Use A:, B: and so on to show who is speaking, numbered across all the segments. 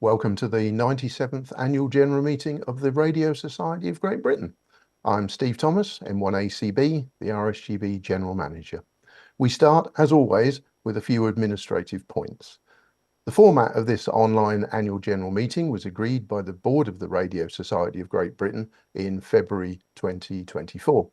A: Welcome to the 97th Annual General Meeting of the Radio Society of Great Britain. I'm Steve Thomas, M1ACB, the RSGB General Manager. We start, as always, with a few administrative points. The format of this online Annual General Meeting was agreed by the Board of the Radio Society of Great Britain in February 2024.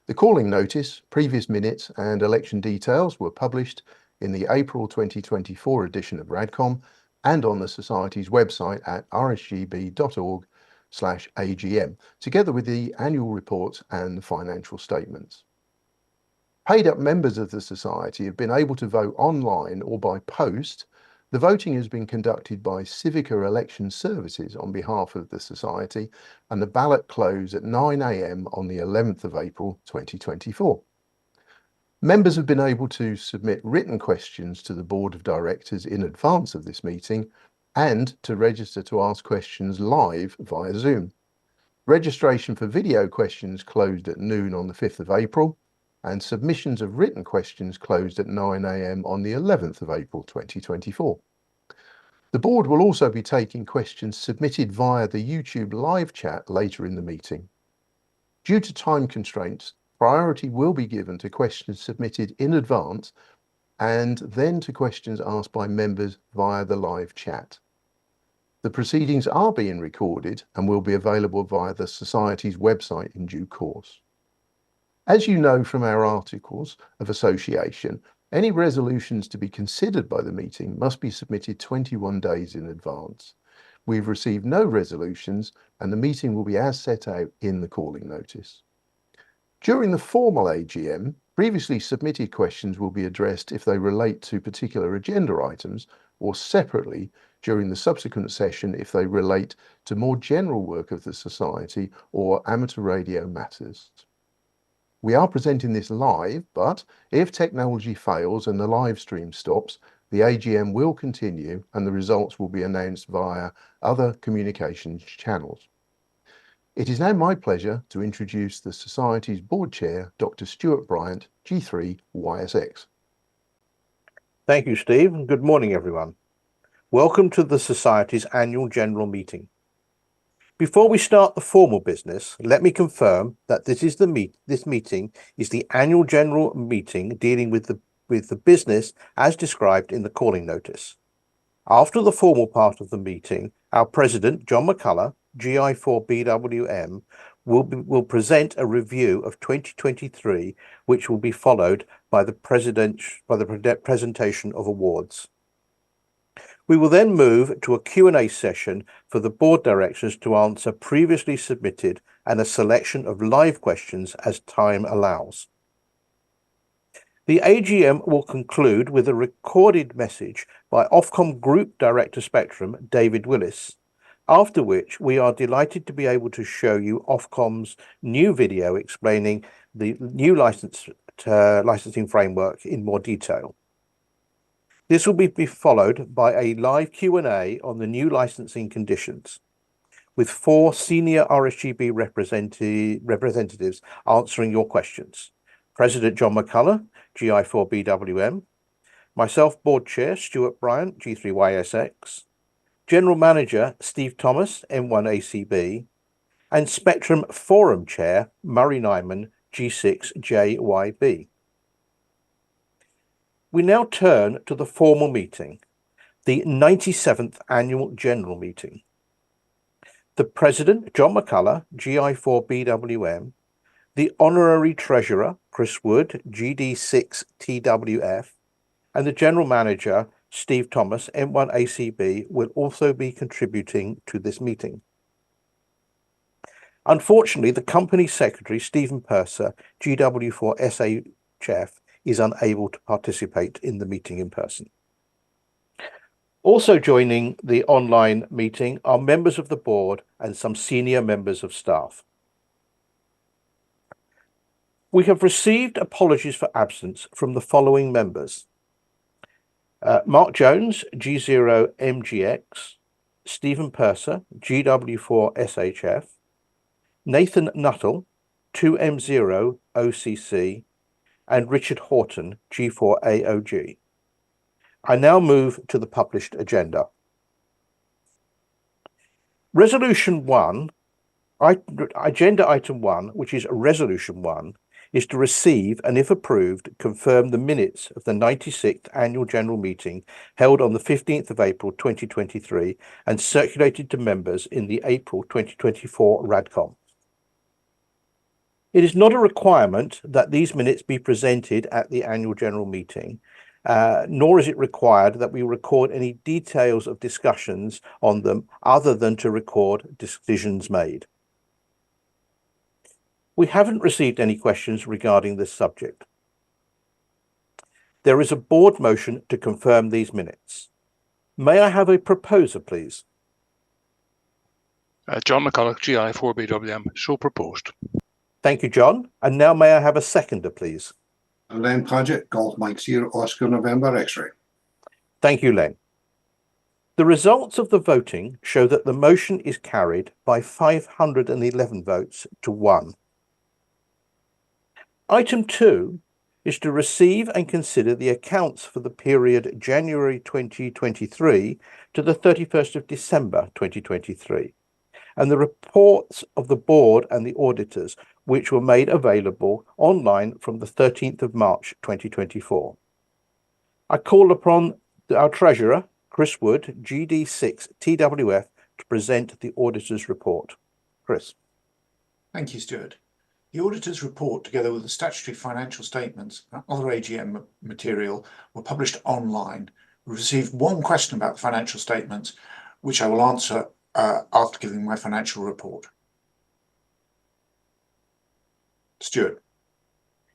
A: The calling notice, previous minutes and election details were published in the April 2024 edition of RADCOM and on the Society's website at rsgb.org/AGM, together with the annual report and financial statements. Paid up members of the Society have been able to vote online or by post. The voting has been conducted by Civica Election Services on behalf of the Society, and the ballot closed at 9 a.m. on the 11th of April 2024. Members have been able to submit written questions to the Board of Directors in advance of this meeting and to register to ask questions live via Zoom. Registration for video questions closed at noon on the 5th of April, and submissions of written questions closed at 9 a.m. on the 11th of April 2024. The Board will also be taking questions submitted via the YouTube live chat later in the meeting. Due to time constraints, priority will be given to questions submitted in advance and then to questions asked by members via the live chat. The proceedings are being recorded and will be available via the Society's website in due course. As you know from our articles of association, any resolutions to be considered by the meeting must be submitted 21 days in advance. We've received no resolutions and the meeting will be as set out in the calling notice. During the formal AGM, previously submitted questions will be addressed if they relate to particular agenda items, or separately during the subsequent session if they relate to more general work of the Society or amateur radio matters. We are presenting this live, but if technology fails and the live stream stops, the AGM will continue and the results will be announced via other communications channels. It is now my pleasure to introduce the Society's Board Chair, Dr. Stewart Bryant, G3YSX.
B: Thank you, Steve, and good morning, everyone. Welcome to the Society's Annual General Meeting. Before we start the formal business, let me confirm that this meeting is the Annual General Meeting dealing with the business as described in the calling notice. After the formal part of the meeting, our President, John McCullagh, GI4BWM, will present a review of 2023, which will be followed by the presentation of awards. We will then move to a Q&A session for the Board Directors to answer previously submitted and a selection of live questions as time allows. The AGM will conclude with a recorded message by Ofcom Group Director Spectrum, David Willis, after which we are delighted to be able to show you Ofcom's new video explaining the new licensing framework in more detail. This will be followed by a live Q&A on the new licensing conditions, with 4 senior RSGB representatives answering your questions. President John McCullagh, GI4BWM, myself, Board Chair Stewart Bryant, G3YSX, General Manager Steve Thomas, M1ACB, and Spectrum Forum Chair Murray Niman, G6JYB. We now turn to the formal meeting, the 97th Annual General Meeting. The President, John McCullagh, GI4BWM, the Honorary Treasurer, Chris Wood, GD6TWF, and the General Manager, Steve Thomas, M1ACB, will also be contributing to this meeting. Unfortunately, the Company Secretary, Stephen Purser, GW4SHF, is unable to participate in the meeting in person. Also joining the online meeting are members of the Board and some senior members of staff. We have received apologies for absence from the following members. Mark Jones, G0MGX, Stephen Purser, GW4SHF, Nathan Nuttall, 2M0OCC, and Richard Horton, G4AOG. I now move to the published agenda. Resolution 1, agenda item 1, which is resolution 1, is to receive and, if approved, confirm the minutes of the 96th Annual General Meeting held on the 15th of April 2023 and circulated to members in the April 2024 RADCOM. It is not a requirement that these minutes be presented at the Annual General Meeting, nor is it required that we record any details of discussions on them other than to record decisions made. We haven't received any questions regarding this subject. There is a board motion to confirm these minutes. May I have a proposer, please?
C: John McCullagh, GI 4BWM, so proposed.
B: Thank you, John. And now may I have a seconder, please?
D: Len Paget, Golf Mike Sierra Oscar November X-ray.
B: Thank you, Len. The results of the voting show that the motion is carried by 511 votes to 1. Item 2 is to receive and consider the accounts for the period January 2023 to the 31st of December 2023, and the reports of the board and the auditors, which were made available online from the 13th of March 2024. I call upon our Treasurer, Chris Wood, GD6 TWF, to present the auditor's report. Chris.
E: Thank you, Stewart. The auditor's report, together with the statutory financial statements and other AGM material, were published online. We received one question about the financial statements, which I will answer after giving my financial report. Stewart.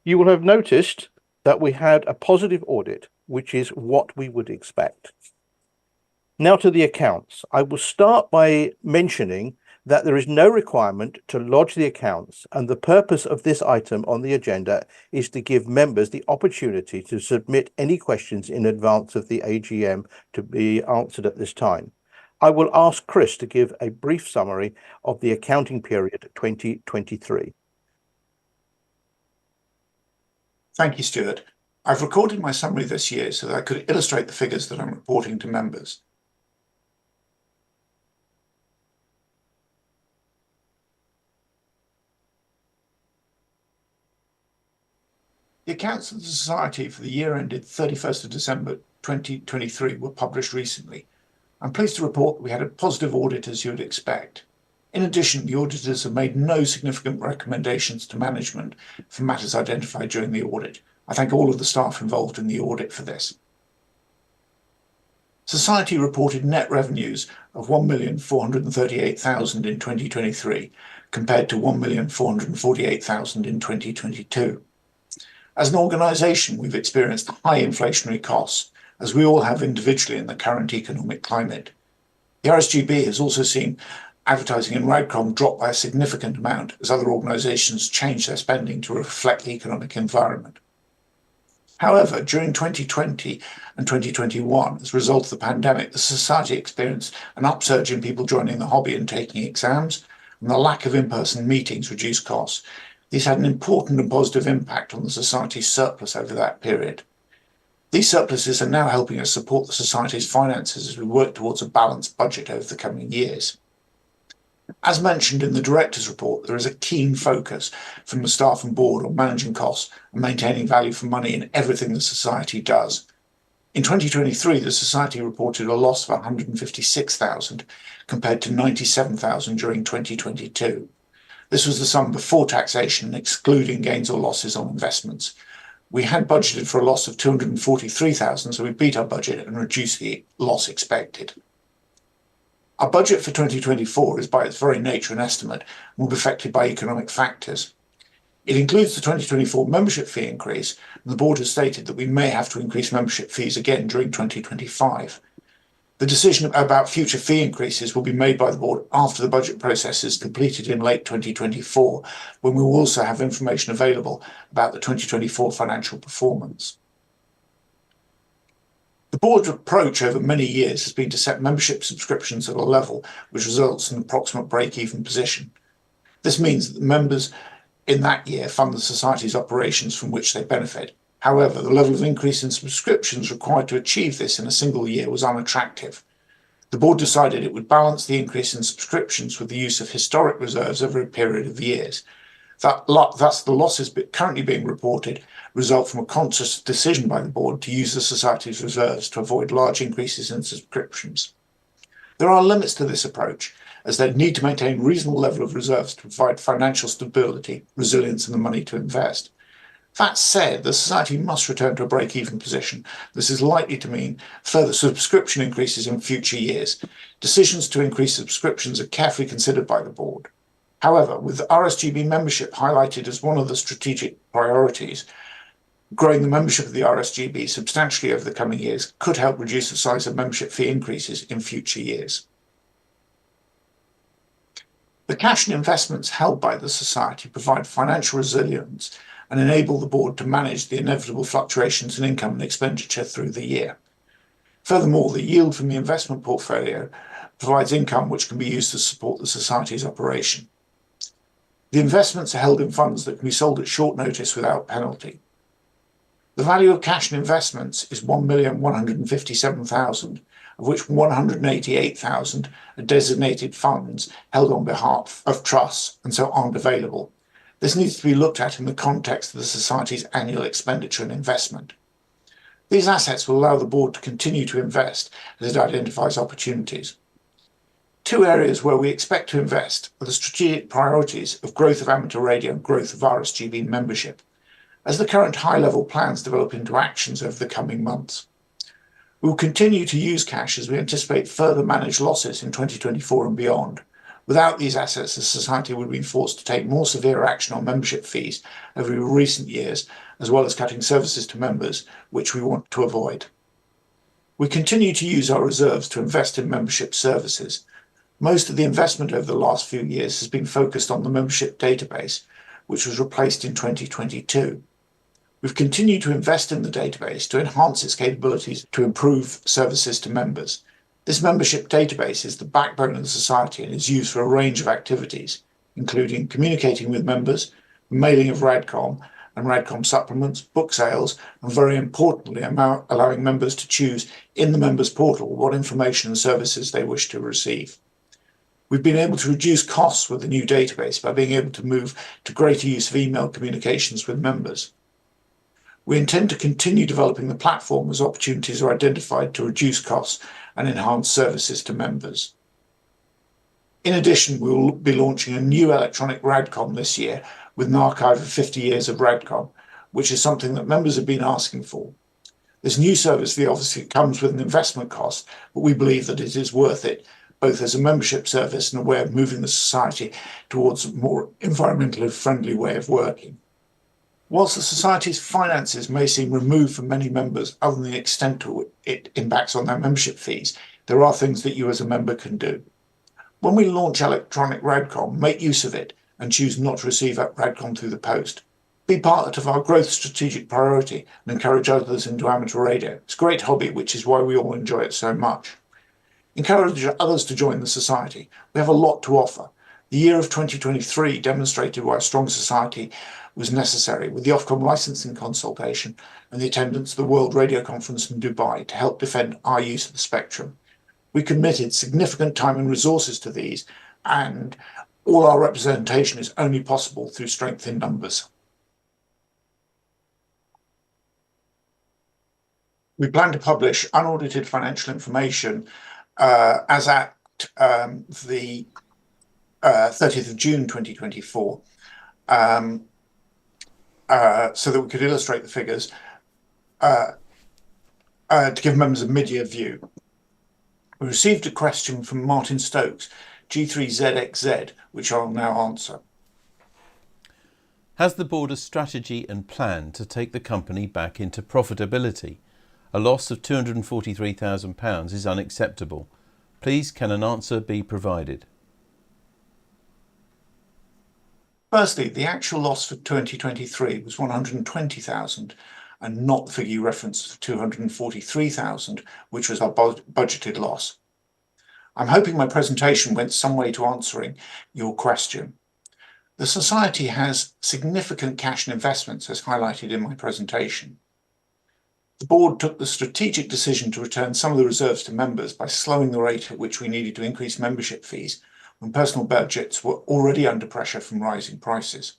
B: You will have noticed that we had a positive audit, which is what we would expect. Now to the accounts. I will start by mentioning that there is no requirement to lodge the accounts, and the purpose of this item on the agenda is to give members the opportunity to submit any questions in advance of the AGM to be answered at this time. I will ask Chris to give a brief summary of the accounting period 2023.
E: Thank you, Stewart. I've recorded my summary this year so that I could illustrate the figures that I'm reporting to members. The accounts of the Society for the year ended 31st of December 2023 were published recently. I'm pleased to report that we had a positive audit as you would expect. In addition, the auditors have made no significant recommendations to management for matters identified during the audit. I thank all of the staff involved in the audit for this. Society reported net revenues of $1,438,000 in 2023 compared to $1,448,000 in 2022. As an organisation, we've experienced high inflationary costs, as we all have individually in the current economic climate. The RSGB has also seen advertising in RADCOM drop by a significant amount as other organisations change their spending to reflect the economic environment. However, during 2020 and 2021, as a result of the pandemic, the Society experienced an upsurge in people joining the hobby and taking exams, and the lack of in-person meetings reduced costs. These had an important and positive impact on the Society's surplus over that period. These surpluses are now helping us support the Society's finances as we work towards a balanced budget over the coming years. As mentioned in the Director's report, there is a keen focus from the staff and board on managing costs and maintaining value for money in everything the Society does. In 2023, the Society reported a loss of $156,000 compared to $97,000 during 2022. This was the sum before taxation, excluding gains or losses on investments. We had budgeted for a loss of $243,000, so we beat our budget and reduced the loss expected. Our budget for 2024 is by its very nature an estimate and will be affected by economic factors. It includes the 2024 membership fee increase, and the board has stated that we may have to increase membership fees again during 2025. The decision about future fee increases will be made by the board after the budget process is completed in late 2024, when we will also have information available about the 2024 financial performance. The board's approach over many years has been to set membership subscriptions at a level which results in an approximate break-even position. This means that the members in that year fund the Society's operations from which they benefit. However, the level of increase in subscriptions required to achieve this in a single year was unattractive. The board decided it would balance the increase in subscriptions with the use of historic reserves over a period of years. Thus, the losses currently being reported result from a conscious decision by the board to use the Society's reserves to avoid large increases in subscriptions. There are limits to this approach, as they need to maintain a reasonable level of reserves to provide financial stability, resilience, and the money to invest. That said, the Society must return to a break-even position. This is likely to mean further subscription increases in future years. Decisions to increase subscriptions are carefully considered by the board. However, with RSGB membership highlighted as one of the strategic priorities, growing the membership of the RSGB substantially over the coming years could help reduce the size of membership fee increases in future years. The cash and investments held by the Society provide financial resilience and enable the board to manage the inevitable fluctuations in income and expenditure through the year. Furthermore, the yield from the investment portfolio provides income which can be used to support the Society's operation. The investments are held in funds that can be sold at short notice without penalty. The value of cash and investments is £1,157,000, of which £188,000 are designated funds held on behalf of trusts and so aren't available. This needs to be looked at in the context of the Society's annual expenditure and investment. These assets will allow the board to continue to invest as it identifies opportunities. Two areas where we expect to invest are the strategic priorities of growth of amateur radio and growth of RSGB membership, as the current high-level plans develop into actions over the coming months. We will continue to use cash as we anticipate further managed losses in 2024 and beyond. Without these assets, the Society would have been forced to take more severe action on membership fees over recent years, as well as cutting services to members, which we want to avoid. We continue to use our reserves to invest in membership services. Most of the investment over the last few years has been focused on the membership database, which was replaced in 2022. We've continued to invest in the database to enhance its capabilities to improve services to members. This membership database is the backbone of the Society and is used for a range of activities, including communicating with members, mailing of RADCOM and RADCOM supplements, book sales, and very importantly, allowing members to choose in the members portal what information and services they wish to receive. We've been able to reduce costs with the new database by being able to move to greater use of email communications with members. We intend to continue developing the platform as opportunities are identified to reduce costs and enhance services to members. In addition, we will be launching a new electronic RADCOM this year with an archive of 50 years of RADCOM, which is something that members have been asking for. This new service fee obviously comes with an investment cost, but we believe that it is worth it, both as a membership service and a way of moving the Society towards a more environmentally friendly way of working. Whilst the Society's finances may seem removed from many members other than the extent to which it impacts on their membership fees, there are things that you as a member can do. When we launch electronic RADCOM, make use of it and choose not to receive RADCOM through the post. Be part of our growth strategic priority and encourage others into amateur radio. It's a great hobby, which is why we all enjoy it so much. Encourage others to join the Society. We have a lot to offer. The year of 2023 demonstrated why a strong Society was necessary, with the Ofcom licensing consultation and the attendance of the World Radio Conference in Dubai to help defend our use of the spectrum. We committed significant time and resources to these, and all our representation is only possible through strength in numbers. We plan to publish unaudited financial information as at the 30th of June 2024, so that we could illustrate the figures to give members a mid-year view. We received a question from Martin Stokes, G3ZXZ, which I'll now answer.
F: Has the board a strategy and plan to take the company back into profitability? A loss of £243,000 is unacceptable. Please, can an answer be provided?
E: Firstly, the actual loss for 2023 was £120,000 and not the figure you referenced of £243,000, which was our budgeted loss. I'm hoping my presentation went some way to answering your question. The Society has significant cash and investments, as highlighted in my presentation. The board took the strategic decision to return some of the reserves to members by slowing the rate at which we needed to increase membership fees when personal budgets were already under pressure from rising prices.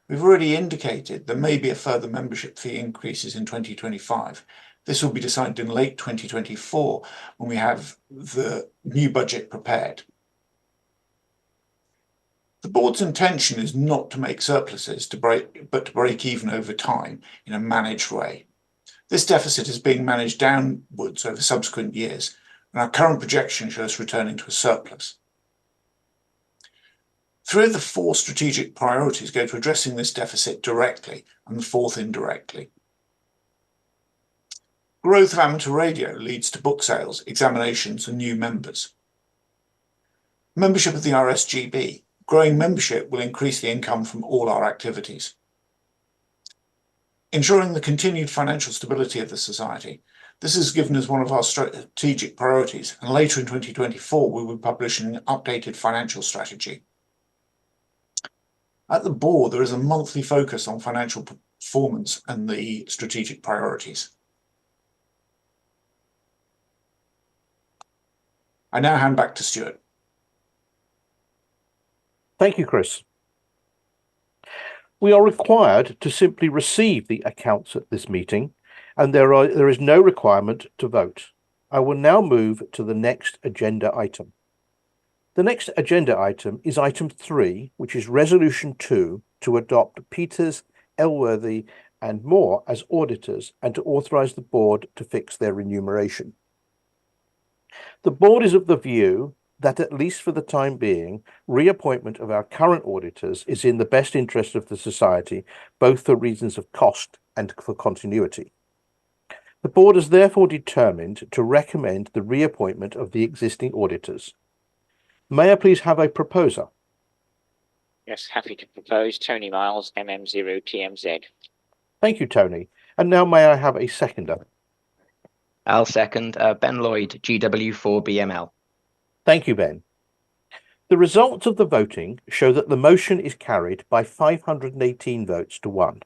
E: We've already indicated there may be a further membership fee increases in 2025. This will be decided in late 2024 when we have the new budget prepared. The board's intention is not to make surpluses, but to break even over time in a managed way. This deficit is being managed downwards over subsequent years, and our current projection shows us returning to a surplus. 3 of the 4 strategic priorities go to addressing this deficit directly, and the 4th indirectly. Growth of amateur radio leads to book sales, examinations, and new members. Membership of the RSGB. Growing membership will increase the income from all our activities. Ensuring the continued financial stability of the Society. This is given as one of our strategic priorities, and later in 2024 we will publish an updated financial strategy. At the board, there is a monthly focus on financial performance and the strategic priorities. I now hand back to Stewart.
B: Thank you, Chris. We are required to simply receive the accounts at this meeting, and there is no requirement to vote. I will now move to the next agenda item. The next agenda item is item 3, which is resolution 2 to adopt Peters, Elworthy and Moore as auditors and to authorise the board to fix their remuneration. The board is of the view that, at least for the time being, reappointment of our current auditors is in the best interest of the Society, both for reasons of cost and for continuity. The board has therefore determined to recommend the reappointment of the existing auditors. May I please have a proposer?
G: Yes, happy to propose Tony Miles, MM0TMZ.
B: Thank you, Tony. And now may I have a seconder?
H: I'll second Ben Lloyd, GW4BML.
B: Thank you, Ben. The results of the voting show that the motion is carried by 518 votes to 1.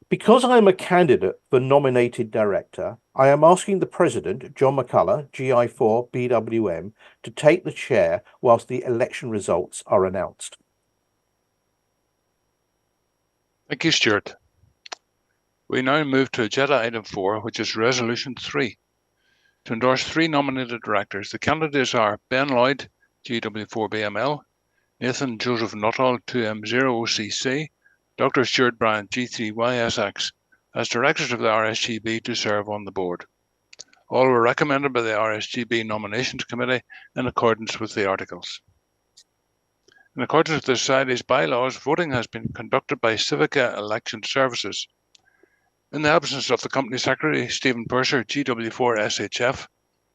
B: Because I am a candidate for nominated director, I am asking the President, John McCullagh, GI4BWM, to take the chair whilst the election results are announced.
C: Thank you, Stewart. We now move to agenda item 4, which is resolution 3. To endorse 3 nominated directors. The candidates are Ben Lloyd, GW4BML, Nathan Joseph Nuttall, 2M0OCC, Dr. Stewart Bryant, G3YSX, as directors of the RSGB to serve on the board. All were recommended by the RSGB Nominations Committee in accordance with the articles. In accordance with the Society's bylaws, voting has been conducted by Civica Election Services. In the absence of the Company Secretary, Stephen Purser, GW4SHF,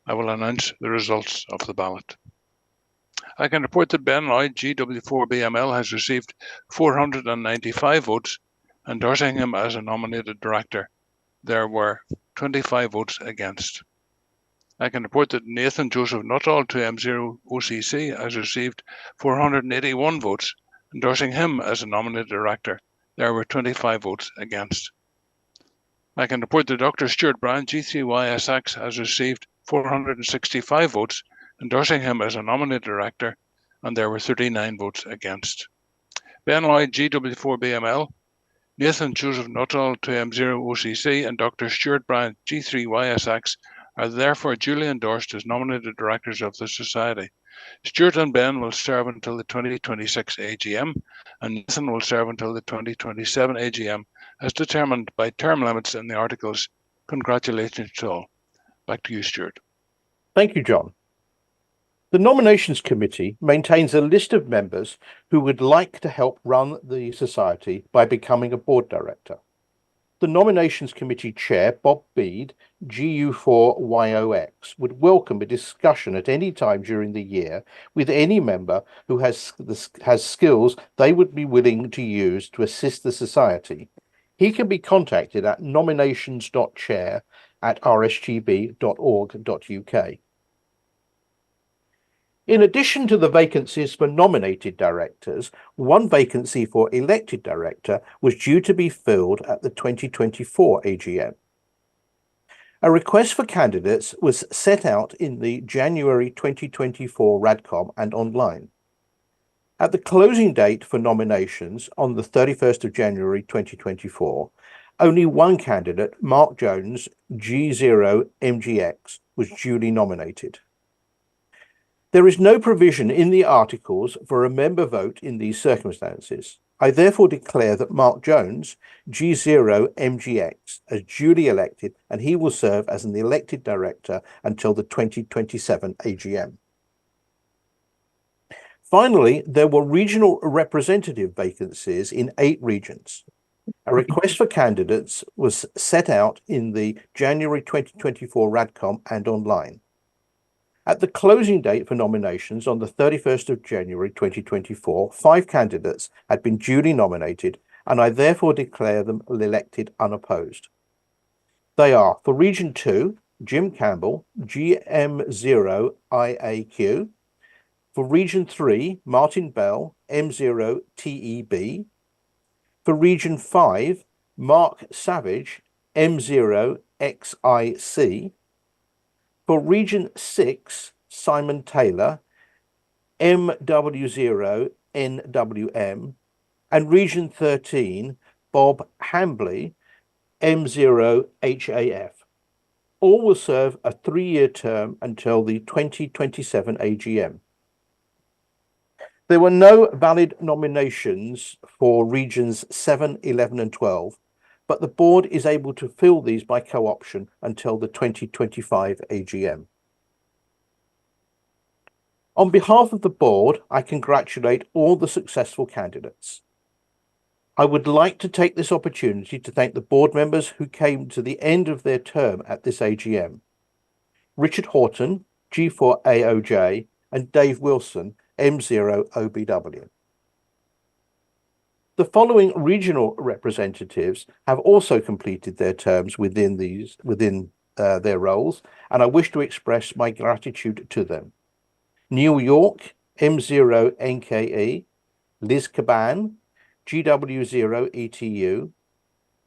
C: I will announce the results of the ballot. I can report that Ben Lloyd, GW4BML, has received 495 votes, endorsing him as a nominated director. There were 25 votes against. I can report that Nathan Joseph Nuttall, 2M0OCC, has received 481 votes, endorsing him as a nominated director. There were 25 votes against. I can report that Dr. Stewart Bryant, G3YSX, has received 465 votes, endorsing him as a nominated director, and there were 39 votes against. Ben Lloyd, GW4BML, Nathan Joseph Nuttall, 2M0OCC, and Dr. Stewart Bryant, G3YSX, are therefore duly endorsed as nominated directors of the Society. Stewart and Ben will serve until the 2026 AGM, and Nathan will serve until the 2027 AGM, as determined by term limits in the articles. Congratulations to all. Back to you, Stewart.
B: Thank you, John. The Nominations Committee maintains a list of members who would like to help run the Society by becoming a board director. The Nominations Committee Chair, Bob Bede, GU4YOX, would welcome a discussion at any time during the year with any member who has skills they would be willing to use to assist the Society. He can be contacted at nominations.chair@rsgb.org.uk. In addition to the vacancies for nominated directors, one vacancy for elected director was due to be filled at the 2024 AGM. A request for candidates was set out in the January 2024 RADCOM and online. At the closing date for nominations on the 31st of January 2024, only one candidate, Mark Jones, G0MGX, was duly nominated. There is no provision in the articles for a member vote in these circumstances. I therefore declare that Mark Jones, G0MGX, as duly elected, and he will serve as an elected director until the 2027 AGM. Finally, there were regional representative vacancies in 8 regions. A request for candidates was set out in the January 2024 RADCOM and online. At the closing date for nominations on the 31st of January 2024, 5 candidates had been duly nominated, and I therefore declare them elected unopposed. They are, for Region 2, Jim Campbell, GM0IAQ, for Region 3, Martin Bell, M0TEB, for Region 5, Mark Savage, M0XIC, for Region 6, Simon Taylor, MW0NWM, and Region 13, Bob Hambley, M0HAF. All will serve a 3-year term until the 2027 AGM. There were no valid nominations for Regions 7, 11 and 12, but the board is able to fill these by co-option until the 2025 AGM. On behalf of the board, I congratulate all the successful candidates. I would like to take this opportunity to thank the board members who came to the end of their term at this AGM. Richard Horton, G4AOJ, and Dave Wilson, M0OBW. The following regional representatives have also completed their terms within their roles, and I wish to express my gratitude to them. Neil York, M0NKE, Liz Caban, GW0ETU,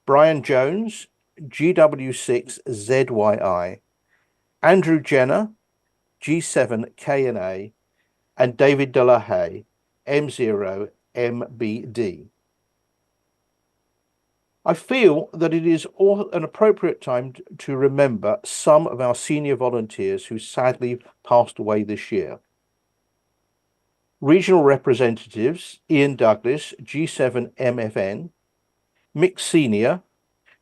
B: Brian Jones, GW6ZYI, Andrew Jenner, G7KNA, and David Delahaye, M0MBD. I feel that it is an appropriate time to remember some of our senior volunteers who sadly passed away this year. Regional representatives Ian Douglas, G7MFN, Mick Senior,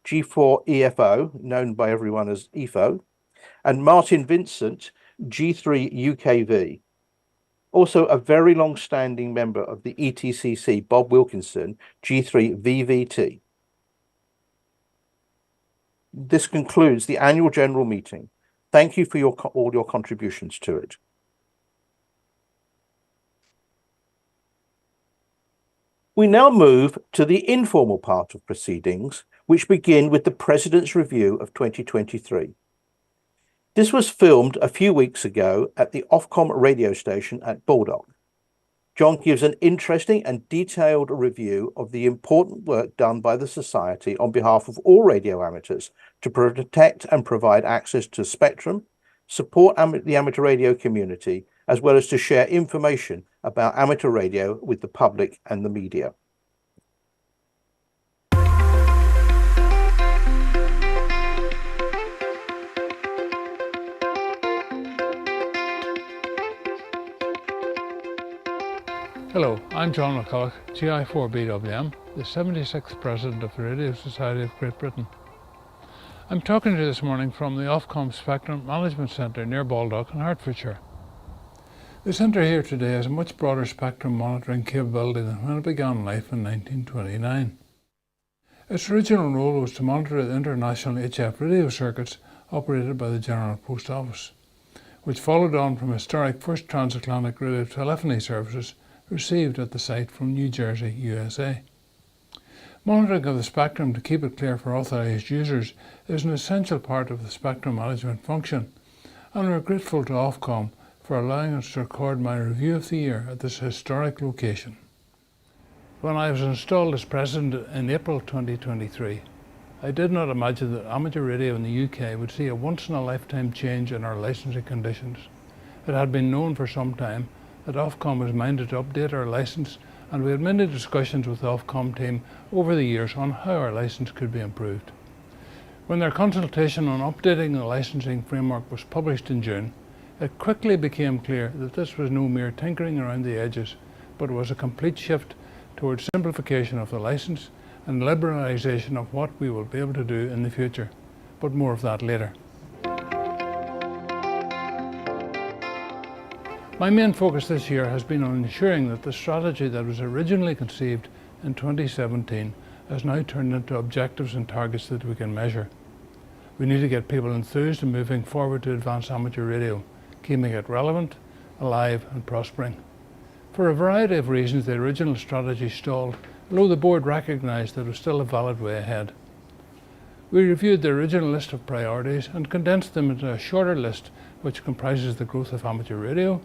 B: G4EFO, known by everyone as EFO, and Martin Vincent, G3UKV. Also a very long-standing member of the ETCC, Bob Wilkinson, G3VVT. This concludes the annual general meeting. Thank you for all your contributions to it. We now move to the informal part of proceedings, which begin with the President's Review of 2023. This was filmed a few weeks ago at the Ofcom radio station at Baldock. John gives an interesting and detailed review of the important work done by the Society on behalf of all radio amateurs to protect and provide access to spectrum, support the amateur radio community, as well as to share information about amateur radio with the public and the media.
I: Hello, I'm John McCullagh, GI4BWM, the 76th President of the Radio Society of Great Britain. I'm talking to you this morning from the Ofcom Spectrum Management Centre near Baldock in Hertfordshire. The centre here today has a much broader spectrum monitoring capability than when it began life in 1929. Its original role was to monitor the international HF radio circuits operated by the General Post Office, which followed on from historic first transatlantic radio telephony services received at the site from New Jersey, USA. Monitoring of the spectrum to keep it clear for authorised users is an essential part of the spectrum management function, and we're grateful to Ofcom for allowing us to record my review of the year at this historic location. When I was installed as President in April 2023, I did not imagine that amateur radio in the UK would see a once-in-a-lifetime change in our licensing conditions. It had been known for some time that Ofcom was minded to update our licence, and we had many discussions with the Ofcom team over the years on how our licence could be improved. When their consultation on updating the licensing framework was published in June, it quickly became clear that this was no mere tinkering around the edges, but was a complete shift towards simplification of the licence and liberalisation of what we will be able to do in the future. But more of that later. My main focus this year has been on ensuring that the strategy that was originally conceived in 2017 has now turned into objectives and targets that we can measure. We need to get people enthused and moving forward to advance amateur radio, keeping it relevant, alive and prospering. For a variety of reasons, the original strategy stalled, although the board recognised that it was still a valid way ahead. We reviewed the original list of priorities and condensed them into a shorter list which comprises the growth of amateur radio,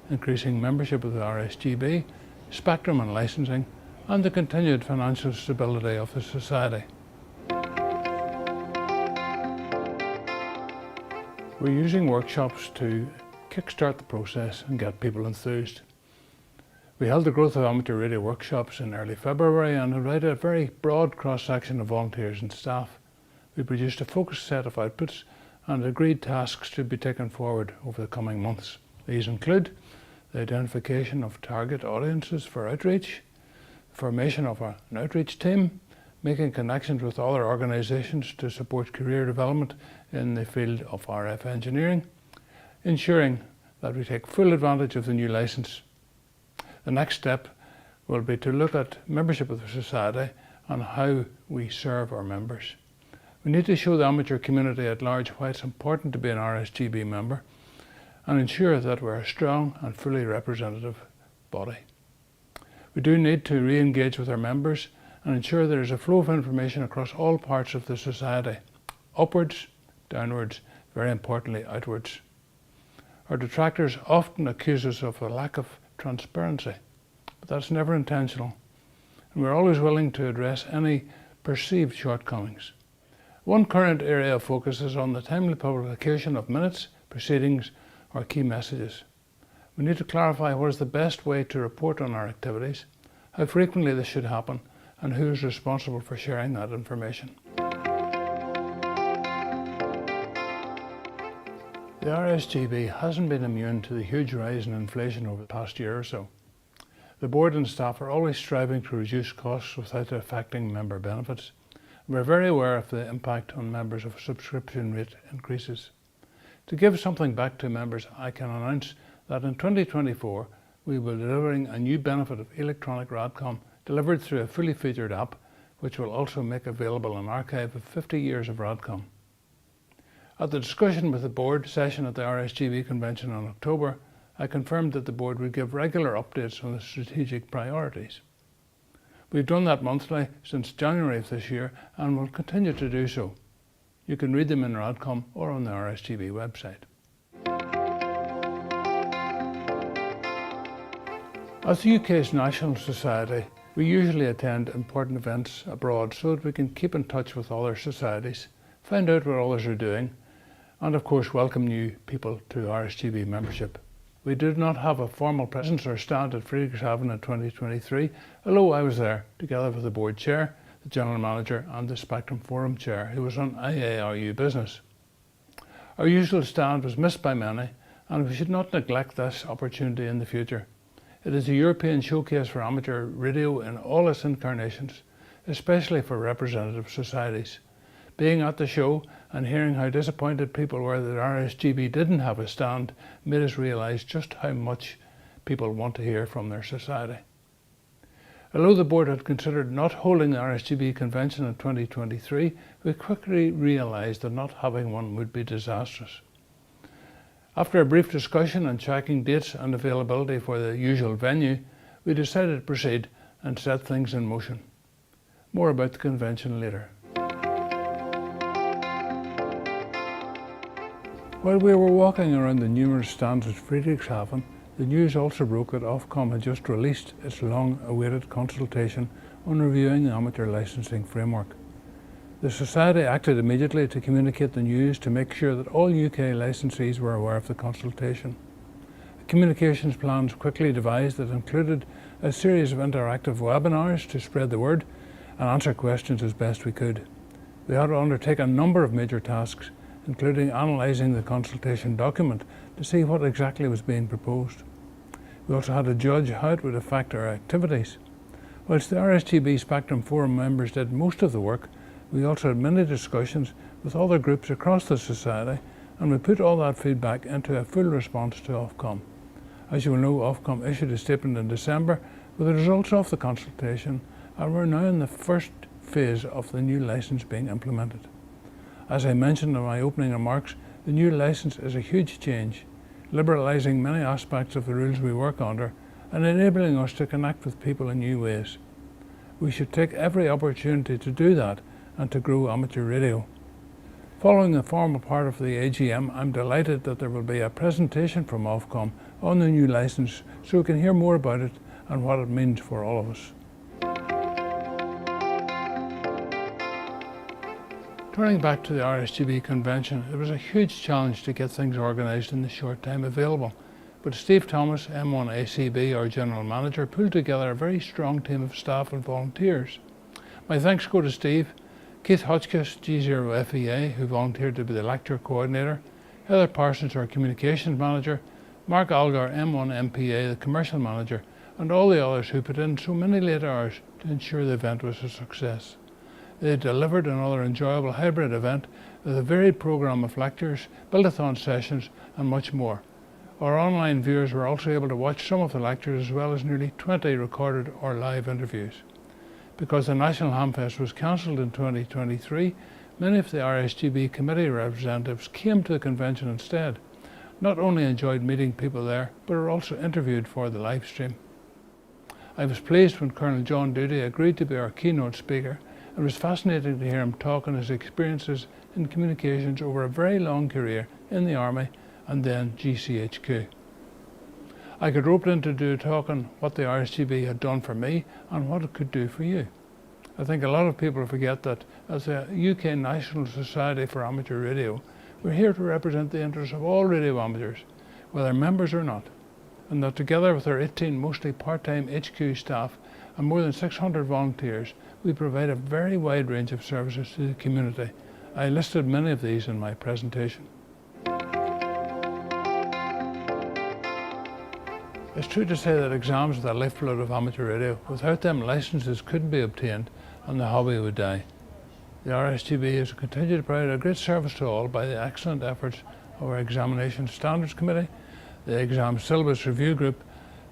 I: increasing membership of the RSGB, spectrum and licensing, and the continued financial stability of the Society. We're using workshops to kickstart the process and get people enthused. We held the Growth of Amateur Radio workshops in early February and invited a very broad cross-section of volunteers and staff. We produced a focused set of outputs and agreed tasks to be taken forward over the coming months. These include the identification of target audiences for outreach, the formation of an outreach team, making connections with other organisations to support career development in the field of RF engineering, ensuring that we take full advantage of the new licence. The next step will be to look at membership of the Society and how we serve our members. We need to show the amateur community at large why it's important to be an RSGB member and ensure that we're a strong and fully representative body. We do need to re-engage with our members and ensure there is a flow of information across all parts of the Society, upwards, downwards, very importantly outwards. Our detractors often accuse us of a lack of transparency, but that's never intentional, and we're always willing to address any perceived shortcomings. One current area of focus is on the timely publication of minutes, proceedings, or key messages. We need to clarify what is the best way to report on our activities, how frequently this should happen, and who is responsible for sharing that information. The RSGB hasn't been immune to the huge rise in inflation over the past year or so. The board and staff are always striving to reduce costs without affecting member benefits. We're very aware of the impact on members of subscription rate increases. To give something back to members, I can announce that in 2024 we will be delivering a new benefit of electronic RADCOM delivered through a fully featured app, which will also make available an archive of 50 years of RADCOM. At the discussion with the board session at the RSGB convention in October, I confirmed that the board would give regular updates on the strategic priorities. We've done that monthly since January of this year and will continue to do so. You can read them in RADCOM or on the RSGB website. As the UK's National Society, we usually attend important events abroad so that we can keep in touch with other societies, find out what others are doing, and of course welcome new people to RSGB membership. We did not have a formal presence or stand at Friedrichshafen in 2023, although I was there together with the board chair, the general manager and the Spectrum Forum chair who was on IARU business. Our usual stand was missed by many and we should not neglect this opportunity in the future. It is a European showcase for amateur radio in all its incarnations, especially for representative societies. Being at the show and hearing how disappointed people were that RSGB didn't have a stand made us realise just how much people want to hear from their society. Although the board had considered not holding the RSGB convention in 2023, we quickly realised that not having one would be disastrous. After a brief discussion and checking dates and availability for the usual venue, we decided to proceed and set things in motion. More about the convention later. While we were walking around the numerous stands at Friedrichshafen, the news also broke that Ofcom had just released its long-awaited consultation on reviewing the amateur licensing framework. The Society acted immediately to communicate the news to make sure that all UK licensees were aware of the consultation. A communications plan was quickly devised that included a series of interactive webinars to spread the word and answer questions as best we could. We had to undertake a number of major tasks, including analysing the consultation document to see what exactly was being proposed. We also had to judge how it would affect our activities. Whilst the RSGB Spectrum Forum members did most of the work, we also had many discussions with other groups across the Society, and we put all that feedback into a full response to Ofcom. As you will know, Ofcom issued a statement in December with the results of the consultation, and we're now in the first phase of the new licence being implemented. As I mentioned in my opening remarks, the new licence is a huge change, liberalising many aspects of the rules we work under and enabling us to connect with people in new ways. We should take every opportunity to do that and to grow amateur radio. Following the formal part of the AGM, I'm delighted that there will be a presentation from Ofcom on the new licence so we can hear more about it and what it means for all of us. Turning back to the RSGB convention, it was a huge challenge to get things organised in the short time available, but Steve Thomas, M1ACB, our General Manager, pulled together a very strong team of staff and volunteers. My thanks go to Steve, Keith Hotchkiss, G0FEA, who volunteered to be the lecture coordinator, Heather Parsons, our communications manager, Mark Algar, M1MPA, the commercial manager, and all the others who put in so many late hours to ensure the event was a success. They delivered another enjoyable hybrid event with a varied programme of lectures, build-a-thon sessions and much more. Our online viewers were also able to watch some of the lectures as well as nearly 20 recorded or live interviews. Because the National Hamfest was cancelled in 2023, many of the RSGB committee representatives came to the convention instead. Not only enjoyed meeting people there, but were also interviewed for the live stream. I was pleased when Colonel John Doody agreed to be our keynote speaker. It was fascinating to hear him talk on his experiences in communications over a very long career in the Army and then GCHQ. I got roped in to do a talk on what the RSGB had done for me and what it could do for you. I think a lot of people forget that as the UK National Society for Amateur Radio, we're here to represent the interests of all radio amateurs, whether members or not, and that together with our 18 mostly part-time HQ staff and more than 600 volunteers, we provide a very wide range of services to the community. I listed many of these in my presentation. It's true to say that exams are the lifeblood of amateur radio. Without them, licences couldn't be obtained and the hobby would die. The RSGB has continued to provide a great service to all by the excellent efforts of our Examination Standards Committee, the Exam Syllabus Review Group,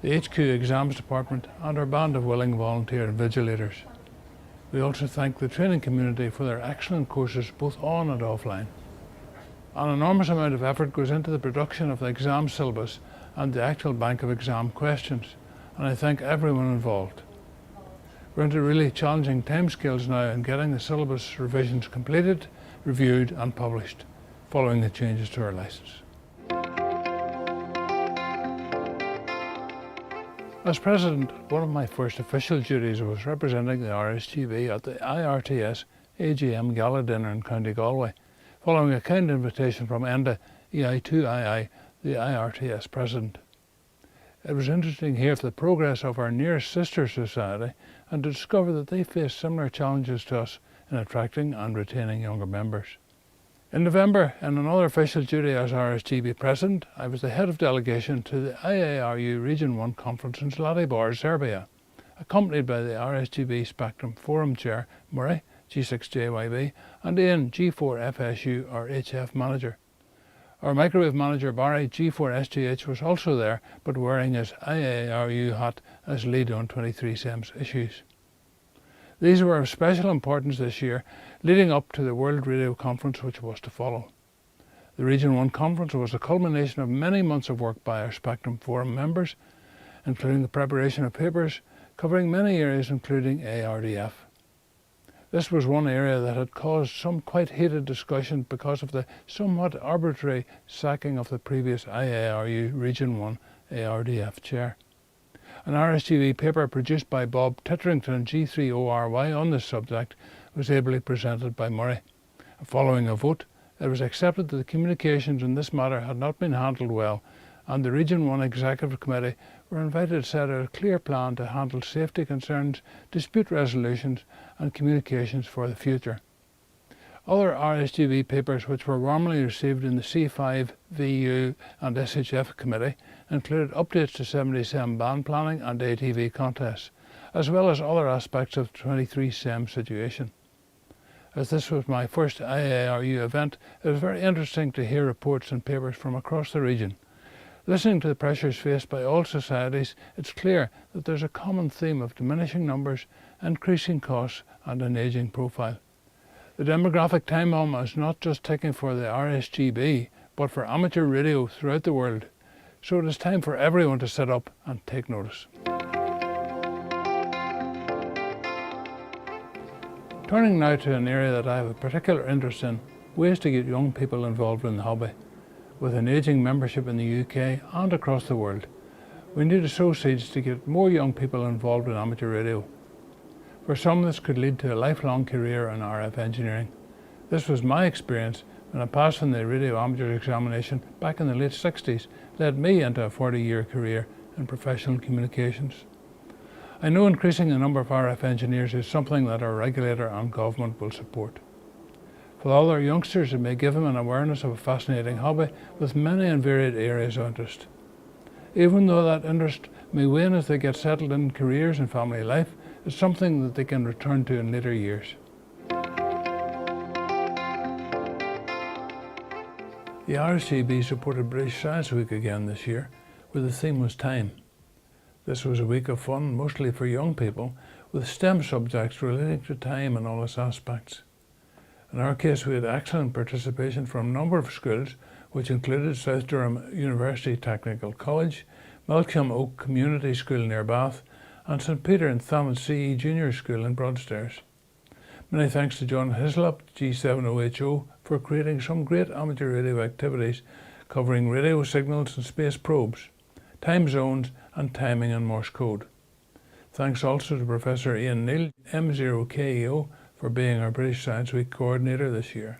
I: the HQ Exams Department and our band of willing volunteer invigilators. We also thank the training community for their excellent courses both on and offline. An enormous amount of effort goes into the production of the exam syllabus and the actual bank of exam questions, and I thank everyone involved. We're into really challenging timescales now in getting the syllabus revisions completed, reviewed and published, following the changes to our licence. As President, one of my first official duties was representing the RSGB at the IRTS AGM Gala Dinner in County Galway, following a kind invitation from ENDA EI2II, the IRTS President. It was interesting to hear the progress of our nearest sister society and to discover that they face similar challenges to us in attracting and retaining younger members. In November, in another official duty as RSGB President, I was the head of delegation to the IARU Region 1 Conference in Zlatibor, Serbia, accompanied by the RSGB Spectrum Forum Chair, Murray, G6JYB, and Ian, G4FSU, our HF Manager. Our microwave manager, Barry, G4SGH, was also there, but wearing his IARU hat as lead on 23 SEMS issues. These were of special importance this year, leading up to the World Radio Conference which was to follow. The Region 1 Conference was a culmination of many months of work by our Spectrum Forum members, including the preparation of papers covering many areas including ARDF. This was one area that had caused some quite heated discussion because of the somewhat arbitrary sacking of the previous IARU Region 1 ARDF chair. An RSGB paper produced by Bob Titterington, G3ORY, on this subject was ably presented by Murray. Following a vote, it was accepted that the communications in this matter had not been handled well, and the Region 1 Executive Committee were invited to set out a clear plan to handle safety concerns, dispute resolutions and communications for the future. Other RSGB papers which were warmly received in the C5, VU and SHF Committee included updates to 77 band planning and ATV contests, as well as other aspects of the 23 SEM situation. As this was my first IARU event, it was very interesting to hear reports and papers from across the region. Listening to the pressures faced by all societies, it's clear that there's a common theme of diminishing numbers, increasing costs and an ageing profile. The demographic time bomb is not just ticking for the RSGB, but for amateur radio throughout the world. So it is time for everyone to sit up and take notice. Turning now to an area that I have a particular interest in, ways to get young people involved in the hobby. With an ageing membership in the UK and across the world, we need to sow seeds to get more young people involved in amateur radio. For some, this could lead to a lifelong career in RF engineering. This was my experience when I passed in the radio amateur examination back in the late 60s, led me into a 40-year career in professional communications. I know increasing the number of RF engineers is something that our regulator and government will support. For other youngsters, it may give them an awareness of a fascinating hobby with many and varied areas of interest. Even though that interest may wane as they get settled in careers and family life, it's something that they can return to in later years. The RSGB supported British Science Week again this year, where the theme was time. This was a week of fun, mostly for young people, with STEM subjects relating to time and all its aspects. In our case, we had excellent participation from a number of schools, which included South Durham University Technical College, Melcombe Oak Community School near Bath, and St Peter and Thomond CE Junior School in Broadstairs. Many thanks to John Hislop, G7OHO, for creating some great amateur radio activities covering radio signals and space probes, time zones and timing and Morse code. Thanks also to Professor Ian Neal, M0KEO, for being our British Science Week coordinator this year.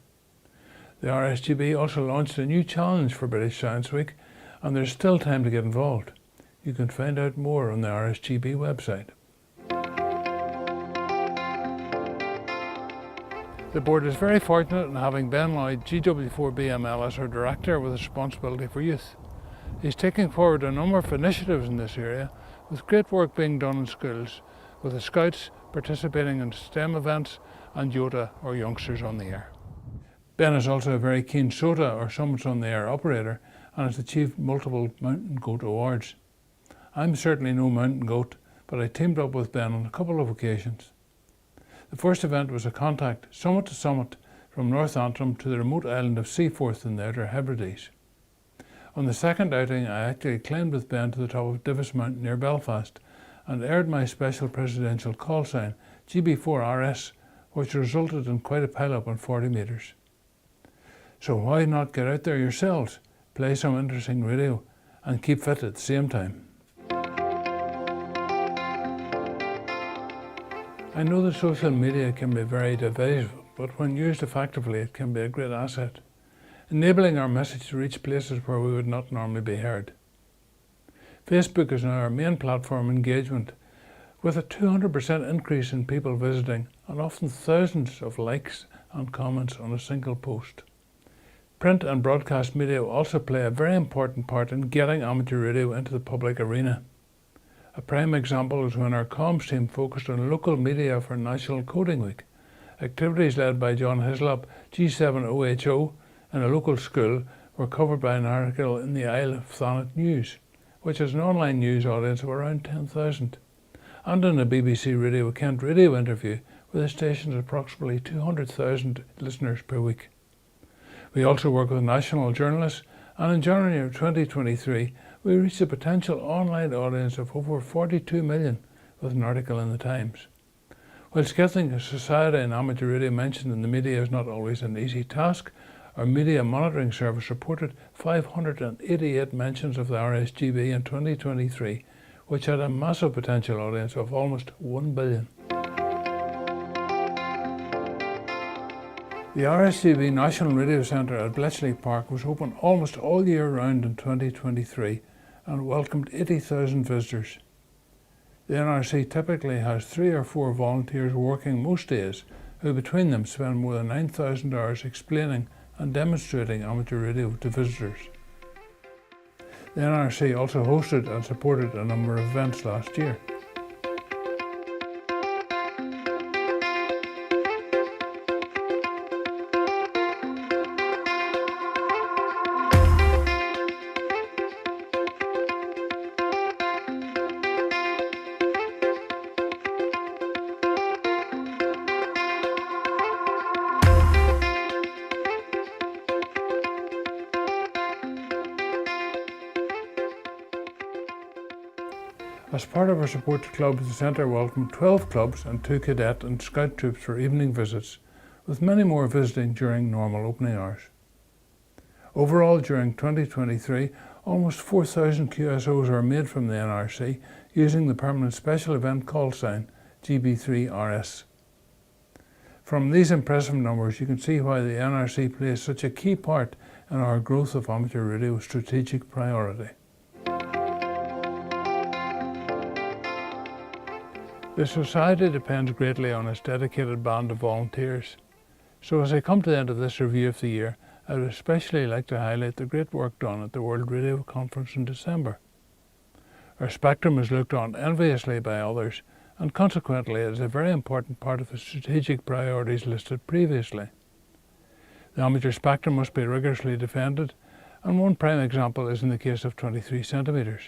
I: The RSGB also launched a new challenge for British Science Week, and there's still time to get involved. You can find out more on the RSGB website. The board is very fortunate in having Ben Lloyd, GW4BML, as our director with responsibility for youth. He's taking forward a number of initiatives in this area, with great work being done in schools, with the Scouts participating in STEM events and YOTA, or Youngsters on the Air. Ben is also a very keen SOTA, or Summits on the Air operator, and has achieved multiple mountain goat awards. I'm certainly no mountain goat, but I teamed up with Ben on a couple of occasions. The first event was a contact, summit to summit, from North Antrim to the remote island of Seaforth in the Outer Hebrides. On the second outing, I actually climbed with Ben to the top of Divis Mountain near Belfast and aired my special presidential call sign, GB4RS, which resulted in quite a pile-up on 40 metres. So why not get out there yourselves, play some interesting radio, and keep fit at the same time? I know that social media can be very divisive, but when used effectively, it can be a great asset, enabling our message to reach places where we would not normally be heard. Facebook is now our main platform engagement, with a 200% increase in people visiting and often thousands of likes and comments on a single post. Print and broadcast media also play a very important part in getting amateur radio into the public arena. A prime example is when our comms team focused on local media for National Coding Week. Activities led by John Hislop, G7OHO, in a local school were covered by an article in the Isle of Thanet News, which has an online news audience of around 10,000, and in a BBC Radio Kent radio interview with the station's approximately 200,000 listeners per week. We also work with national journalists, and in January of 2023, we reached a potential online audience of over 42 million with an article in the Times. Whilst getting a society and amateur radio mentioned in the media is not always an easy task, our media monitoring service reported 588 mentions of the RSGB in 2023, which had a massive potential audience of almost 1 billion. The RSGB National Radio Centre at Bletchley Park was open almost all year round in 2023 and welcomed 80,000 visitors. The NRC typically has 3 or 4 volunteers working most days who between them spend more than 9,000 hours explaining and demonstrating amateur radio to visitors. The NRC also hosted and supported a number of events last year. As part of our support to clubs, the Centre welcomed 12 clubs and 2 cadet and scout troops for evening visits, with many more visiting during normal opening hours. Overall, during 2023, almost 4,000 QSOs were made from the NRC using the permanent special event call sign GB3RS. From these impressive numbers, you can see why the NRC plays such a key part in our growth of amateur radio strategic priority. The Society depends greatly on its dedicated band of volunteers. So as I come to the end of this review of the year, I would especially like to highlight the great work done at the World Radio Conference in December. Our spectrum is looked on enviously by others, and consequently it is a very important part of the strategic priorities listed previously. The amateur spectrum must be rigorously defended, and one prime example is in the case of 23 centimetres.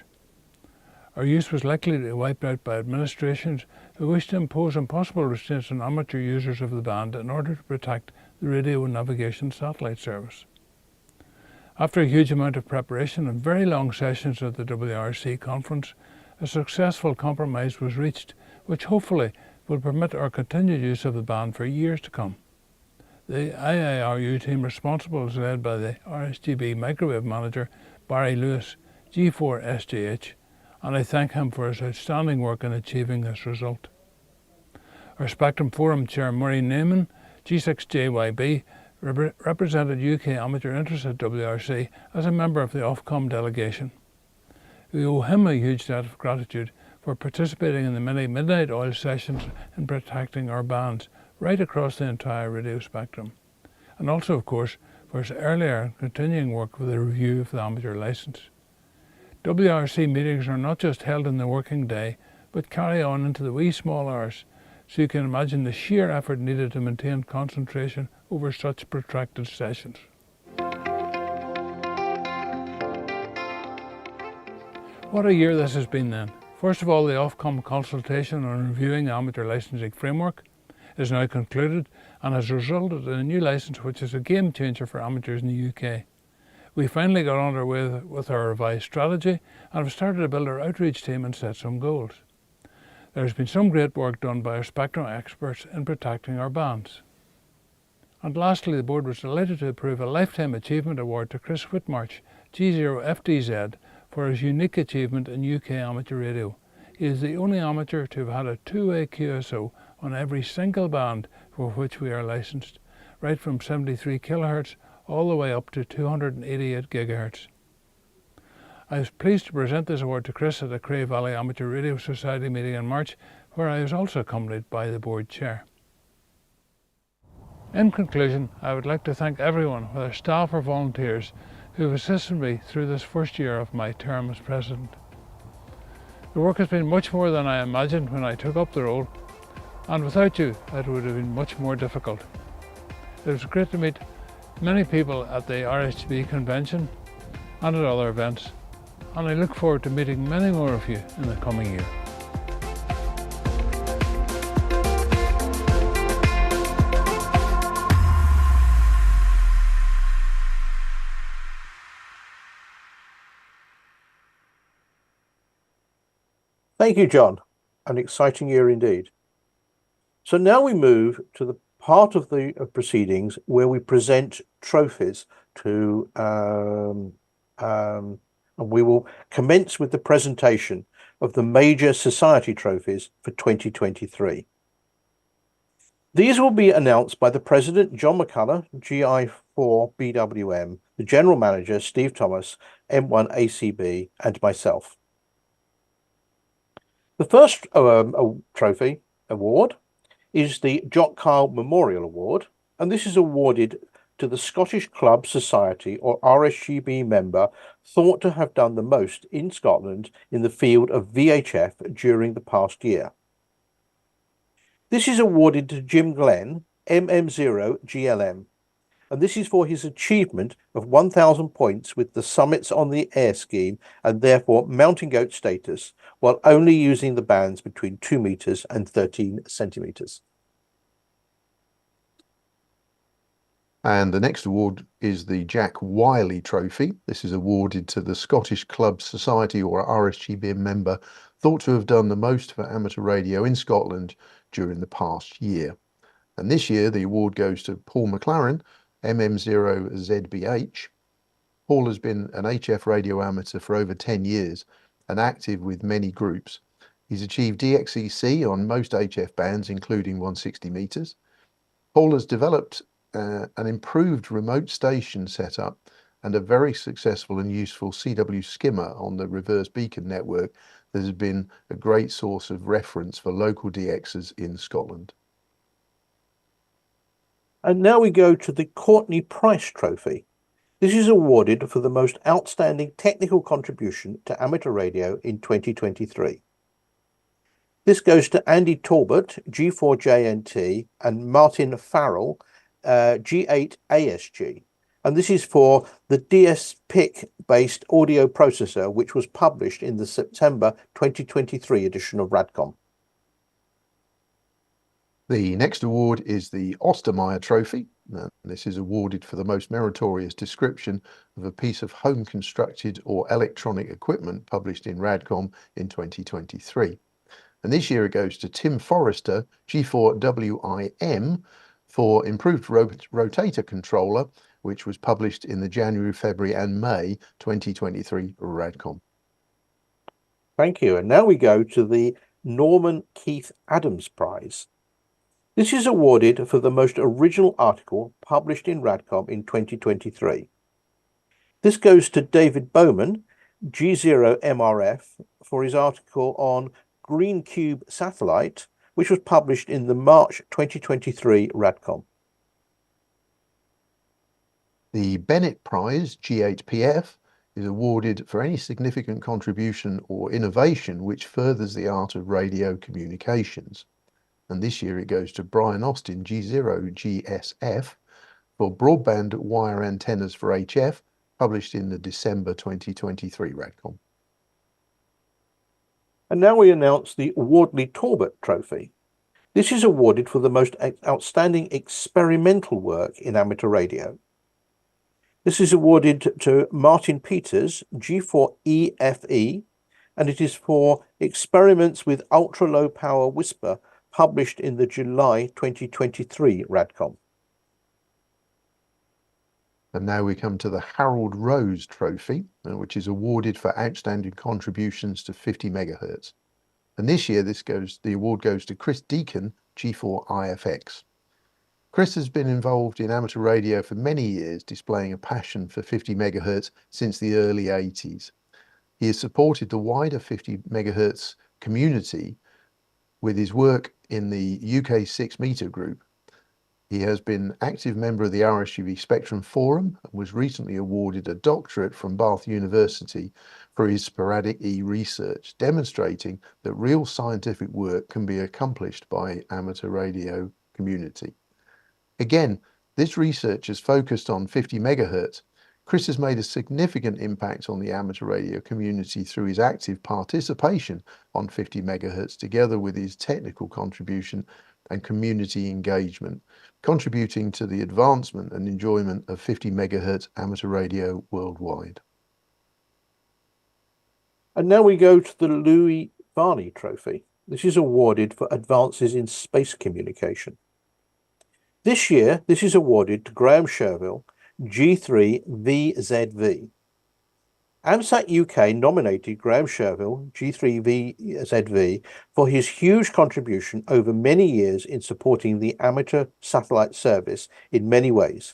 I: Our use was likely to be wiped out by administrations who wished to impose impossible restraints on amateur users of the band in order to protect the radio navigation satellite service. After a huge amount of preparation and very long sessions at the WRC conference, a successful compromise was reached, which hopefully will permit our continued use of the band for years to come. The IIRU team responsible is led by the RSGB microwave manager Barry Lewis, G4SJH, and I thank him for his outstanding work in achieving this result. Our Spectrum Forum Chair Murray Niman, G6JYB, represented UK amateur interests at WRC as a member of the Ofcom delegation. We owe him a huge debt of gratitude for participating in the many midnight oil sessions in protecting our bands right across the entire radio spectrum, and also, of course, for his earlier and continuing work with the review of the amateur licence. WRC meetings are not just held in the working day, but carry on into the wee small hours, so you can imagine the sheer effort needed to maintain concentration over such protracted sessions. What a year this has been then. First of all, the Ofcom consultation on reviewing the amateur licensing framework is now concluded and has resulted in a new licence which is a game changer for amateurs in the UK. We finally got underway with our revised strategy and have started to build our outreach team and set some goals. There has been some great work done by our spectrum experts in protecting our bands. And lastly, the board was delighted to approve a Lifetime Achievement Award to Chris Whitmarsh, G0FDZ, for his unique achievement in UK amateur radio. He is the only amateur to have had a two-way QSO on every single band for which we are licensed, right from 73 kHz all the way up to 288 GHz. I was pleased to present this award to Chris at the Cray Valley Amateur Radio Society meeting in March, where I was also accompanied by the board chair. In conclusion, I would like to thank everyone, whether staff or volunteers, who have assisted me through this first year of my term as president. The work has been much more than I imagined when I took up the role, and without you, it would have been much more difficult. It was great to meet many people at the RSGB convention and at other events, and I look forward to meeting many more of you in the coming year.
B: Thank you, John. An exciting year indeed. So now we move to the part of the proceedings where we present trophies to, and we will commence with the presentation of the major society trophies for 2023. These will be announced by the President, John McCullagh, GI4BWM, the General Manager, Steve Thomas, M1ACB, and myself. The first trophy award is the Jock Kyle Memorial Award, and this is awarded to the Scottish Club Society or RSGB member thought to have done the most in Scotland in the field of VHF during the past year. This is awarded to Jim Glenn, MM0GLM, and this is for his achievement of 1,000 points with the Summits on the Air scheme and therefore mountain goat status, while only using the bands between 2 meters and 13 centimeters.
A: And the next award is the Jack Wiley Trophy. This is awarded to the Scottish Club Society or RSGB member thought to have done the most for amateur radio in Scotland during the past year. And this year the award goes to Paul McLaren, MM0ZBH. Paul has been an HF radio amateur for over 10 years and active with many groups. He's achieved DXEC on most HF bands, including 160 meters. Paul has developed an improved remote station setup and a very successful and useful CW skimmer on the reverse beacon network that has been a great source of reference for local DXs in Scotland.
B: And now we go to the Courtney Price Trophy. This is awarded for the most outstanding technical contribution to amateur radio in 2023. This goes to Andy Talbot, G4JNT, and Martin Farrell, G8ASG, and this is for the DS-PIC based audio processor which was published in the September 2023 edition of Radcom.
A: The next award is the Ostermeyer Trophy. This is awarded for the most meritorious description of a piece of home constructed or electronic equipment published in Radcom in 2023. And this year it goes to Tim Forrester, G4WIM, for improved rotator controller, which was published in the January, February and May 2023 Radcom.
B: Thank you. And now we go to the Norman Keith Adams Prize. This is awarded for the most original article published in Radcom in 2023. This goes to David Bowman, G0MRF, for his article on Green Cube Satellite, which was published in the March 2023 Radcom.
A: The Bennett Prize, G8PF, is awarded for any significant contribution or innovation which furthers the art of radio communications. And this year it goes to Brian Austin, G0GSF, for broadband wire antennas for HF, published in the December 2023 Radcom.
B: And now we announce the Wardley Talbot Trophy. This is awarded for the most outstanding experimental work in amateur radio. This is awarded to Martin Peters, G4EFE, and it is for experiments with ultra-low power whisper published in the July 2023 Radcom.
A: And now we come to the Harold Rose Trophy, which is awarded for outstanding contributions to 50 megahertz. And this year the award goes to Chris Deacon, G4IFX. Chris has been involved in amateur radio for many years, displaying a passion for 50 megahertz since the early 80s. He has supported the wider 50 megahertz community with his work in the UK 6 meter group. He has been active member of the RSGB Spectrum Forum and was recently awarded a doctorate from Bath University for his sporadic research, demonstrating that real scientific work can be accomplished by amateur radio community. Again, this research is focused on 50 megahertz. Chris has made a significant impact on the amateur radio community through his active participation on 50 megahertz, together with his technical contribution and community engagement, contributing to the advancement and enjoyment of 50 megahertz amateur radio worldwide.
B: And now we go to the Louis Varney Trophy. This is awarded for advances in space communication. This year, this is awarded to Graham Sherville, G3VZV. ANZAC UK nominated Graham Sherville, G3VZV, for his huge contribution over many years in supporting the amateur satellite service in many ways,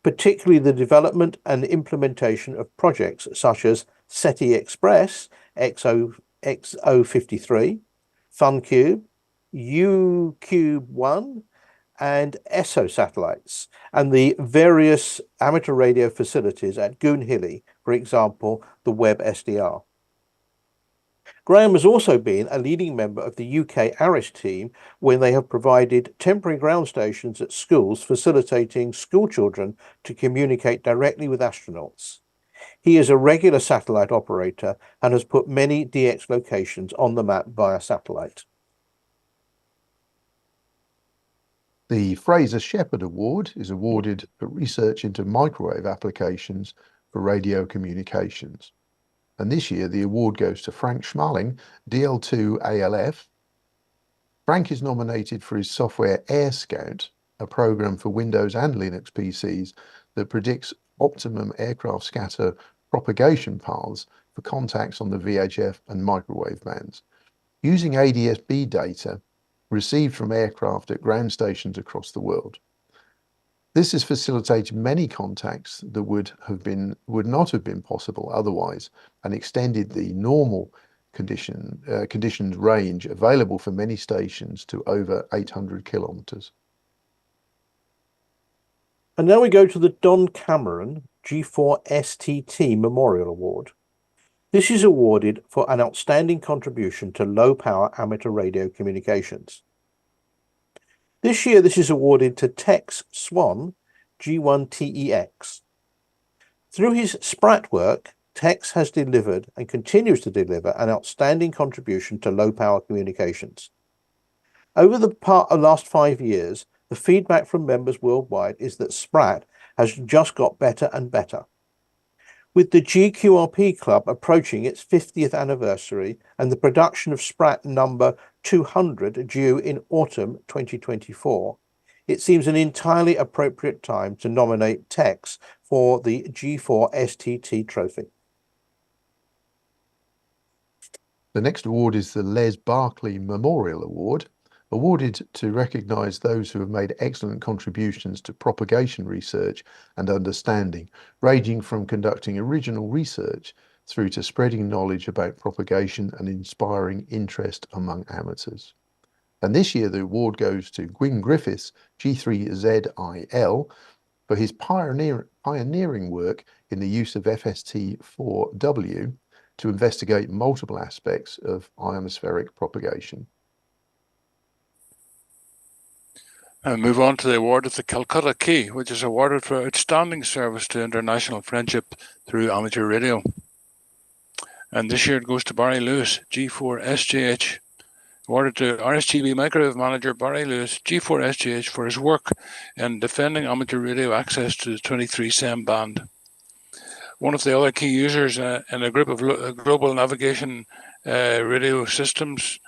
B: particularly the development and implementation of projects such as SETI Express, XO53, FunCube, UCube1, and ESO satellites, and the various amateur radio facilities at Goonhilly, for example, the Webb SDR. Graham has also been a leading member of the UK ARIS team when they have provided temporary ground stations at schools facilitating school children to communicate directly with astronauts. He is a regular satellite operator and has put many DX locations on the map via satellite.
A: The Fraser Shepherd Award is awarded for research into microwave applications for radio communications. And this year, the award goes to Frank Schmaling, DL2 ALF. Frank is nominated for his software Air Scout, a program for Windows and Linux PCs that predicts optimum aircraft scatter propagation paths for contacts on the VHF and microwave bands. Using ADS-B data received from aircraft at ground stations across the world. This has facilitated many contacts that would not have been possible otherwise, and extended the normal conditions range available for many stations to over 800 kilometers.
B: And now we go to the Don Cameron G4STT Memorial Award. This is awarded for an outstanding contribution to low-power amateur radio communications. This year, this is awarded to Tex Swan, G1TEX. Through his Sprat work, Tex has delivered and continues to deliver an outstanding contribution to low-power communications. Over the last 5 years, the feedback from members worldwide is that Sprat has just got better and better. With the GQRP Club approaching its 50th anniversary and the production of Sprat number 200 due in autumn 2024, it seems an entirely appropriate time to nominate Tex for the G4STT trophy.
A: The next award is the Les Barclay Memorial Award, awarded to recognise those who have made excellent contributions to propagation research and understanding, ranging from conducting original research through to spreading knowledge about propagation and inspiring interest among amateurs. And this year the award goes to Gwyn Griffiths, G3ZIL, for his pioneering work in the use of FST4W to investigate multiple aspects of ionospheric propagation.
C: And move on to the award of the Calcutta Key, which is awarded for outstanding service to international friendship through amateur radio. And this year it goes to Barry Lewis, G4SGH, awarded to RSGB Microwave Manager Barry Lewis, G4SGH, for his work in defending amateur radio access to the 23 SEM band. One of the other key users in a group of global navigation radio systems,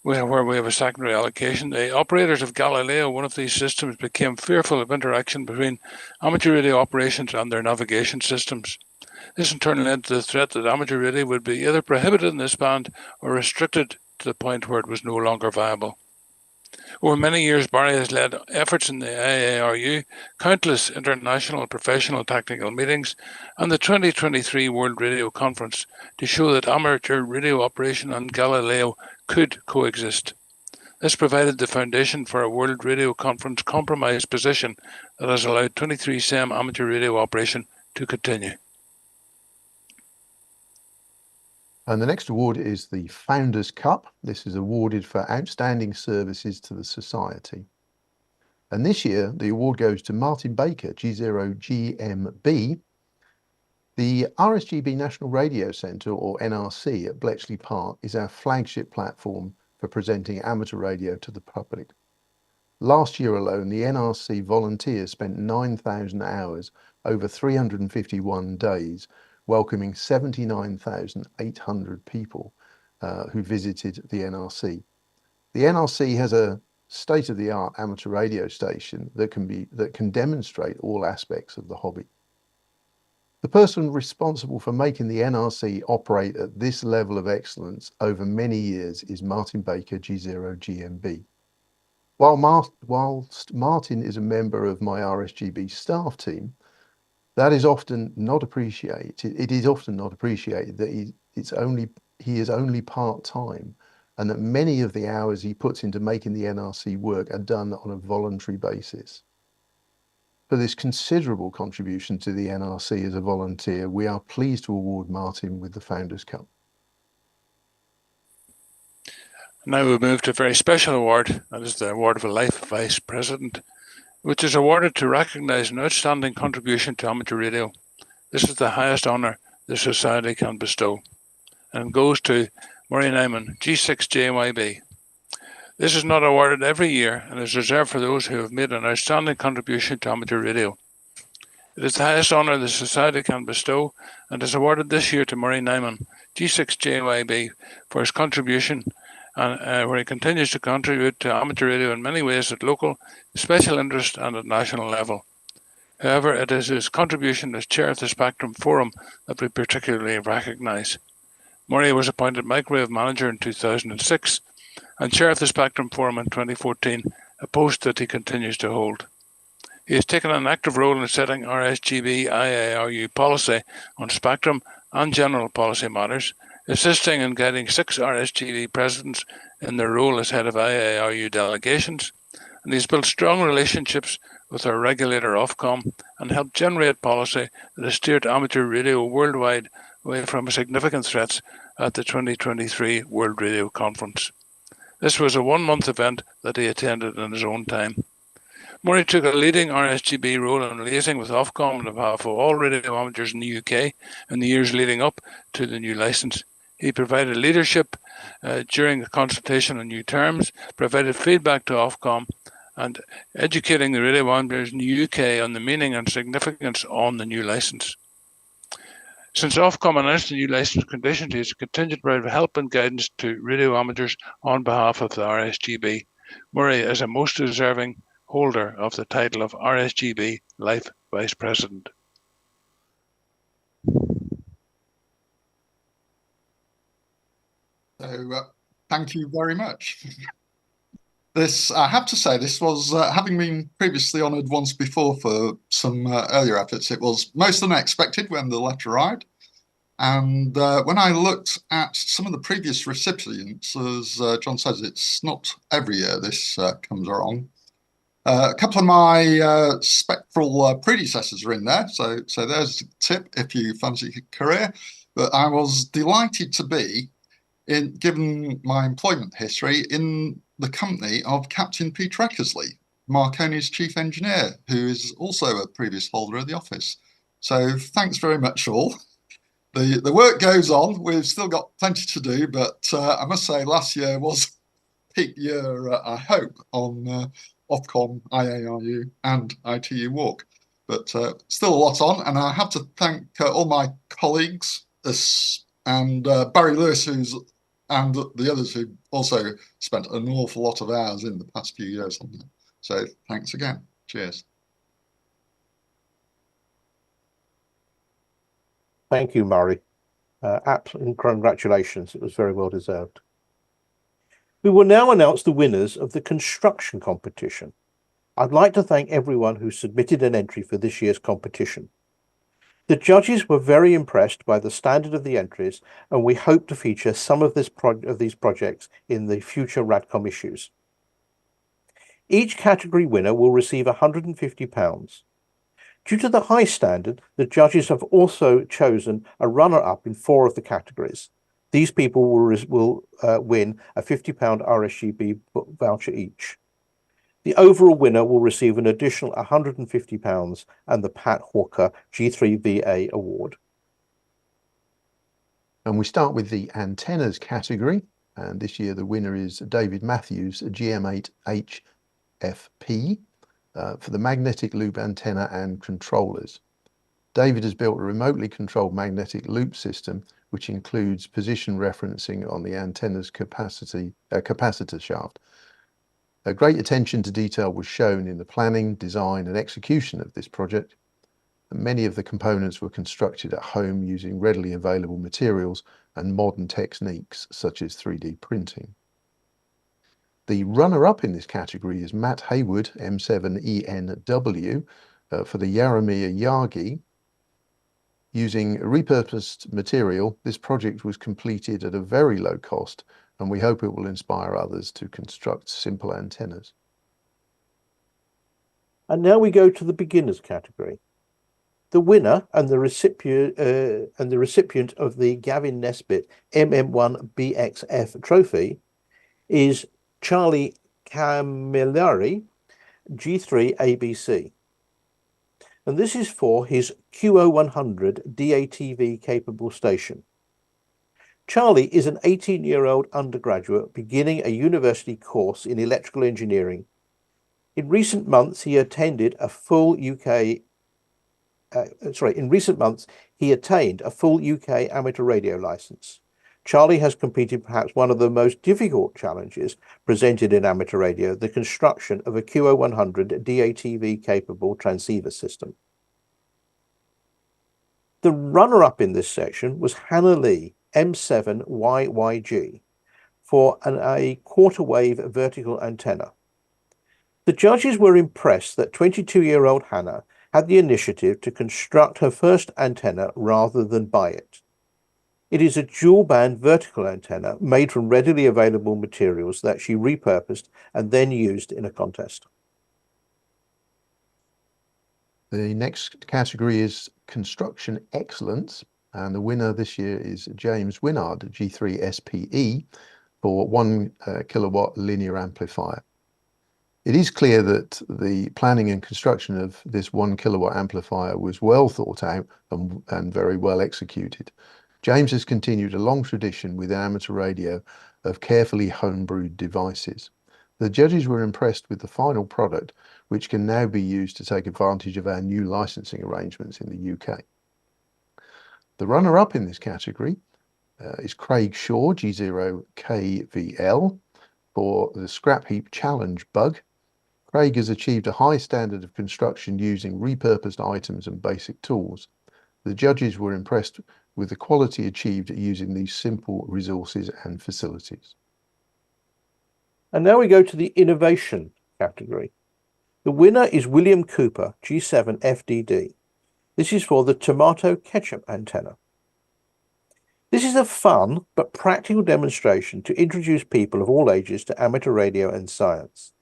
C: where we have a secondary allocation. The operators of Galileo, one of these systems, became fearful of interaction between amateur radio operations and their navigation systems. This in turn led to the threat that amateur radio would be either prohibited in this band or restricted to the point where it was no longer viable. Over many years, Barry has led efforts in the IARU, countless international professional technical meetings, and the 2023 World Radio Conference to show that amateur radio operation and Galileo could coexist. This provided the foundation for a World Radio Conference compromise position that has allowed 23 SEM amateur radio operation to continue.
A: And the next award is the Founders Cup. This is awarded for outstanding services to the Society. And this year, the award goes to Martin Baker, G0GMB. The RSGB National Radio Centre, or NRC, at Bletchley Park is our flagship platform for presenting amateur radio to the public. Last year alone, the NRC volunteers spent 9,000 hours over 351 days welcoming 79,800 people who visited the NRC. The NRC has a state-of-the-art amateur radio station that can demonstrate all aspects of the hobby. The person responsible for making the NRC operate at this level of excellence over many years is Martin Baker, G0 GMB. Whilst Martin is a member of my RSGB staff team, that is often not appreciated. It is often not appreciated that he is only part-time, and that many of the hours he puts into making the NRC work are done on a voluntary basis. For this considerable contribution to the NRC as a volunteer, we are pleased to award Martin with the Founders' Cup.
C: Now we move to a very special award, that is the award of a Life Vice President, which is awarded to recognise an outstanding contribution to amateur radio. This is the highest honour the Society can bestow, and goes to Murray Niman, G6JYB. This is not awarded every year and is reserved for those who have made an outstanding contribution to amateur radio. It is the highest honour the Society can bestow and is awarded this year to Murray Niman, G6JYB, for his contribution, and where he continues to contribute to amateur radio in many ways at local, special interest and at national level. However, it is his contribution as chair of the Spectrum Forum that we particularly recognise. Murray was appointed microwave manager in 2006 and chair of the Spectrum Forum in 2014, a post that he continues to hold. He has taken an active role in setting RSGB IARU policy on spectrum and general policy matters, assisting and guiding 6 RSGB presidents in their role as head of IARU delegations, and he's built strong relationships with our regulator Ofcom and helped generate policy that has steered amateur radio worldwide away from significant threats at the 2023 World Radio Conference. This was a one-month event that he attended in his own time. Murray took a leading RSGB role in liaising with Ofcom on behalf of all radio amateurs in the UK in the years leading up to the new licence. He provided leadership during the consultation on new terms, provided feedback to Ofcom, and educating the radio amateurs in the UK on the meaning and significance on the new licence. Since Ofcom announced the new licence conditions, he has continued to provide help and guidance to radio amateurs on behalf of the RSGB. Murray is a most deserving holder of the title of RSGB Life Vice President.
J: So, thank you very much. This, I have to say, this was, having been previously honoured once before for some earlier efforts, it was most unexpected when the letter arrived. And when I looked at some of the previous recipients, as John says, it's not every year this comes along. A couple of my spectral predecessors are in there, so there's a tip if you fancy a career. But I was delighted to be, given my employment history, in the company of Captain Peter Eckersley, Marconi's chief engineer, who is also a previous holder of the office. So thanks very much all. The work goes on. We've still got plenty to do, but I must say last year was peak year, I hope, on Ofcom, IARU and ITU Walk. But still a lot on, and I have to thank all my colleagues and Barry Lewis, and the others who also spent an awful lot of hours in the past few years on that. So thanks again. Cheers.
B: Thank you, Murray. Absolute congratulations. It was very well deserved. We will now announce the winners of the construction competition. I'd like to thank everyone who submitted an entry for this year's competition. The judges were very impressed by the standard of the entries, and we hope to feature some of these projects in the future RADCOM issues. Each category winner will receive £150. Due to the high standard, the judges have also chosen a runner-up in 4 of the categories. These people will win a £50 RSGB voucher each. The overall winner will receive an additional £150 and the Pat Hawker G3VA award. And
A: we start with the antennas category, and this year the winner is David Matthews, GM8HFP, for the magnetic loop antenna and controllers. David has built a remotely controlled magnetic loop system which includes position referencing on the antenna's capacitor shaft. A great attention to detail was shown in the planning, design and execution of this project. Many of the components were constructed at home using readily available materials and modern techniques such as 3D printing. The runner-up in this category is Matt Haywood, M7ENW, for the Yaramir Yagi. Using repurposed material, this project was completed at a very low cost, and we hope it will inspire others to construct simple antennas.
B: And now we go to the beginners category. The winner and the recipient of the Gavin Nesbitt MM1BXF trophy is Charlie Camilleri, G3 ABC. And this is for his QO100 DATV capable station. Charlie is an 18-year-old undergraduate beginning a university course in electrical engineering. In recent months, he attained a full UK amateur radio license. Charlie has completed perhaps one of the most difficult challenges presented in amateur radio, the construction of a QO100 DATV capable transceiver system. The runner-up in this section was Hannah Lee, M7YYG, for a quarter wave vertical antenna. The judges were impressed that 22-year-old Hannah had the initiative to construct her first antenna rather than buy it. It is a dual-band vertical antenna made from readily available materials that she repurposed and then used in a contest.
A: The next category is Construction Excellence, and the winner this year is James Winard, G3 SPE, for 1 kilowatt linear amplifier. It is clear that the planning and construction of this 1 kilowatt amplifier was well thought out and very well executed. James has continued a long tradition with amateur radio of carefully homebrewed devices. The judges were impressed with the final product, which can now be used to take advantage of our new licensing arrangements in the UK. The runner-up in this category is Craig Shaw, G0KVL, for the Scrap Heap Challenge bug. Craig has achieved a high standard of construction using repurposed items and basic tools. The judges were impressed with the quality achieved using these simple resources and facilities.
B: And now we go to the innovation category. The winner is William Cooper, G7 FDD. This is for the tomato ketchup antenna. This is a fun but practical demonstration to introduce people of all ages to amateur radio and science.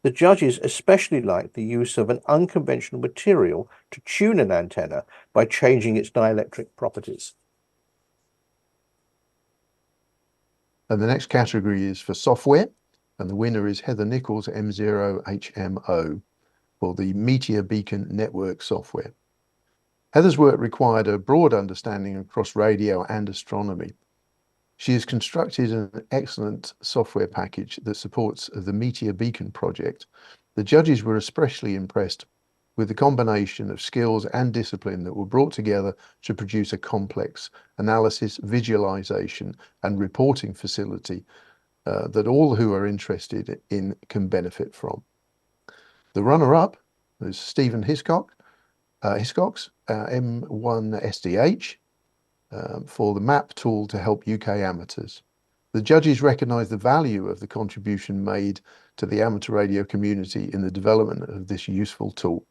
B: The judges especially liked the use of an unconventional material to tune an antenna by changing its dielectric properties.
A: And the next category is for software, and the winner is Heather Nichols, M0HMO, for the Meteor Beacon Network software. Heather's work required a broad understanding across radio and astronomy. She has constructed an excellent software package that supports the Meteor Beacon project. The judges were especially impressed with the combination of skills and discipline that were brought together to produce a complex analysis, visualization, and reporting facility that all who are interested in can benefit from. The runner-up is Stephen Hiscox, M1SDH, for the MAP tool to help UK amateurs. The judges recognise the value of the contribution made to the amateur radio community in the development of this useful tool.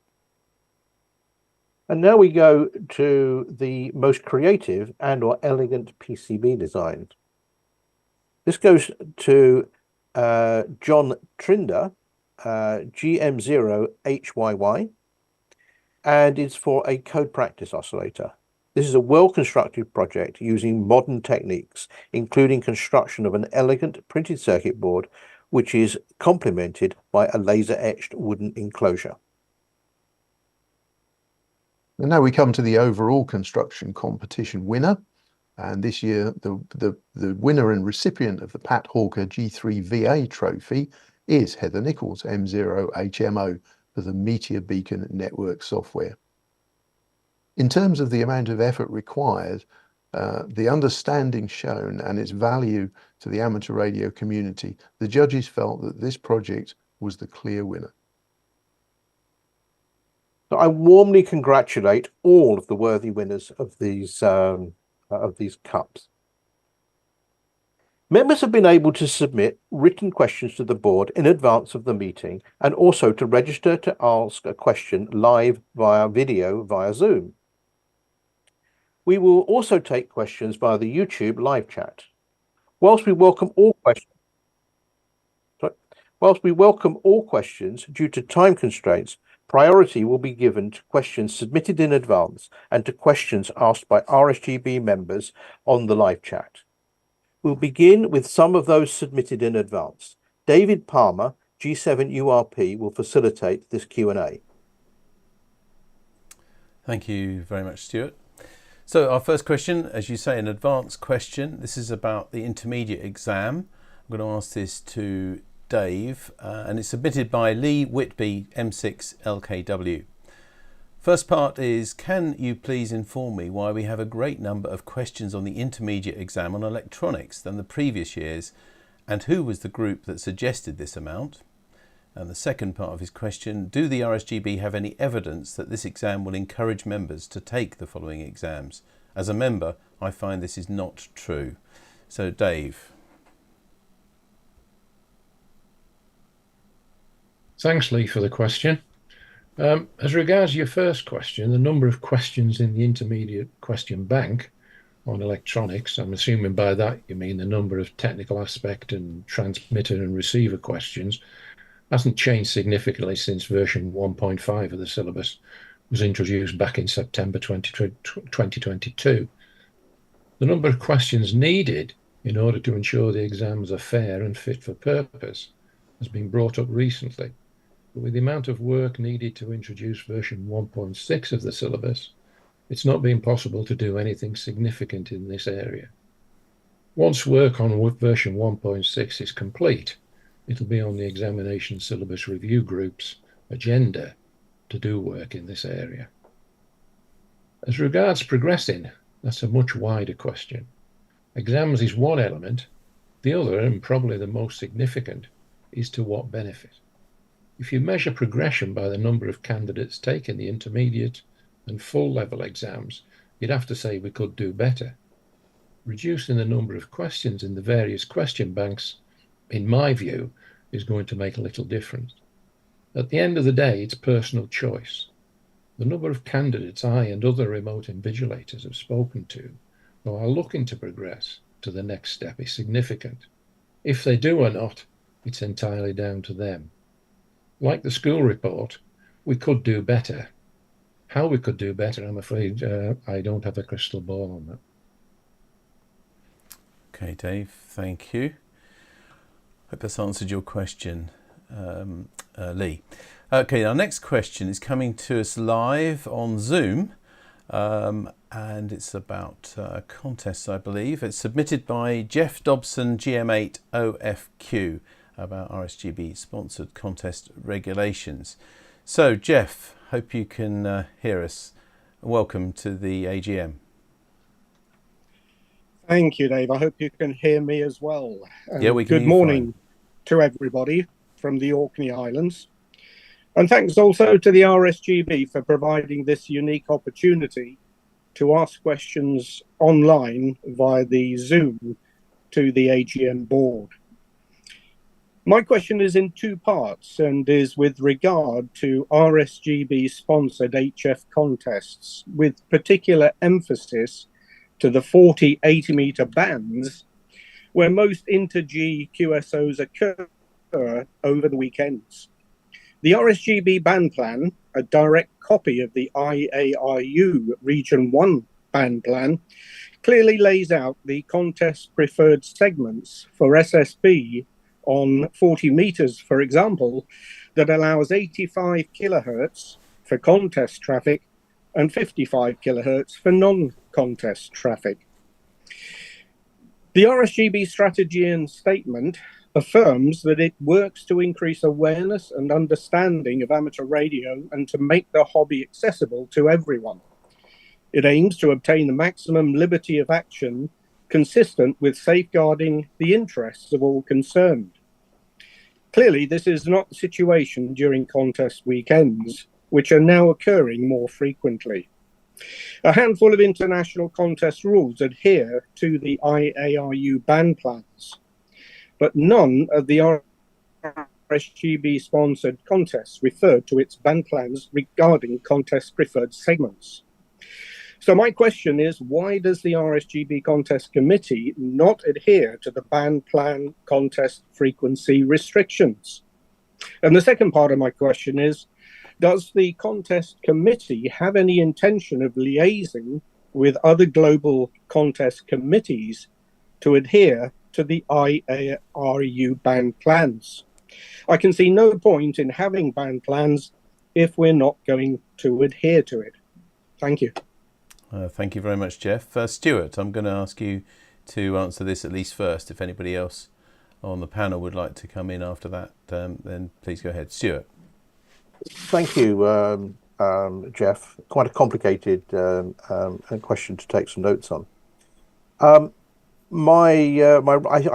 B: And now we go to the most creative and/or elegant PCB design. This goes to John Trinder, GM0HYY, and it's for a code practice oscillator. This is a well-constructed project using modern techniques, including construction of an elegant printed circuit board, which is complemented by a laser-etched wooden enclosure.
A: And now we come to the overall construction competition winner. And this year, the winner and recipient of the Pat Hawker G3 VA trophy is Heather Nichols, M0HMO, for the Meteor Beacon Network software. In terms of the amount of effort required, the understanding shown and its value to the amateur radio community, the judges felt that this project was the clear winner.
B: So I warmly congratulate all of the worthy winners of these cups. Members have been able to submit written questions to the board in advance of the meeting and also to register to ask a question live via video via Zoom. We will also take questions via the YouTube live chat. Whilst we welcome all questions due to time constraints, priority will be given to questions submitted in advance and to questions asked by RSGB members on the live chat. We'll begin with some of those submitted in advance. David Palmer, G7 URP, will facilitate this Q&A.
F: Thank you very much, Stuart. So our first question, as you say, an advanced question. This is about the intermediate exam. I'm going to ask this to Dave, and it's submitted by Lee Whitby, M6 LKW. First part is, can you please inform me why we have a great number of questions on the intermediate exam on electronics than the previous years, and who was the group that suggested this amount? And the second part of his question, do the RSGB have any evidence that this exam will encourage members to take the following exams? As a member, I find this is not true. So Dave.
K: Thanks, Lee, for the question. As regards your first question, the number of questions in the intermediate question bank on electronics, I'm assuming by that you mean the number of technical aspect and transmitter and receiver questions, hasn't changed significantly since version 1.5 of the syllabus was introduced back in September 2022. The number of questions needed in order to ensure the exams are fair and fit for purpose has been brought up recently. But with the amount of work needed to introduce version 1.6 of the syllabus, it's not been possible to do anything significant in this area. Once work on version 1.6 is complete, it'll be on the examination syllabus review group's agenda to do work in this area. As regards progressing, that's a much wider question. Exams is one element. The other, and probably the most significant, is to what benefit. If you measure progression by the number of candidates taking the intermediate and full level exams, you'd have to say we could do better. Reducing the number of questions in the various question banks, in my view, is going to make a little difference. At the end of the day, it's personal choice. The number of candidates I and other remote invigilators have spoken to who are looking to progress to the next step is significant. If they do or not, it's entirely down to them. Like the school report, we could do better. How we could do better, I'm afraid I don't have a crystal ball on that.
F: Okay, Dave, thank you. Hope that's answered your question, Lee. Okay, our next question is coming to us live on Zoom, and it's about contests, I believe. It's submitted by Jeff Dobson, GM8 OFQ, about RSGB sponsored contest regulations. So, Jeff, hope you can hear us. Welcome to the AGM.
L: Thank you, Dave. I hope you can hear me as well.
F: Yeah, we can.
L: Good morning to everybody from the Orkney Islands. And thanks also to the RSGB for providing this unique opportunity to ask questions online via the Zoom to the AGM board. My question is in two parts and is with regard to RSGB sponsored HF contests, with particular emphasis to the 40 80-metre bands where most inter-G QSOs occur over the weekends. The RSGB band plan, a direct copy of the IARU Region 1 band plan, clearly lays out the contest preferred segments for SSB on 40 metres, for example, that allows 85 kilohertz for contest traffic and 55 kilohertz for non-contest traffic. The RSGB strategy and statement affirms that it works to increase awareness and understanding of amateur radio and to make the hobby accessible to everyone. It aims to obtain the maximum liberty of action consistent with safeguarding the interests of all concerned. Clearly, this is not the situation during contest weekends, which are now occurring more frequently. A handful of international contest rules adhere to the IARU ban plans, but none of the RSGB-sponsored contests referred to its ban plans regarding contest preferred segments. So my question is, why does the RSGB Contest Committee not adhere to the ban plan contest frequency restrictions? And the second part of my question is, does the Contest Committee have any intention of liaising with other global contest committees to adhere to the IARU ban plans? I can see no point in having ban plans if we're not going to adhere to it. Thank you.
F: Thank you very much, Jeff. Stewart, I'm going to ask you to answer this at least first. If anybody else on the panel would like to come in after that, then please go ahead. Stewart.
B: Thank you, Jeff. Quite a complicated question to take some notes on. I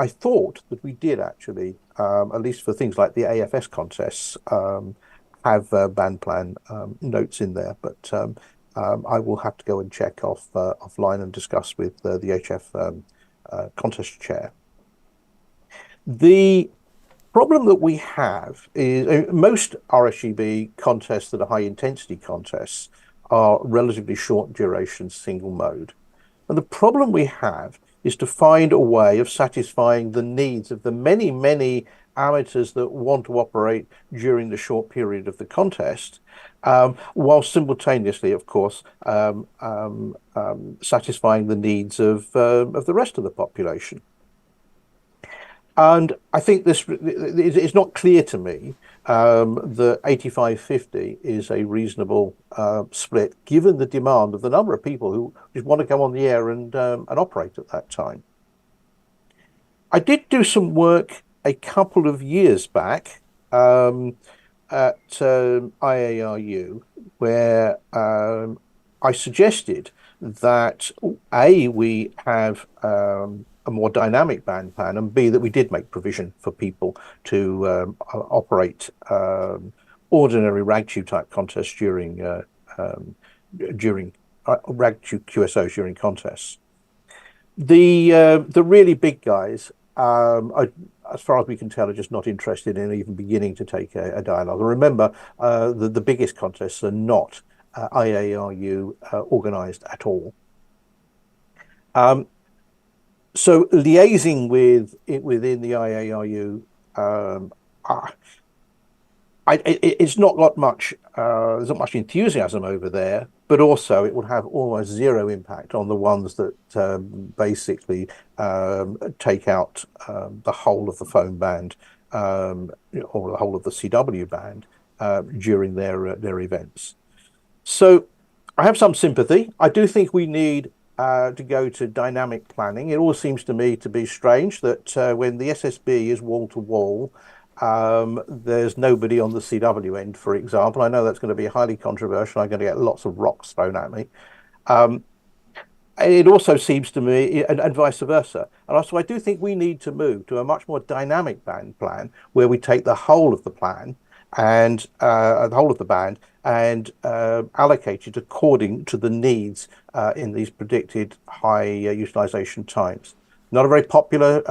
B: thought that we did actually, at least for things like the AFS contests, have band plan notes in there, but I will have to go and check offline and discuss with the HF contest chair. The problem that we have is most RSGB contests that are high intensity contests are relatively short duration single mode. And the problem we have is to find a way of satisfying the needs of the many, many amateurs that want to operate during the short period of the contest, while simultaneously, of course, satisfying the needs of the rest of the population. And I think this it's not clear to me that 85-50 is a reasonable split, given the demand of the number of people who just want to go on the air and operate at that time. I did do some work a couple of years back at IARU, where I suggested that we have a more dynamic band plan, and B, that we did make provision for people to operate ordinary RAGTube type contests during RAGTube QSOs during contests. The really big guys, as far as we can tell, are just not interested in even beginning to take a dialogue. And remember, the biggest contests are not IARU organised at all. So liaising within the IARU, it's not got much. There's not much enthusiasm over there, but also it would have almost zero impact on the ones that basically take out the whole of the phone band or the whole of the CW band during their events. So I have some sympathy. I do think we need to go to dynamic planning. It all seems to me to be strange that when the SSB is wall to wall, there's nobody on the CW end, for example. I know that's going to be highly controversial. I'm going to get lots of rocks thrown at me. It also seems to me, and vice versa. And also, I do think we need to move to a much more dynamic band plan where we take the whole of the plan and the whole of the band and allocate it according to the needs in these predicted high utilization times. Not a very popular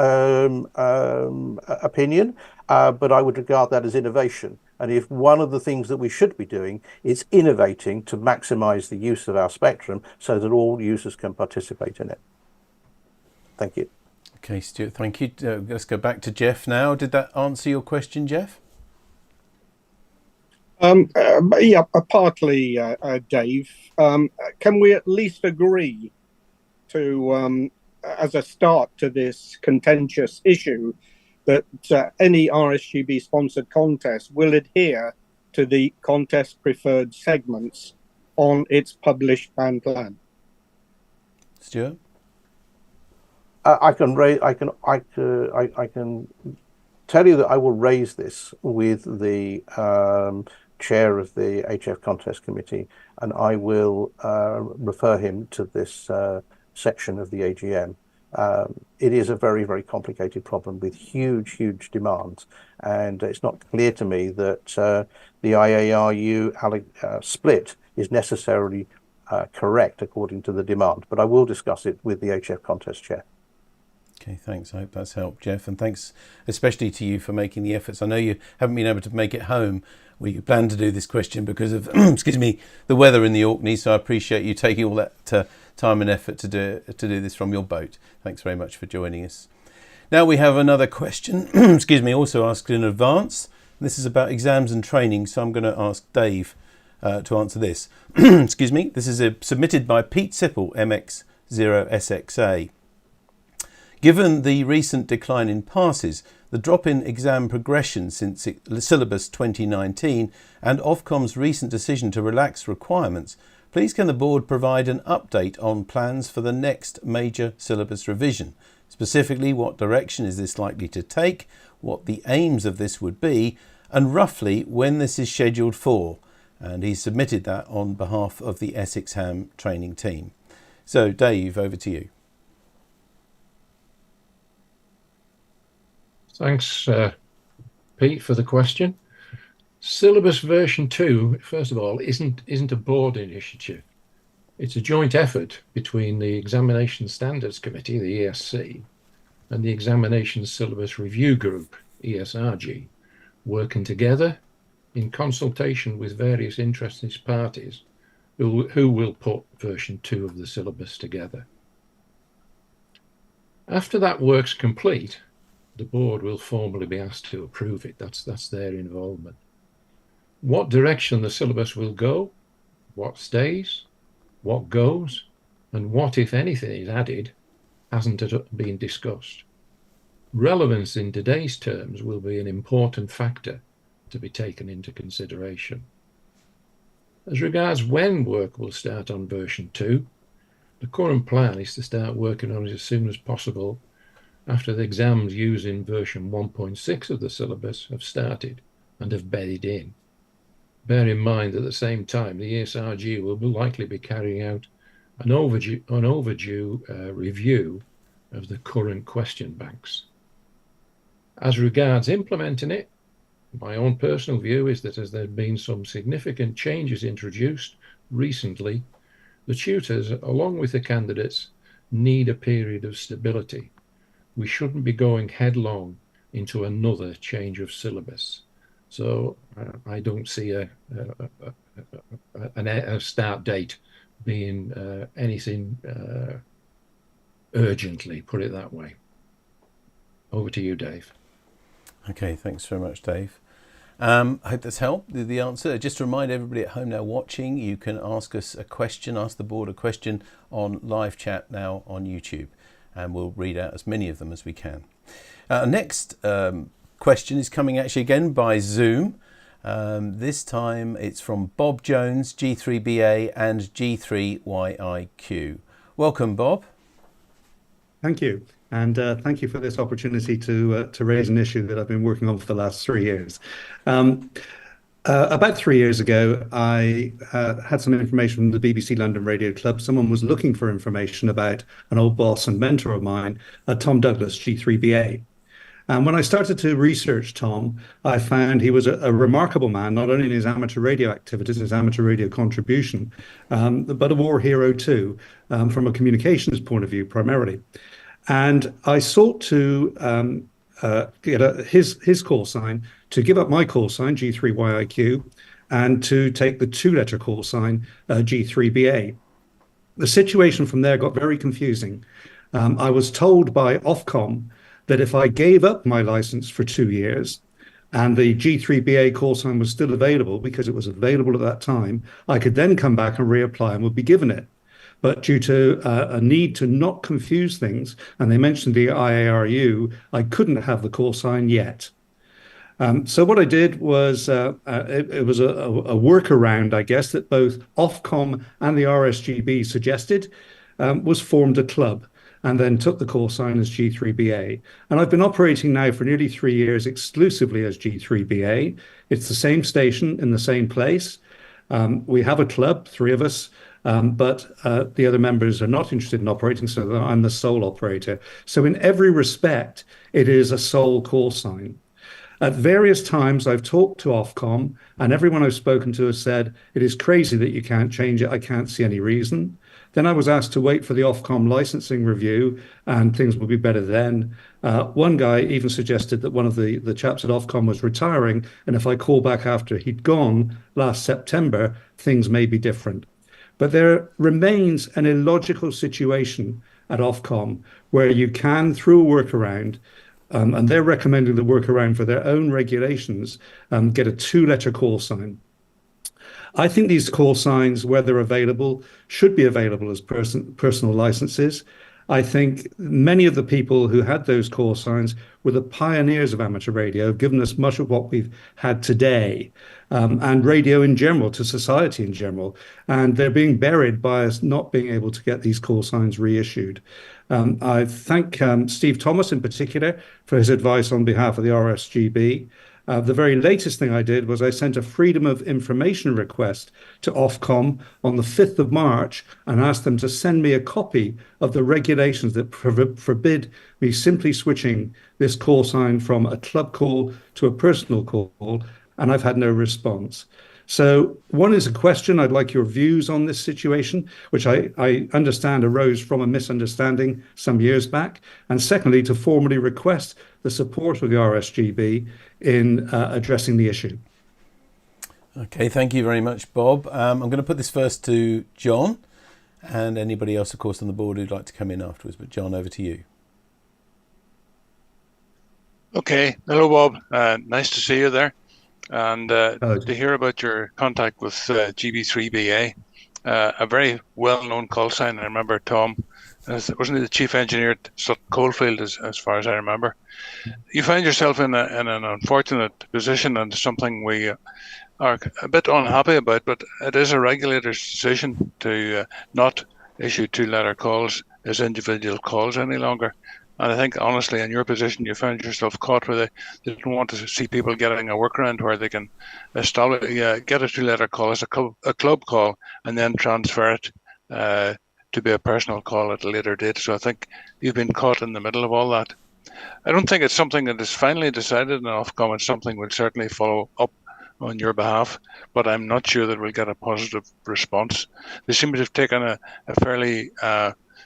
B: opinion, but I would regard that as innovation. And if one of the things that we should be doing is innovating to maximize the use of our spectrum so that all users can participate in it. Thank you.
F: Okay, Stuart, thank you. Let's go back to Jeff now. Did that answer your question, Jeff?
L: Yeah, partly, Dave. Can we at least agree to, as a start to this contentious issue, that any RSGB-sponsored contest will adhere to the contest preferred segments on its published band plan?
F: Stuart,
B: I can tell you that I will raise this with the chair of the HF Contest Committee, and I will refer him to this section of the AGM it is a very, very complicated problem with huge demands. And it's not clear to me that the IARU split is necessarily correct according to the demand. But I will discuss it with the HF contest chair.
F: Okay, thanks. I hope that's helped, Jeff. And thanks especially to you for making the efforts. I know you haven't been able to make it home where you planned to do this question because of, excuse me, the weather in the Orkney. So I appreciate you taking all that time and effort to do this from your boat. Thanks very much for joining us. Now we have another question, excuse me, also asked in advance. This is about exams and training. So I'm going to ask Dave to answer this. Excuse me. This is submitted by Pete Sipple, MX0SXA. Given the recent decline in passes, the drop in exam progression since syllabus 2019 and Ofcom's recent decision to relax requirements, please can the board provide an update on plans for the next major syllabus revision? Specifically, what direction is this likely to take, what the aims of this would be, and roughly when this is scheduled for? And he submitted that on behalf of the Essex Ham training team. So Dave, over to you.
K: Thanks, Pete, for the question. Syllabus version 2, first of all, isn't a board initiative. It's a joint effort between the Examination Standards Committee, the ESC, and the Examination Syllabus Review Group, ESRG, working together in consultation with various interested parties who will put version 2 of the syllabus together. After that work's complete, the board will formally be asked to approve it. That's their involvement. What direction the syllabus will go, what stays, what goes, and what, if anything, is added, hasn't been discussed. Relevance in today's terms will be an important factor to be taken into consideration. As regards when work will start on version 2, the current plan is to start working on it as soon as possible after the exams using version 1.6 of the syllabus have started and have bedded in. Bear in mind that at the same time, the ESRG will likely be carrying out an overdue review of the current question banks. As regards implementing it, my own personal view is that as there have been some significant changes introduced recently, the tutors, along with the candidates, need a period of stability. We shouldn't be going headlong into another change of syllabus. So I don't see a start date being anything urgently, put it that way. Over to you, Dave.
F: Okay, thanks very much, Dave. I hope that's helped the answer. Just to remind everybody at home now watching, you can ask us a question, ask the board a question on live chat now on YouTube, and we'll read out as many of them as we can. Next question is coming actually again by Zoom. This time it's from Bob Jones, G3BA and G3YIQ. Welcome, Bob.
M: Thank you. And thank you for this opportunity to raise an issue that I've been working on for the last 3 years. About 3 years ago, I had some information from the BBC London Radio Club. Someone was looking for information about an old boss and mentor of mine, Tom Douglas, G3BA. And when I started to research Tom, I found he was a remarkable man, not only in his amateur radio activities, his amateur radio contribution, but a war hero too, from a communications point of view primarily. And I sought to get his call sign, to give up my call sign, G3YIQ, and to take the 2-letter call sign, G3BA. The situation from there got very confusing. I was told by Ofcom that if I gave up my license for 2 years and the G3BA call sign was still available, because it was available at that time, I could then come back and reapply and would be given it. But due to a need to not confuse things, and they mentioned the IARU, I couldn't have the call sign yet. So what I did was, it was a workaround, I guess, that both Ofcom and the RSGB suggested, was formed a club and then took the call sign as G3BA. And I've been operating now for nearly 3 years exclusively as G3BA. It's the same station in the same place. We have a club, 3 of us. but the other members are not interested in operating, so I'm the sole operator. So in every respect, it is a sole call sign. At various times, I've talked to Ofcom, and everyone I've spoken to has said, it is crazy that you can't change it. I can't see any reason. Then I was asked to wait for the Ofcom licensing review, and things will be better then. One guy even suggested that one of the chaps at Ofcom was retiring, and if I call back after he'd gone last September, things may be different. But there remains an illogical situation at Ofcom where you can, through a workaround, and they're recommending the workaround for their own regulations, get a 2-letter call sign. I think these call signs, where they're available, should be available as personal licenses. I think many of the people who had those call signs were the pioneers of amateur radio, have given us much of what we've had today, and radio in general, to society in general. And they're being buried by us not being able to get these call signs reissued. I thank Steve Thomas in particular for his advice on behalf of the RSGB. The very latest thing I did was I sent a Freedom of Information request to Ofcom on the 5th of March and asked them to send me a copy of the regulations that forbid me simply switching this call sign from a club call to a personal call, and I've had no response. So one is a question. I'd like your views on this situation, which I understand arose from a misunderstanding some years back. And secondly, to formally request the support of the RSGB in addressing the issue.
F: Okay, thank you very much, Bob. I'm going to put this first to John and anybody else, of course, on the board who'd like to come in afterwards. But John, over to you. Okay.
C: Hello, Bob. Nice to see you there. And to hear about your contact with GB3BA, a very well-known call sign. I remember Tom, wasn't he the chief engineer at Sutton Coalfield, as far as I remember. You find yourself in an unfortunate position, and something we are a bit unhappy about, but it is a regulator's decision to not issue 2-letter calls as individual calls any longer. And I think, honestly, in your position, you found yourself caught where they don't want to see people getting a workaround where they can establish, get a 2-letter call as a club call and then transfer it to be a personal call at a later date. So I think you've been caught in the middle of all that. I don't think it's something that is finally decided in Ofcom. It's something we'll certainly follow up on your behalf, but I'm not sure that we'll get a positive response. They seem to have taken a fairly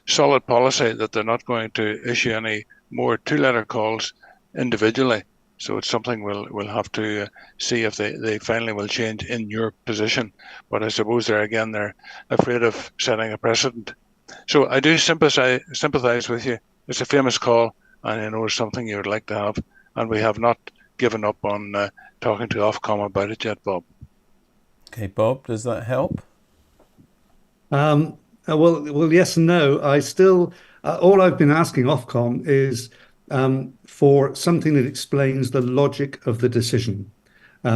C: solid policy that they're not going to issue any more 2-letter calls individually. So it's something we'll have to see if they finally will change in your position. But I suppose they're afraid of setting a precedent. So I do sympathise with you. It's a famous call, and I know it's something you would like to have. And we have not given up on talking to Ofcom about it yet, Bob.
F: Okay, Bob, does that help?
M: Well, yes and no. I still, all I've been asking Ofcom is for something that explains the logic of the decision,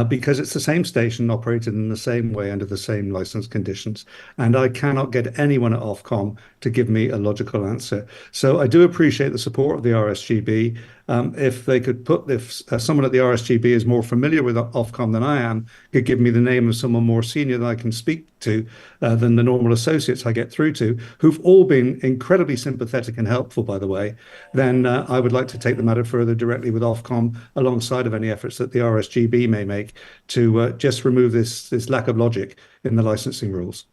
M: because it's the same station operated in the same way under the same license conditions, and I cannot get anyone at Ofcom to give me a logical answer. So I do appreciate the support of the RSGB. If they could if someone at the RSGB is more familiar with Ofcom than I am, could give me the name of someone more senior that I can speak to than the normal associates I get through to, who've all been incredibly sympathetic and helpful, by the way, then I would like to take the matter further directly with Ofcom alongside of any efforts that the RSGB may make to just remove this lack of logic in the licensing rules.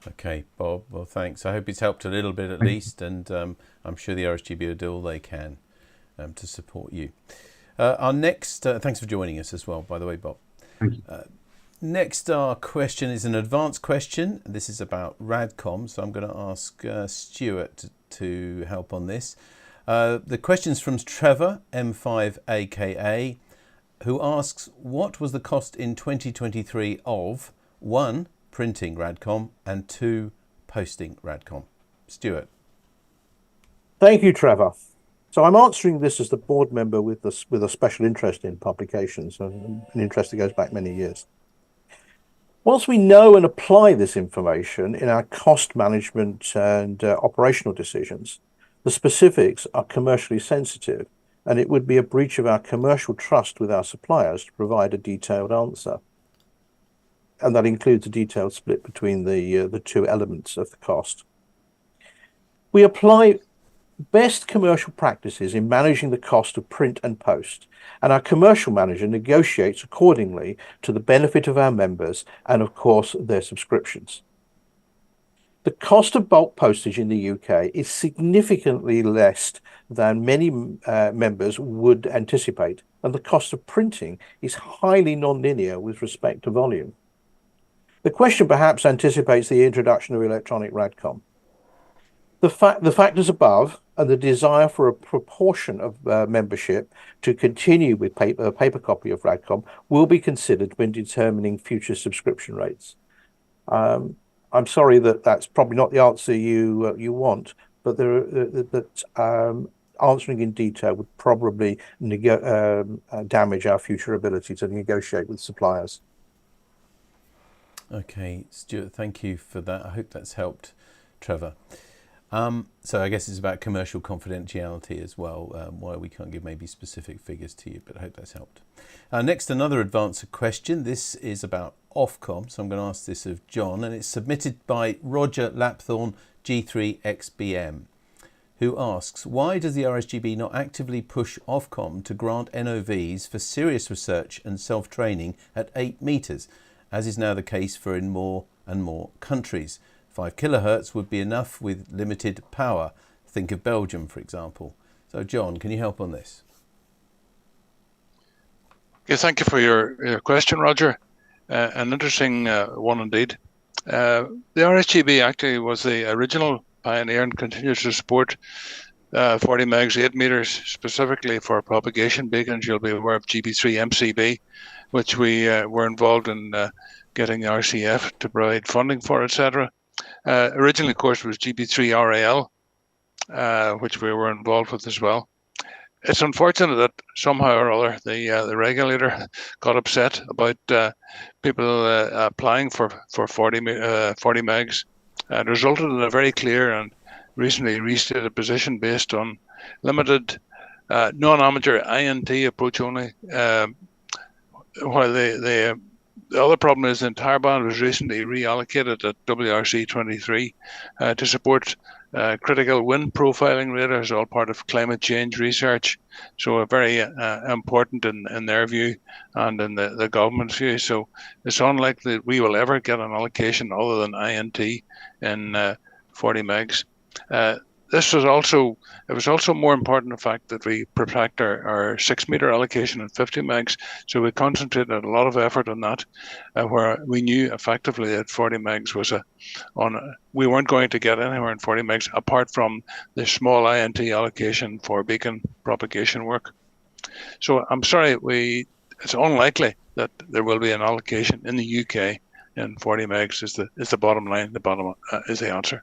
F: Okay, Bob. Well, thanks. I hope it's helped a little bit at least, and I'm sure the RSGB will do all they can to support you. Our next, thanks for joining us as well, by the way, Bob.
M: Thank you.
F: Next, our question is an advanced question. This is about RADCOM, so I'm going to ask Stewart to help on this. The question's from Trevor, M5AKA, who asks, what was the cost in 2023 of 1, printing RADCOM, and 2, posting RADCOM? Stewart.
B: Thank you, Trevor. So I'm answering this as the board member with a special interest in publications, an interest that goes back many years. Once we know and apply this information in our cost management and operational decisions, the specifics are commercially sensitive, and it would be a breach of our commercial trust with our suppliers to provide a detailed answer. and that includes a detailed split between the two elements of the cost. We apply best commercial practices in managing the cost of print and post, and our commercial manager negotiates accordingly to the benefit of our members and, of course, their subscriptions. The cost of bulk postage in the UK is significantly less than many members would anticipate, and the cost of printing is highly non-linear with respect to volume. The question perhaps anticipates the introduction of electronic RADCOM. The factors above and the desire for a proportion of membership to continue with a paper copy of RADCOM will be considered when determining future subscription rates. I'm sorry that that's probably not the answer you want, but answering in detail would probably damage our future ability to negotiate with suppliers.
F: Okay, Stewart, thank you for that. I hope that's helped, Trevor. So I guess it's about commercial confidentiality as well, why we can't give maybe specific figures to you, but I hope that's helped. Next, another advanced question. This is about Ofcom, so I'm going to ask this of John, and it's submitted by Roger Lapthorne, G3XBM, who asks, why does the RSGB not actively push Ofcom to grant NOVs for serious research and self-training at 8 metres, as is now the case for in more and more countries? 5 kilohertz would be enough with limited power. Think of Belgium, for example. So, John, can you help on this?
C: Okay, thank you for your question, Roger. An interesting one indeed. The RSGB actually was the original pioneer and continues to support 40 megs, 8 meters, specifically for propagation beacons. You'll be aware of GB3 MCB, which we were involved in getting the RCF to provide funding for, etc. Originally, of course, was GB3 RAL, which we were involved with as well. It's unfortunate that somehow or other the regulator got upset about people applying for 40 megs. It resulted in a very clear and recently restated position based on limited non-amateur INT approach only. While the other problem is the entire band was recently reallocated at WRC 23 to support critical wind profiling radars, all part of climate change research. So very important in their view and in the government's view. So it's unlikely that we will ever get an allocation other than INT in 40 megs. It was also more important the fact that we protect our 6 meter allocation at 50 megs. So we concentrated a lot of effort on that, where we knew effectively that 40 megs was we weren't going to get anywhere in 40 megs apart from the small INT allocation for beacon propagation work. So I'm sorry, it's unlikely that there will be an allocation in the UK in 40 megs is the bottom line. The bottom is the answer.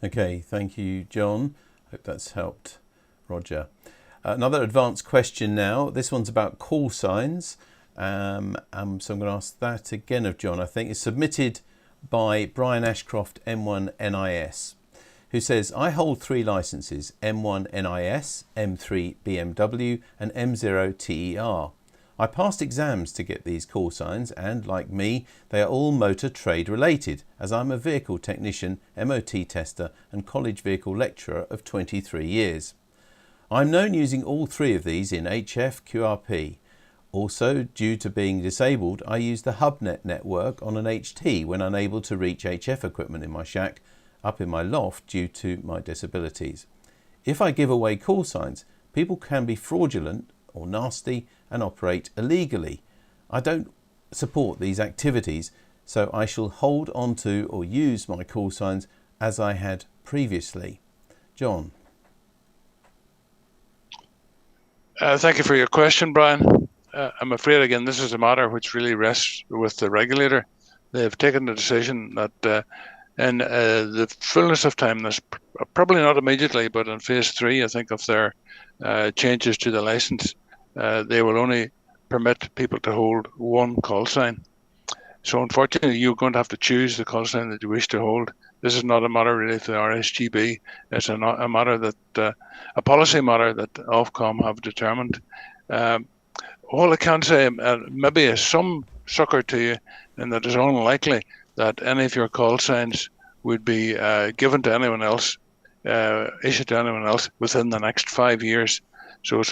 F: Okay, thank you, John. Hope that's helped, Roger. Another advanced question now. This one's about call signs. So I'm going to ask that again of John. I think it's submitted by Brian Ashcroft, M1 NIS, who says, I hold 3 licenses, M1 NIS, M3 BMW and M0 TER. I passed exams to get these call signs and, like me, they are all motor trade related, as I'm a vehicle technician, MOT tester and college vehicle lecturer of 23 years. I'm known using all 3 of these in HF QRP. Also, due to being disabled, I use the HubNet network on an HT when unable to reach HF equipment in my shack up in my loft due to my disabilities. If I give away call signs, people can be fraudulent or nasty and operate illegally. I don't support these activities, so I shall hold on to or use my call signs as I had previously. John.
C: Thank you for your question, Brian. I'm afraid, again, this is a matter which really rests with the regulator. They've taken the decision that in the fullness of time, this probably not immediately, but in phase 3, I think, of their changes to the license, they will only permit people to hold 1 call sign. So unfortunately, you're going to have to choose the call sign that you wish to hold. This is not a matter really for the RSGB. It's a matter that, a policy matter that Ofcom have determined. All I can say maybe is some succour to you, and that it's unlikely that any of your call signs would be given to anyone else, issued to anyone else within the next 5 years. So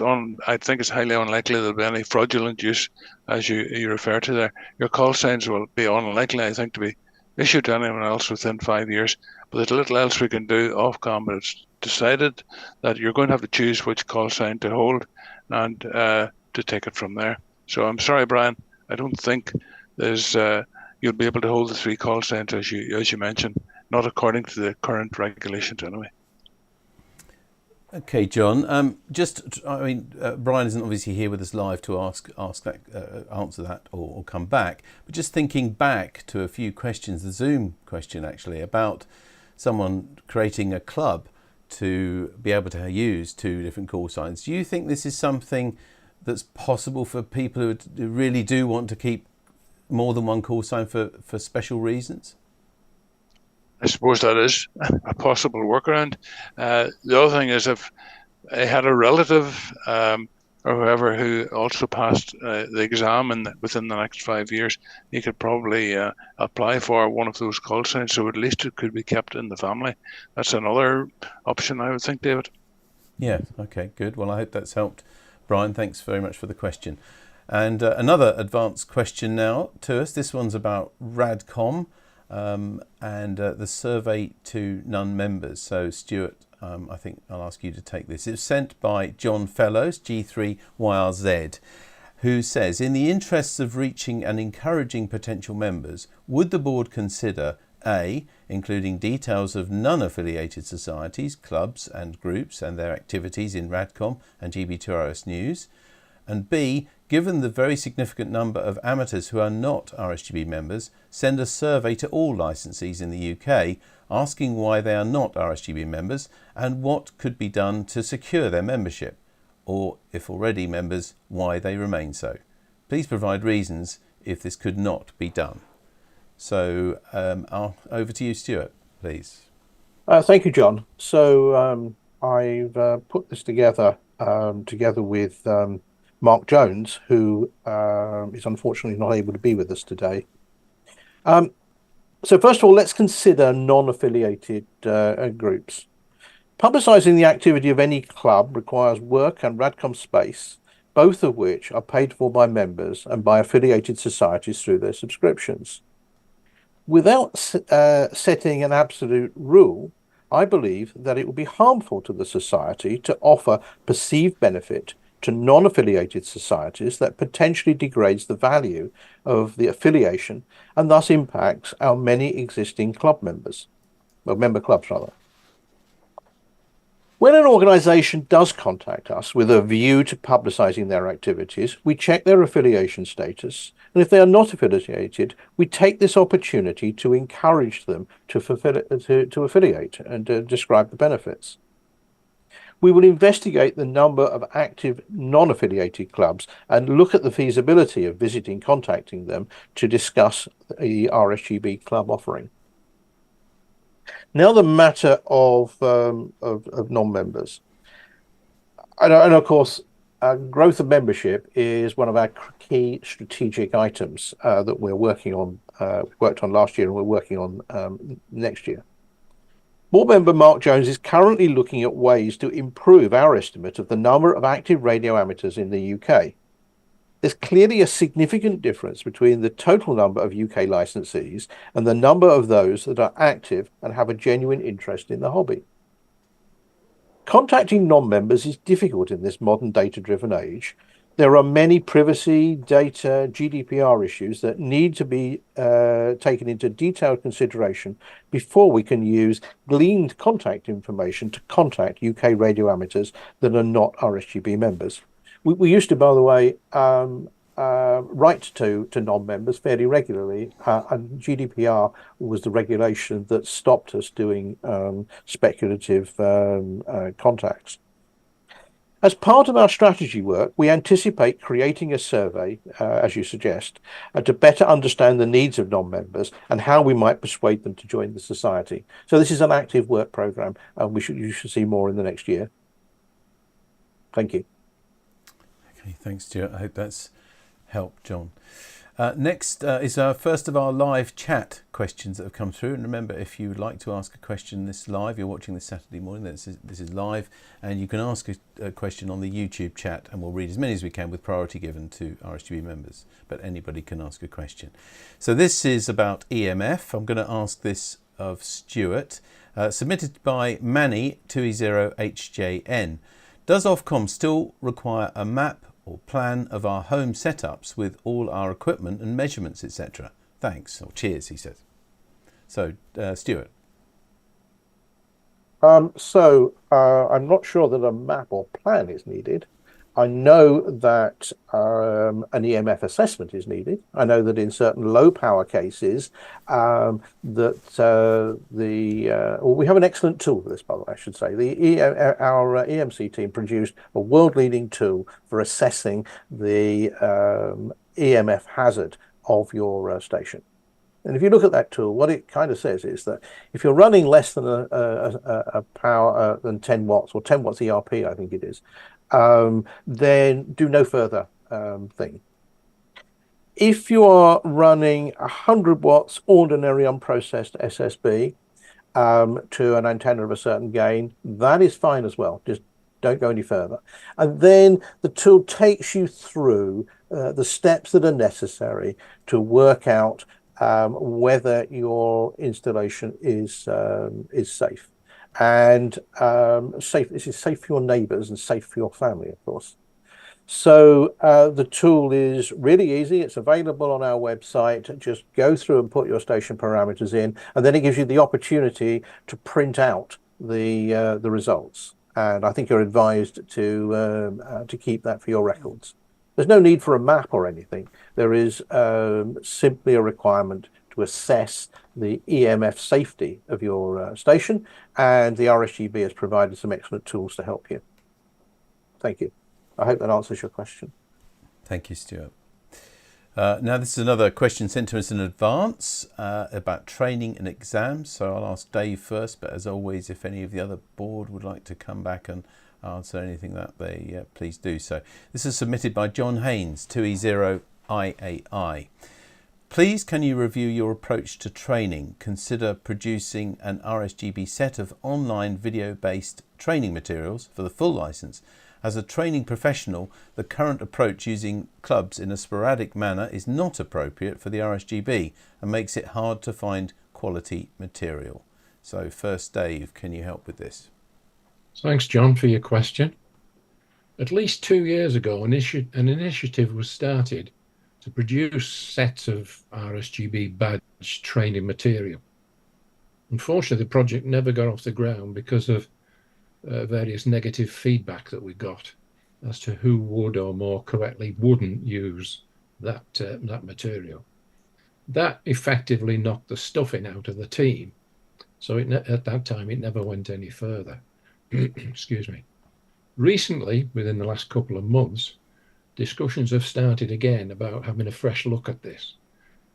C: I think it's highly unlikely there'll be any fraudulent use, as you refer to there. Your call signs will be unlikely, I think, to be issued to anyone else within 5 years. But there's little else we can do. Ofcom, but it's decided that you're going to have to choose which call sign to hold and to take it from there. So I'm sorry, Brian, I don't think there's you'll be able to hold the 3 call signs as you mentioned, not according to the current regulations anyway.
F: Okay, John. Brian isn't obviously here with us live to answer that or come back. But just thinking back to a few questions, the Zoom question actually about someone creating a club to be able to use 2 different call signs. Do you think this is something that's possible for people who really do want to keep more than 1 call sign for special reasons?
C: I suppose that is a possible workaround. The other thing is if I had a relative or whoever who also passed the exam within the next 5 years, he could probably apply for one of those call signs, so at least it could be kept in the family. That's another option, I would think, David.
F: Yeah, okay, good. Well, I hope that's helped. Brian, thanks very much for the question. And another advanced question now to us. This one's about RADCOM. And the survey to non-members. So Stewart, I think I'll ask you to take this. It's sent by John Fellows, G3YRZ, who says, in the interests of reaching and encouraging potential members, would the board consider A, including details of non-affiliated societies, clubs and groups and their activities in RADCOM and GB2RS News, and B, given the very significant number of amateurs who are not RSGB members, send a survey to all licensees in the UK asking why they are not RSGB members and what could be done to secure their membership, or if already members, why they remain so. Please provide reasons if this could not be done. So over to you, Stewart, please.
B: Thank you, John. So I've put this together with Mark Jones, who is unfortunately not able to be with us today. So first of all, let's consider non-affiliated groups. Publicising the activity of any club requires work and RADCOM space, both of which are paid for by members and by affiliated societies through their subscriptions. Without setting an absolute rule, I believe that it would be harmful to the society to offer perceived benefit to non-affiliated societies that potentially degrades the value of the affiliation and thus impacts our many existing club members, well, member clubs rather. When an organisation does contact us with a view to publicising their activities, we check their affiliation status, and if they are not affiliated, we take this opportunity to encourage them to affiliate and describe the benefits. We will investigate the number of active non-affiliated clubs and look at the feasibility of contacting them to discuss the RSGB club offering. Now the matter of non-members. And of course, growth of membership is one of our key strategic items that we're working on, we worked on last year and we're working on next year. Board member Mark Jones is currently looking at ways to improve our estimate of the number of active radio amateurs in the UK. There's clearly a significant difference between the total number of UK licensees and the number of those that are active and have a genuine interest in the hobby. Contacting non-members is difficult in this modern data-driven age. There are many privacy, data, GDPR issues that need to be taken into detailed consideration before we can use gleaned contact information to contact UK radio amateurs that are not RSGB members. We used to, by the way, write to non-members fairly regularly, and GDPR was the regulation that stopped us doing speculative contacts. As part of our strategy work, we anticipate creating a survey, as you suggest, to better understand the needs of non-members and how we might persuade them to join the society. So this is an active work programme, and you should see more in the next year. Thank you.
F: Okay, thanks, Stuart. I hope that's helped, John. Next is our first of our live chat questions that have come through. And remember, if you would like to ask a question this live, you're watching this Saturday morning, this is live, and you can ask a question on the YouTube chat, and we'll read as many as we can with priority given to RSGB members. But anybody can ask a question. So this is about EMF. I'm going to ask this of Stewart, submitted by Manny 2E0HJN. Does Ofcom still require a map or plan of our home setups with all our equipment and measurements, etc.? Thanks, or cheers, he says. So, Stewart.
B: I'm not sure that a map or plan is needed. I know that an EMF assessment is needed. I know that in certain low power cases, we have an excellent tool for this, by the way, I should say. Our EMC team produced a world-leading tool for assessing the EMF hazard of your station. And if you look at that tool, what it kind of says is that if you're running less than a power than 10 watts, or 10 watts ERP, I think it is, then do no further thing. If you are running 100 watts ordinary unprocessed SSB to an antenna of a certain gain, that is fine as well. Just don't go any further. And then the tool takes you through the steps that are necessary to work out whether your installation is safe. And safe. This is safe for your neighbours and safe for your family, of course. So the tool is really easy. It's available on our website. Just go through and put your station parameters in, and then it gives you the opportunity to print out the results. And I think you're advised to keep that for your records. There's no need for a map or anything. There is simply a requirement to assess the EMF safety of your station, and the RSGB has provided some excellent tools to help you. Thank you. I hope that answers your question.
F: Thank you, Stuart. Now this is another question sent to us in advance about training and exams. So I'll ask Dave first, but as always, if any of the other board would like to come back and answer anything that they please do so. This is submitted by John Haynes, 2E0IAI. Please can you review your approach to training? Consider producing an RSGB set of online video-based training materials for the full licence. As a training professional, the current approach using clubs in a sporadic manner is not appropriate for the RSGB and makes it hard to find quality material. So first, Dave, can you help with this?
K: Thanks, John, for your question. At least 2 years ago, an initiative was started to produce sets of RSGB badge training material. Unfortunately, the project never got off the ground because of various negative feedback that we got as to who would, or more correctly wouldn't, use that material. That effectively knocked the stuffing out of the team. So at that time, it never went any further. Excuse me. Recently, within the last couple of months, discussions have started again about having a fresh look at this.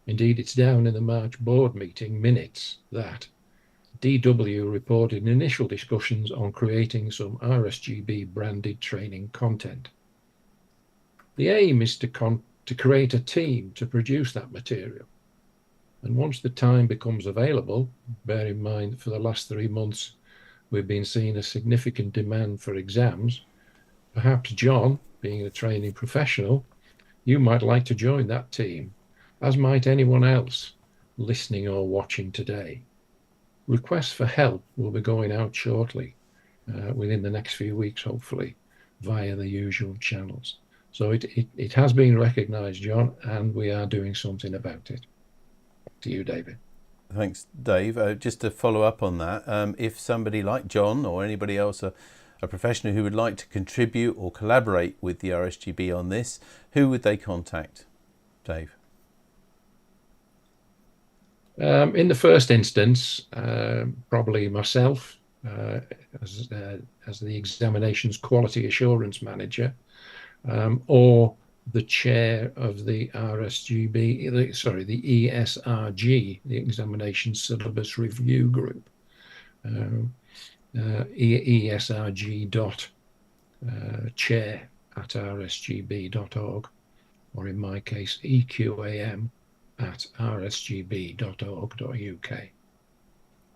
K: Indeed, it's down in the March board meeting minutes that DW reported initial discussions on creating some RSGB branded training content. The aim is to create a team to produce that material. And once the time becomes available, bear in mind for the last 3 months, we've been seeing a significant demand for exams. Perhaps John, being a training professional, you might like to join that team, as might anyone else listening or watching today. Requests for help will be going out shortly, within the next few weeks, hopefully, via the usual channels. So it has been recognised, John, and we are doing something about it. Back to you, David.
F: Thanks, Dave. Just to follow up on that, if somebody like John or anybody else, a professional who would like to contribute or collaborate with the RSGB on this, who would they contact, Dave?
K: In the first instance, probably myself as the examinations quality assurance manager, or the chair of the RSGB, the ESRG, the Examination Syllabus Review Group, esrg.chair@rsgb.org. or in my case, eqam@rsgb.org.uk.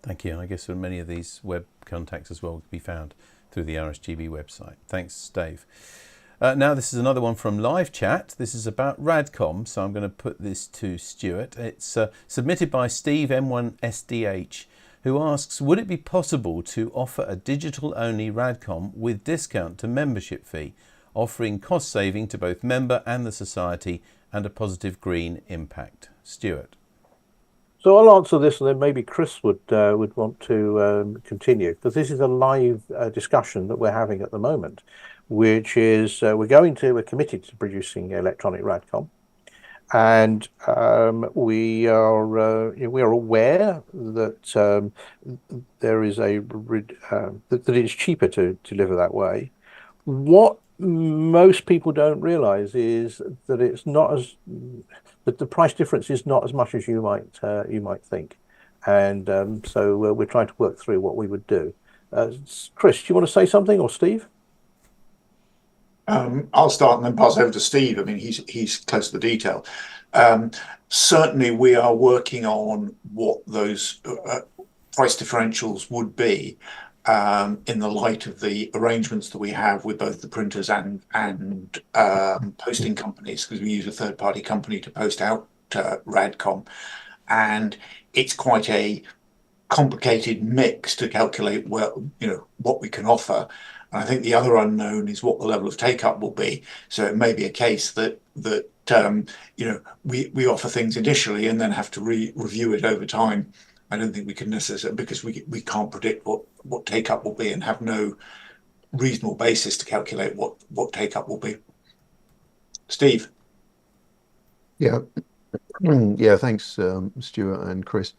F: Thank you. I guess many of these web contacts as well can be found through the RSGB website. Thanks, Dave. Now this is another one from live chat. This is about Radcom, so I'm going to put this to Stewart. It's submitted by Steve M1SDH, who asks, would it be possible to offer a digital-only Radcom with discount to membership fee, offering cost saving to both member and the society and a positive green impact? Stewart.
B: So I'll answer this, and then maybe Chris would want to continue, because this is a live discussion that we're having at the moment, which is we're committed to producing electronic Radcom, and we are aware that there is that it's cheaper to deliver that way. What most people don't realise is that it's not as that the price difference is not as much as you might think, and so we're trying to work through what we would do. Chris, do you want to say something, or Steve?
E: I'll start and then pass over to Steve. I mean, he's close to the detail. Certainly, we are working on what those price differentials would be in the light of the arrangements that we have with both the printers and posting companies, because we use a third-party company to post out Radcom, and it's quite a complicated mix to calculate what we can offer. And I think the other unknown is what the level of take-up will be. So it may be a case that we offer things initially and then have to review it over time. I don't think we can necessarily, because we can't predict what take-up will be and have no reasonable basis to calculate what take-up will be. Steve.
A: Yeah, thanks, Stuart and Chris.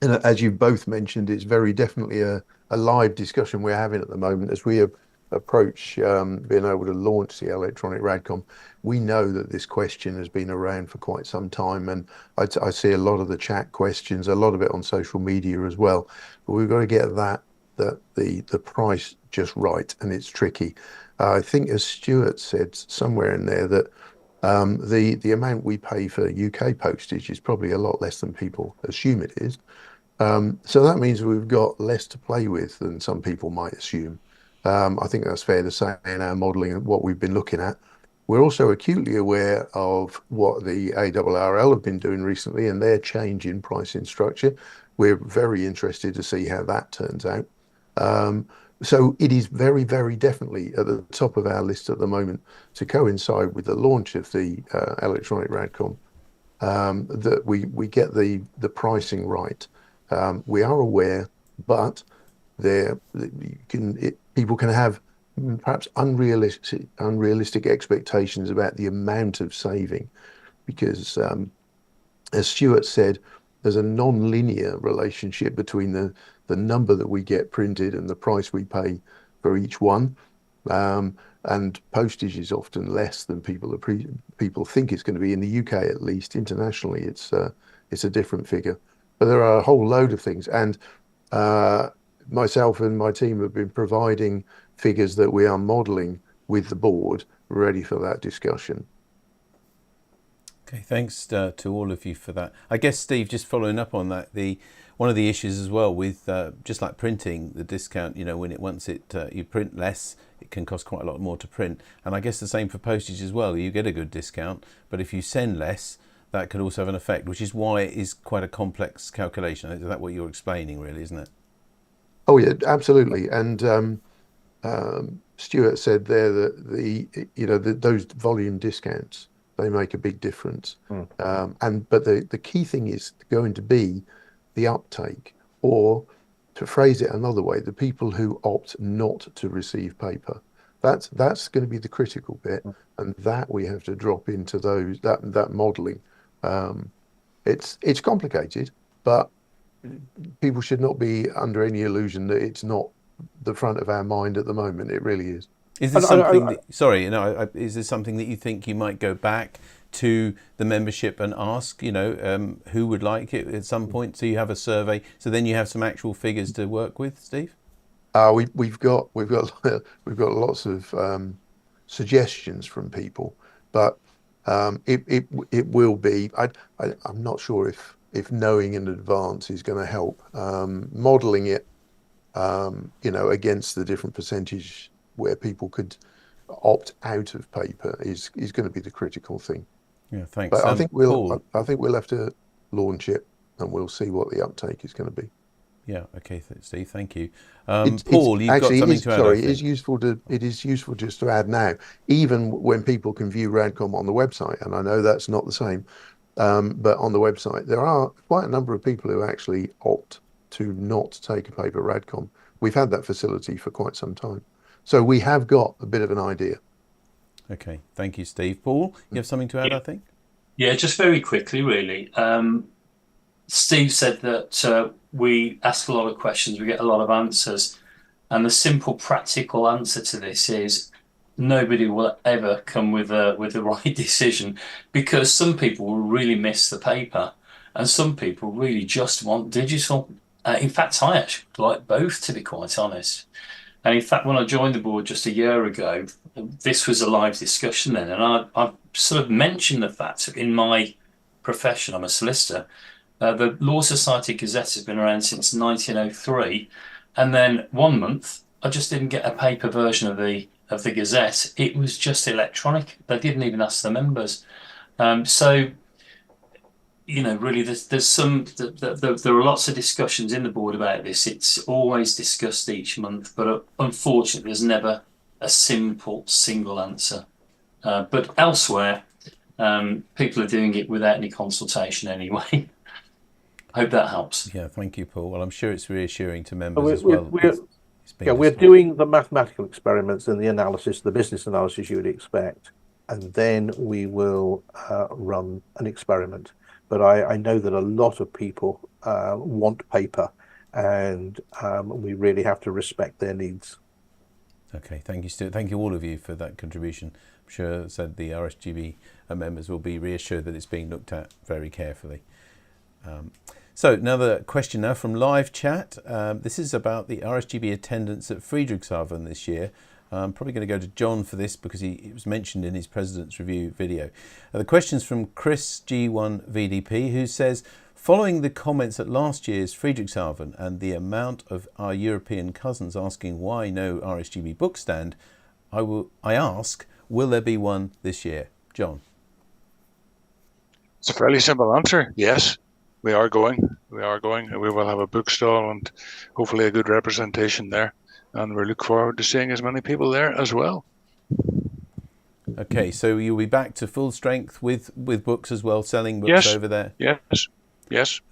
A: And as you both mentioned, it's very definitely a live discussion we're having at the moment as we approach being able to launch the electronic Radcom. We know that this question has been around for quite some time, and I see a lot of the chat questions, a lot of it on social media as well. But we've got to get the price just right, and it's tricky. I think, as Stuart said somewhere in there, that the amount we pay for UK postage is probably a lot less than people assume it is. So that means we've got less to play with than some people might assume. I think that's fair to say in our modelling and what we've been looking at. We're also acutely aware of what the ARRL have been doing recently and their change in pricing structure. We're very interested to see how that turns out. So it is very, very definitely at the top of our list at the moment to coincide with the launch of the electronic Radcom, that we get the pricing right. We are aware, but people can have perhaps unrealistic expectations about the amount of saving, because as Stuart said, there's a non-linear relationship between the number that we get printed and the price we pay for each one, and postage is often less than people think it's going to be. In the UK, at least. Internationally, it's a different figure. But there are a whole load of things, and myself and my team have been providing figures that we are modelling with the board, ready for that discussion.
F: Okay, thanks to all of you for that. I guess, Steve, just following up on that, one of the issues as well with just like printing, the discount, when you print less, it can cost quite a lot more to print. And I guess the same for postage as well. You get a good discount, but if you send less, that could also have an effect, which is why it is quite a complex calculation. Is that what you're explaining, really, isn't it?
A: Oh yeah, absolutely. And Stuart said there that those volume discounts, they make a big difference. But the key thing is going to be the uptake, or to phrase it another way, the people who opt not to receive paper. That's going to be the critical bit, and that we have to drop into that modelling. It's complicated, but people should not be under any illusion that it's not the front of our mind at the moment. It really is.
F: Is this something? Is this something that you think you might go back to the membership and ask? Who would like it at some point? So you have a survey. So then you have some actual figures to work with, Steve.
A: We've got lots of suggestions from people, but It will be. I'm not sure if knowing in advance is going to help. Modeling it, against the different percentage where people could opt out of paper is going to be the critical thing.
F: Yeah, thanks.
A: But I think
F: Paul.
A: we'll have to launch it, and we'll see what the uptake is going to be.
F: Yeah. Okay, Steve. Thank you. Paul, you've got something to add.
A: Sorry, it is useful just to add now, even when people can view Radcom on the website, and I know that's not the same, but on the website there are quite a number of people who actually opt to not take a paper Radcom. We've had that facility for quite some time, so we have got a bit of an idea.
F: Okay, thank you, Steve. Paul, you have something to add, I think?
N: Yeah, just very quickly, really. Steve said that we ask a lot of questions, we get a lot of answers, and the simple, practical answer to this is nobody will ever come with the right decision, because some people will really miss the paper, and some people really just want digital. In fact, I actually like both, to be quite honest. And in fact, when I joined the board just a year ago, this was a live discussion then, and I sort of mentioned the fact in my profession, I'm a solicitor. The Law Society Gazette has been around since 1903, and then 1 month I just didn't get a paper version of the Gazette. It was just electronic. They didn't even ask the members. So, really, there are lots of discussions in the board about this. It's always discussed each month, but unfortunately, there's never a single answer. But elsewhere, people are doing it without any consultation anyway. Hope that helps.
F: Yeah, thank you, Paul. Well, I'm sure it's reassuring to members as well.
B: We're doing the mathematical experiments and the analysis, the business analysis you would expect, and then we will run an experiment. But I know that a lot of people want paper, and we really have to respect their needs.
F: Okay, thank you, Stuart. Thank you, all of you, for that contribution. I'm sure the RSGB members will be reassured that it's being looked at very carefully. So another question now from live chat. This is about the RSGB attendance at Friedrichshafen this year. I'm probably going to go to John for this because it was mentioned in his President's Review video. The question's from Chris G1VDP, who says, following the comments at last year's Friedrichshafen and the amount of our European cousins asking why no RSGB book stand, I ask, will there be one this year? John.
C: It's a fairly simple answer. Yes. We are going. We will have a book stall and hopefully a good representation there. And we look forward to seeing as many people there as well.
F: Okay, so you'll be back to full strength with books as well, selling books over there?
C: Yes.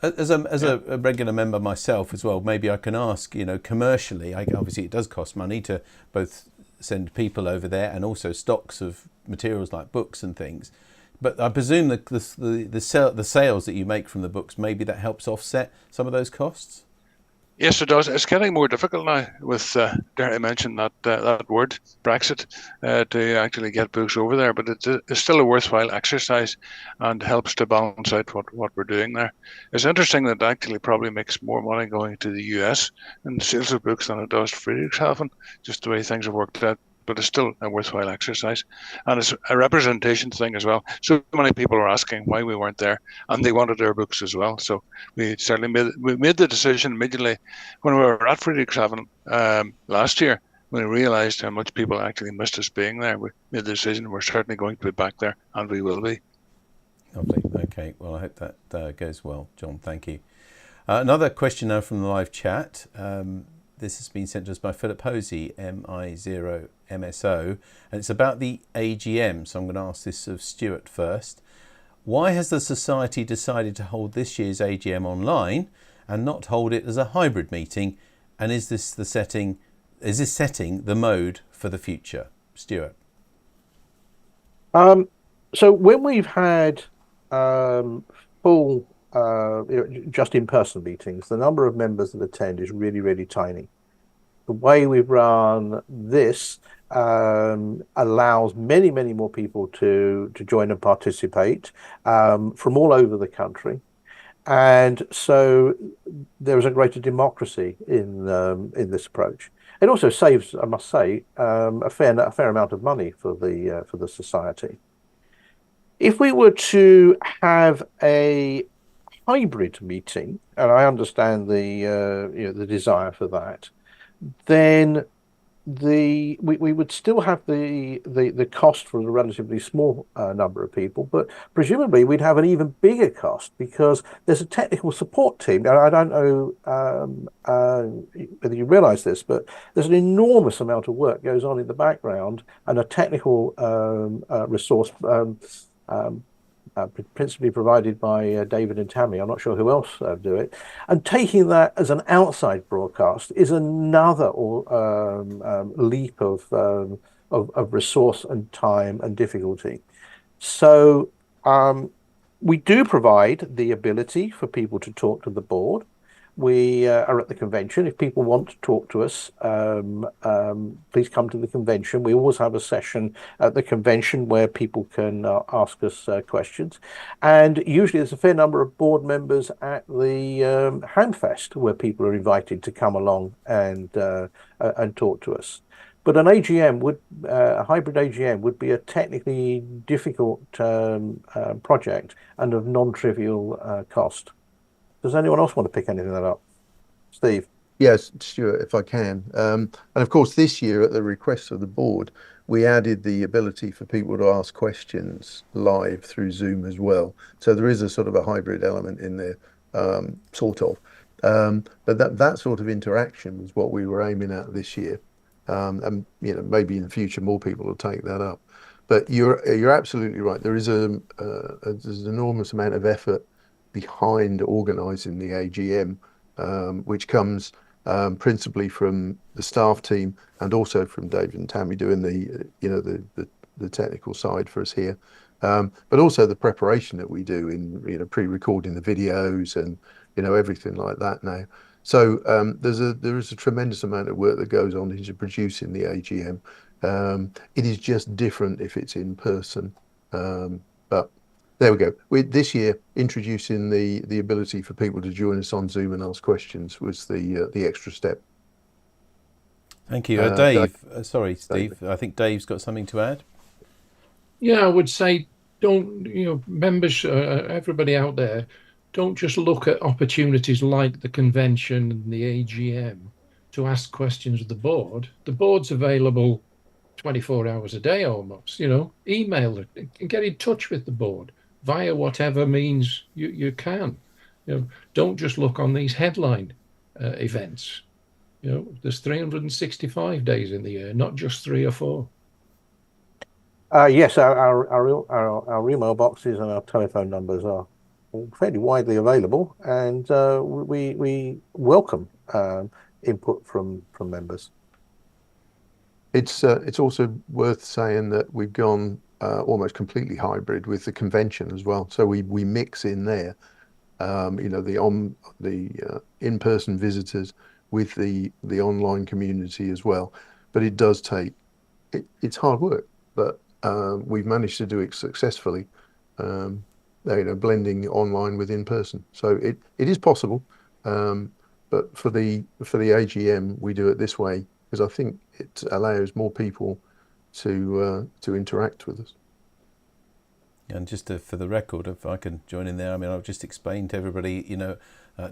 F: As a regular member myself as well, maybe I can ask, commercially, obviously it does cost money to both send people over there and also stocks of materials like books and things. But I presume that the sales that you make from the books, maybe that helps offset some of those costs?
C: Yes, it does. It's getting more difficult now with, dare I mention that word, Brexit, to actually get books over there. But it's still a worthwhile exercise and helps to balance out what we're doing there. It's interesting that it actually probably makes more money going to the US in sales of books than it does Friedrichshafen, just the way things have worked out. But it's still a worthwhile exercise. And it's a representation thing as well. So many people are asking why we weren't there, and they wanted their books as well. So we certainly made the decision immediately when we were at Friedrichshafen last year, when we realised how much people actually missed us being there. We made the decision we're certainly going to be back there, and we will be.
F: Lovely. Okay, well, I hope that goes well, John. Thank you. Another question now from the live chat. This has been sent to us by Philip Hosey, MI0MSO, and it's about the AGM. So I'm going to ask this of Stewart first. Why has the Society decided to hold this year's AGM online and not hold it as a hybrid meeting? And is this setting the mode for the future? Stewart.
B: So when we've had full just in-person meetings, the number of members that attend is really, really tiny. The way we've run this allows many, many more people to join and participate from all over the country. And so there is a greater democracy in this approach. It also saves, I must say, a fair amount of money for the Society. If we were to have a hybrid meeting, and I understand the desire for that, then we would still have the cost for a relatively small number of people, but presumably we'd have an even bigger cost because there's a technical support team. And I don't know whether you realise this, but there's an enormous amount of work goes on in the background, and a technical resource principally provided by David and Tammy. I'm not sure who else do it. And taking that as an outside broadcast is another leap of resource and time and difficulty. So we do provide the ability for people to talk to the board. We are at the convention. If people want to talk to us, please come to the convention. We always have a session at the convention where people can ask us questions. And usually there's a fair number of board members at the Handfest where people are invited to come along and talk to us. But an AGM a hybrid AGM would be a technically difficult project and of non-trivial cost. Does anyone else want to pick anything that up? Steve?
A: Yes, Stuart, if I can. And of course, this year, at the request of the board, we added the ability for people to ask questions live through Zoom as well. So there is a sort of a hybrid element in there, sort of. But that sort of interaction was what we were aiming at this year. And maybe in the future, more people will take that up. But you're absolutely right. There's an enormous amount of effort behind organising the AGM, which comes principally from the staff team and also from David and Tammy doing the technical side for us here, but also the preparation that we do in pre-recording the videos and everything like that now. So there is a tremendous amount of work that goes on into producing the AGM. It is just different if it's in person, but there we go. This year, introducing the ability for people to join us on Zoom and ask questions was the extra step.
F: Thank you. Dave, sorry, Steve. I think Dave's got something to add.
K: Yeah, I would say members, everybody out there, don't just look at opportunities like the convention and the AGM to ask questions of the board. The board's available 24 hours a day almost. Email it, get in touch with the board via whatever means you can. Don't just look on these headline events. There's 365 days in the year, not just 3 or 4.
B: Yes, our email boxes and our telephone numbers are fairly widely available, and we welcome input from members.
A: It's also worth saying that we've gone almost completely hybrid with the convention as well. So we mix in there, the in-person visitors with the online community as well. But it does take it's hard work, but we've managed to do it successfully. Blending online with in-person. So it is possible, but for the AGM we do it this way because I think it allows more people to interact with us.
F: And just for the record, if I can join in there, I mean, I'll just explain to everybody,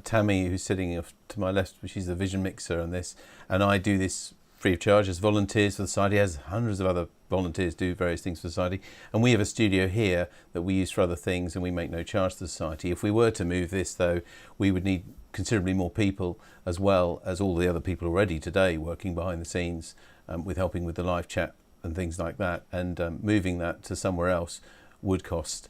F: Tammy, who's sitting to my left, she's the vision mixer on this, and I do this free of charge as volunteers for the Society, as hundreds of other volunteers do various things for the Society. And we have a studio here that we use for other things and we make no charge to the Society. If we were to move this, though, we would need considerably more people, as well as all the other people already today working behind the scenes with helping with the live chat and things like that. And moving that to somewhere else would cost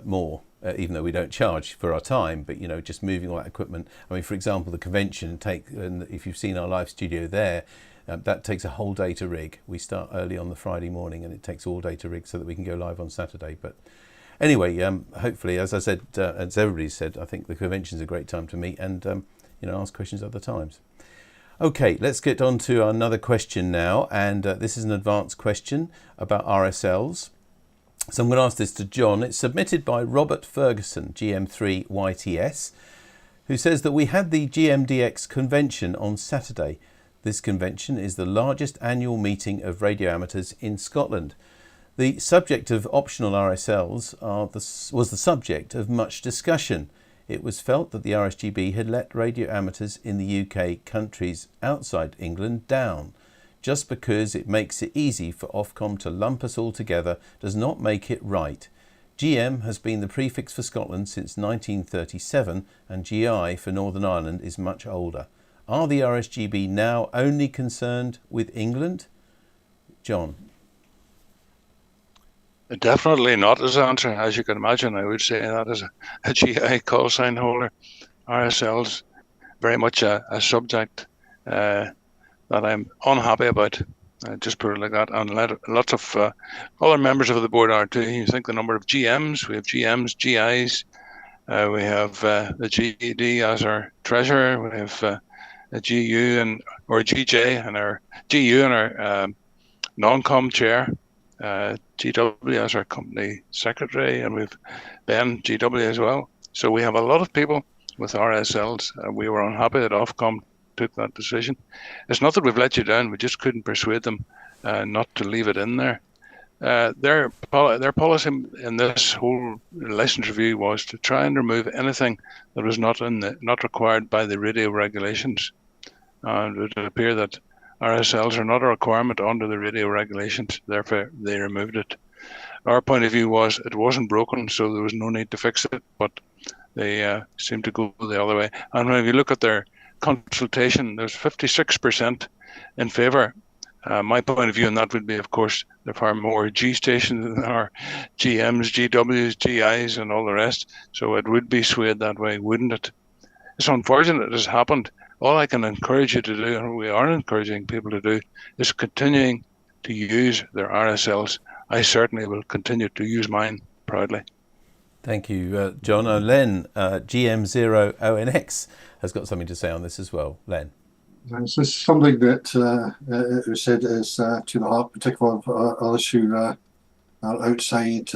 F: more, even though we don't charge for our time, but just moving all that equipment. I mean, for example, the convention and if you've seen our live studio there, that takes a whole day to rig. We start early on the Friday morning and it takes all day to rig so that we can go live on Saturday. But anyway, hopefully, as I said, as everybody said, I think the convention's a great time to meet and ask questions other times. Okay, let's get on to another question now, and this is an advanced question about RSLs. So I'm going to ask this to John. It's submitted by Robert Ferguson, GM3YTS, who says that we had the GMDX convention on Saturday. This convention is the largest annual meeting of radio amateurs in Scotland. The subject of optional RSLs was the subject of much discussion. It was felt that the RSGB had let radio amateurs in the UK countries outside England down. Just because it makes it easy for Ofcom to lump us all together does not make it right. GM has been the prefix for Scotland since 1937 and GI for Northern Ireland is much older. Are the RSGB now only concerned with England? John.
C: Definitely not is the answer. As you can imagine, I would say that as a GI call sign holder, RSL's very much a subject that I'm unhappy about. Just put it like that. And lots of other members of the board are too. You think the number of GMs, we have GMs, GIs, we have the GED as our treasurer, we have a GU or GJ and our GU and our non-com chair. GW as our company secretary, and we've Ben GW as well. So we have a lot of people with RSLs. We were unhappy that Ofcom took that decision. It's not that we've let you down, we just couldn't persuade them not to leave it in there. Their policy in this whole license review was to try and remove anything that was not required by the radio regulations. And it would appear that RSLs are not a requirement under the radio regulations, therefore they removed it. Our point of view was it wasn't broken, so there was no need to fix it, but they seemed to go the other way. And when you look at their consultation, there's 56% in favour. My point of view on that would be, of course, there are far more G stations than there are GMs, GWs, GIs and all the rest, so it would be swayed that way, wouldn't it? It's unfortunate it has happened. All I can encourage you to do, and we are encouraging people to do, is continuing to use their RSLs. I certainly will continue to use mine proudly.
F: Thank you, John. Len, GM0ONX has got something to say on this as well. Len.
D: This is something that it was said is to the heart, particularly of others who are outside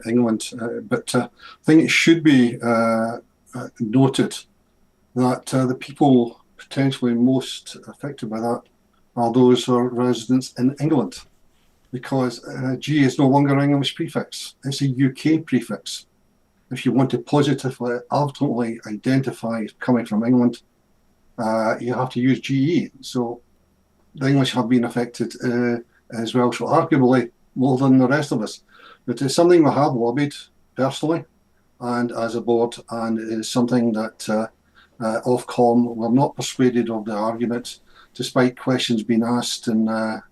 D: England. But I think it should be noted that the people potentially most affected by that are those who are residents in England, because G is no longer an English prefix, it's a UK prefix. If you want to positively, ultimately identify coming from England, you have to use GE. So the English have been affected as well, so arguably more than the rest of us. But it's something we have lobbied personally and as a board, and it is something that Ofcom were not persuaded of the argument, despite questions being asked in the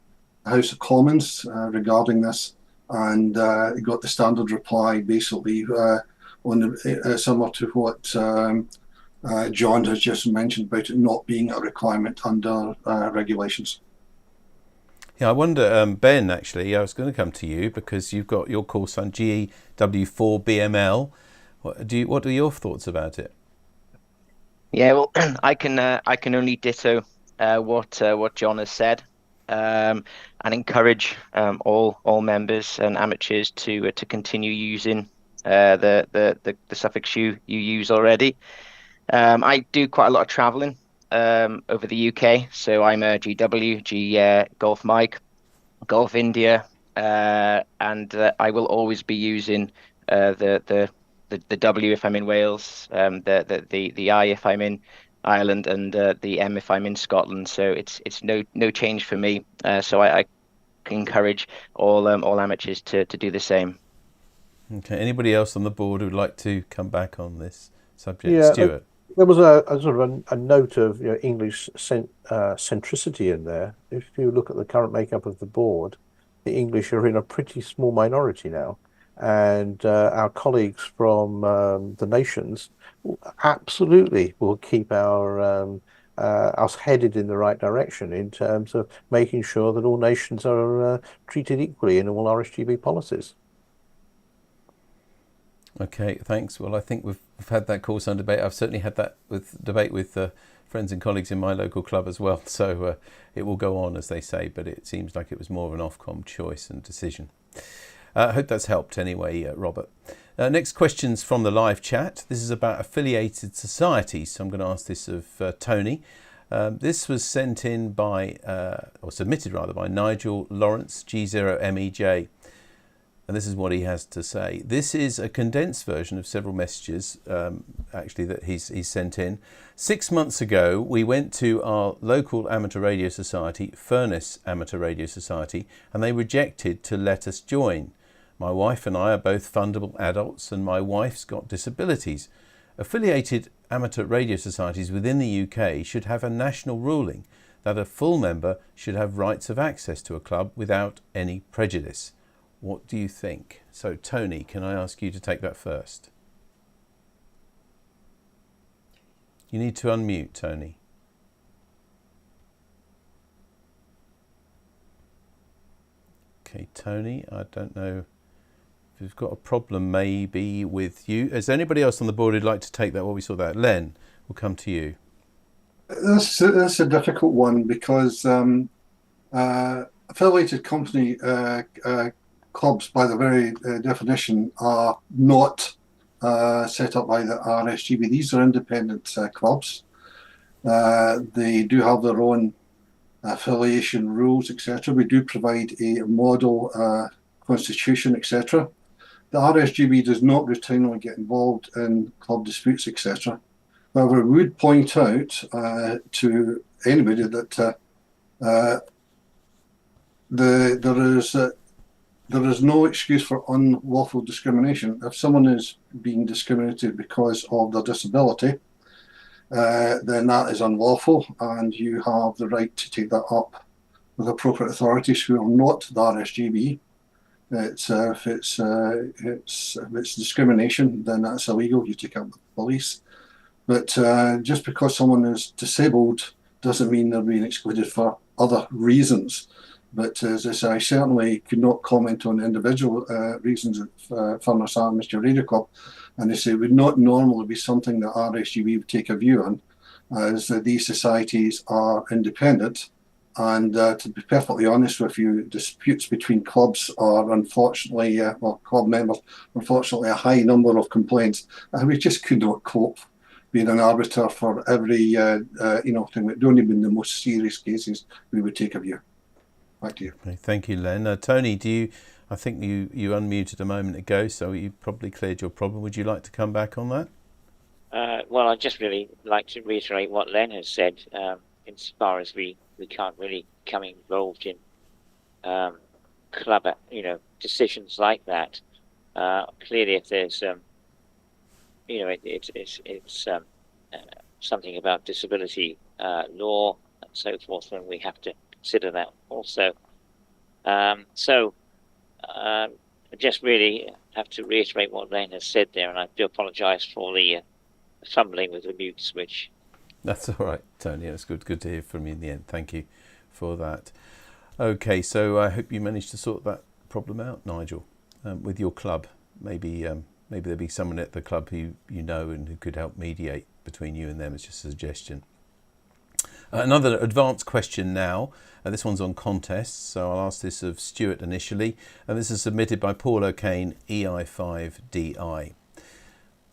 D: House of Commons regarding this, and got the standard reply basically similar to what John has just mentioned about it not being a requirement under regulations.
F: Yeah, I wonder, Ben, actually, I was going to come to you because you've got your course on GEW4BML. What are your thoughts about it?
H: Yeah, well, I can only ditto what John has said, and encourage all members and amateurs to continue using the suffix you use already. I do quite a lot of travelling over the UK, so I'm a GW, Golf Mike, Golf India, and I will always be using the W if I'm in Wales, the I if I'm in Ireland, and the M if I'm in Scotland. So it's no change for me. So I encourage all amateurs to do the same.
F: Okay. Anybody else on the board who would like to come back on this subject? Yeah, Stewart.
B: There was a sort of a note of English centricity in there. If you look at the current makeup of the board, the English are in a pretty small minority now. And our colleagues from the nations absolutely will keep us headed in the right direction in terms of making sure that all nations are treated equally in all RSGB policies.
F: Okay, thanks. Well, I think we've had that course on debate. I've certainly had that debate with friends and colleagues in my local club as well. So it will go on, as they say, but it seems like it was more of an Ofcom choice and decision. I hope that's helped anyway, Robert. Next question's from the live chat. This is about affiliated societies, so I'm going to ask this of Tony. This was sent in by, or submitted rather, by Nigel Lawrence, G0MEJ. and this is what he has to say. This is a condensed version of several messages, actually, that he's sent in. 6 months ago, we went to our local amateur radio society, Furness Amateur Radio Society, and they rejected to let us join. My wife and I are both fundable adults, and my wife's got disabilities. Affiliated amateur radio societies within the UK should have a national ruling that a full member should have rights of access to a club without any prejudice. What do you think? So, Tony, can I ask you to take that first? You need to unmute, Tony. Okay, Tony, I don't know if you've got a problem maybe with you. Is there anybody else on the board who'd like to take that? Well, we saw that. Len, we'll come to you.
D: That's a difficult one because affiliated company clubs, by their very definition, are not set up by the RSGB. These are independent clubs. They do have their own affiliation rules, etc. We do provide a model constitution, etc. The RSGB does not routinely get involved in club disputes, etc. However, we would point out to anybody that there is no excuse for unlawful discrimination. If someone is being discriminated because of their disability, then that is unlawful, and you have the right to take that up with appropriate authorities who are not the RSGB. If it's discrimination, then that's illegal. You take it up with the police. But just because someone is disabled doesn't mean they're being excluded for other reasons. But as I say, I certainly could not comment on individual reasons of Furness Amateur Radio Club. And I say it would not normally be something that RSGB would take a view on, as these societies are independent. And to be perfectly honest with you, disputes between clubs are unfortunately, club members, unfortunately, a high number of complaints. And we just could not cope being an arbiter for every, thing. Only in the most serious cases we would take a view. Back to you.
F: Okay, thank you, Len. Tony, I think you unmuted a moment ago, so you probably cleared your problem. Would you like to come back on that?
G: Well, I'd just really like to reiterate what Len has said, insofar as we can't really become involved in club, decisions like that. Clearly, if there's, it's something about disability law and so forth, then we have to consider that also. I just really have to reiterate what Len has said there, and I do apologise for the fumbling with the mute switch.
F: That's all right, Tony. It's good to hear from you in the end. Thank you for that. Okay, so I hope you managed to sort that problem out, Nigel, with your club. Maybe there'll be someone at the club who you know and who could help mediate between you and them. It's just a suggestion. Another advanced question now. This one's on contests, so I'll ask this of Stewart initially. And this is submitted by Paul O'Kane, EI5DI.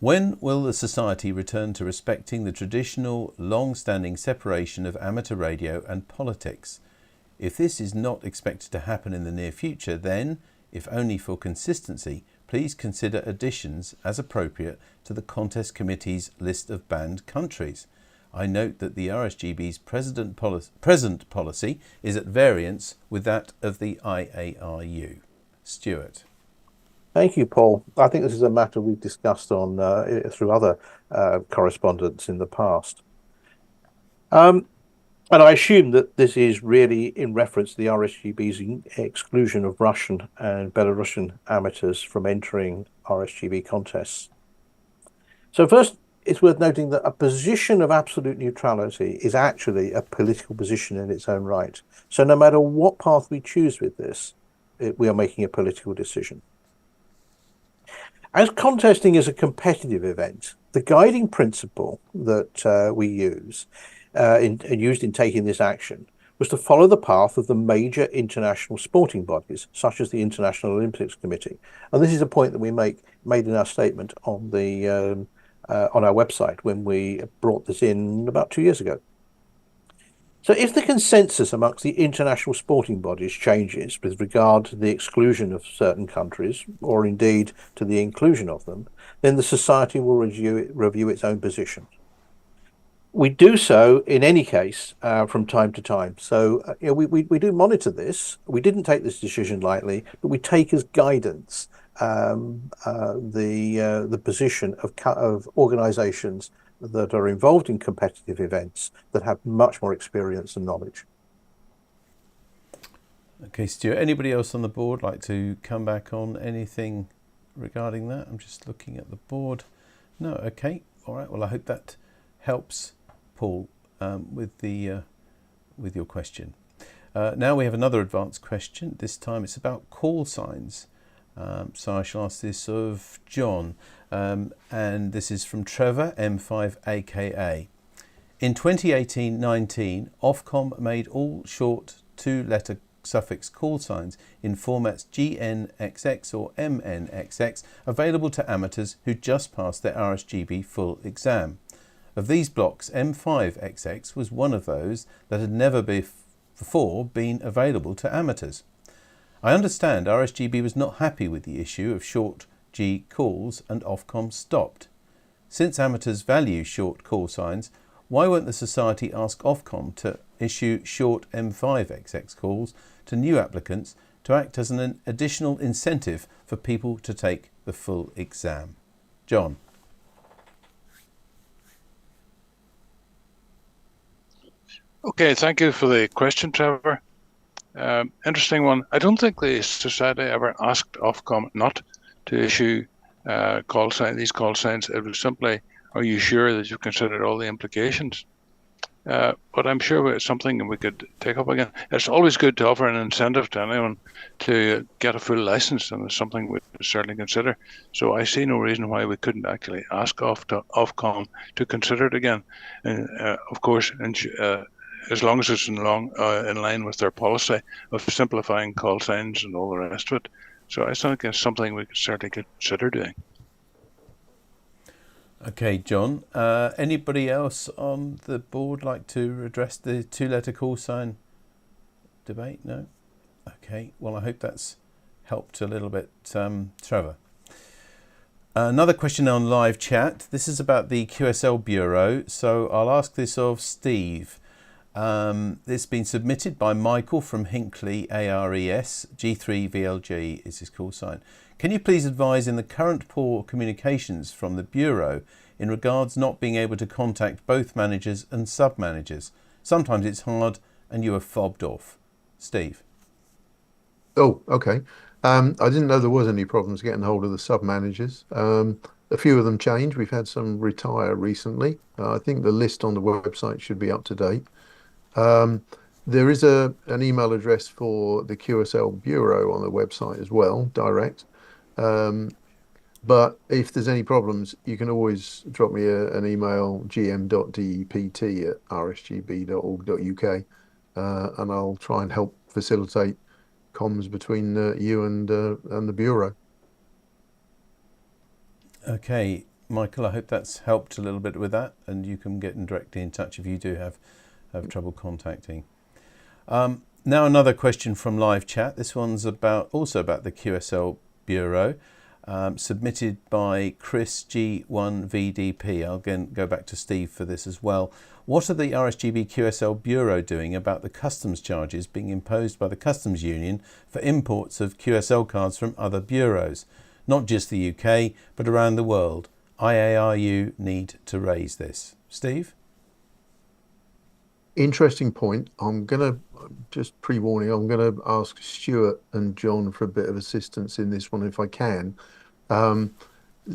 F: When will the Society return to respecting the traditional, long-standing separation of amateur radio and politics? If this is not expected to happen in the near future, then, if only for consistency, please consider additions as appropriate to the Contest Committee's list of banned countries. I note that the RSGB's present policy is at variance with that of the IARU. Stewart.
B: Thank you, Paul. I think this is a matter we've discussed on through other correspondence in the past. And I assume that this is really in reference to the RSGB's exclusion of Russian and Belarusian amateurs from entering RSGB contests. So first, it's worth noting that a position of absolute neutrality is actually a political position in its own right. So no matter what path we choose with this, we are making a political decision. As contesting is a competitive event, the guiding principle that we used in taking this action was to follow the path of the major international sporting bodies, such as the International Olympics Committee. And this is a point that we made in our statement on our website when we brought this in about 2 years ago. So if the consensus amongst the international sporting bodies changes with regard to the exclusion of certain countries, or indeed to the inclusion of them, then the society will review its own position. We do so in any case from time to time. So we do monitor this. We didn't take this decision lightly, but we take as guidance the position of organisations that are involved in competitive events that have much more experience and knowledge.
F: Okay, Stuart, anybody else on the board like to come back on anything regarding that? I'm just looking at the board. No, okay, all right. Well, I hope that helps, Paul, with your question. Now we have another advanced question. This time it's about call signs. So I shall ask this of John, and this is from Trevor, M5AKA. In 2018-19, Ofcom made all short two-letter suffix call signs in formats GNXX or MNXX available to amateurs who just passed their RSGB full exam. Of these blocks, M5XX was one of those that had never before been available to amateurs. I understand RSGB was not happy with the issue of short G calls and Ofcom stopped. Since amateurs value short call signs, why won't the Society ask Ofcom to issue short M5XX calls to new applicants to act as an additional incentive for people to take the full exam? John.
C: Okay, thank you for the question, Trevor. Interesting one. I don't think the Society ever asked Ofcom not to issue these call signs. It was simply, are you sure that you've considered all the implications? But I'm sure it's something we could take up again. It's always good to offer an incentive to anyone to get a full license, and it's something we would certainly consider. So I see no reason why we couldn't actually ask Ofcom to consider it again. And of course, as long as it's in line with their policy of simplifying call signs and all the rest of it. So I think it's something we could certainly consider doing.
F: Okay, John. Anybody else on the board like to address the two-letter call sign debate? No? Okay. Well, I hope that's helped a little bit, Trevor. Another question on live chat. This is about the QSL Bureau. So I'll ask this of Steve. It's been submitted by Michael from Hinckley ARES. G3VLG is his call sign. Can you please advise in the current poor communications from the Bureau in regards not being able to contact both managers and sub-managers? Sometimes it's hard and you are fobbed off. Steve.
A: Oh, okay. I didn't know there was any problems getting hold of the sub-managers. A few of them changed. We've had some retire recently. I think the list on the website should be up to date. There is an email address for the QSL Bureau on the website as well, direct. But if there's any problems, you can always drop me an email, gm.dept@rsgb.org.uk, and I'll try and help facilitate comms between you and the Bureau.
F: Okay, Michael, I hope that's helped a little bit with that, and you can get directly in touch if you do have trouble contacting. Now another question from live chat. This one's also about the QSL Bureau, submitted by Chris G1VDP. I'll again go back to Steve for this as well. What are the RSGB QSL Bureau doing about the customs charges being imposed by the Customs Union for imports of QSL cards from other bureaus? Not just the UK, but around the world. IARU need to raise this. Steve?
A: Interesting point. I'm going to, just pre-warning, I'm going to ask Stewart and John for a bit of assistance in this one if I can.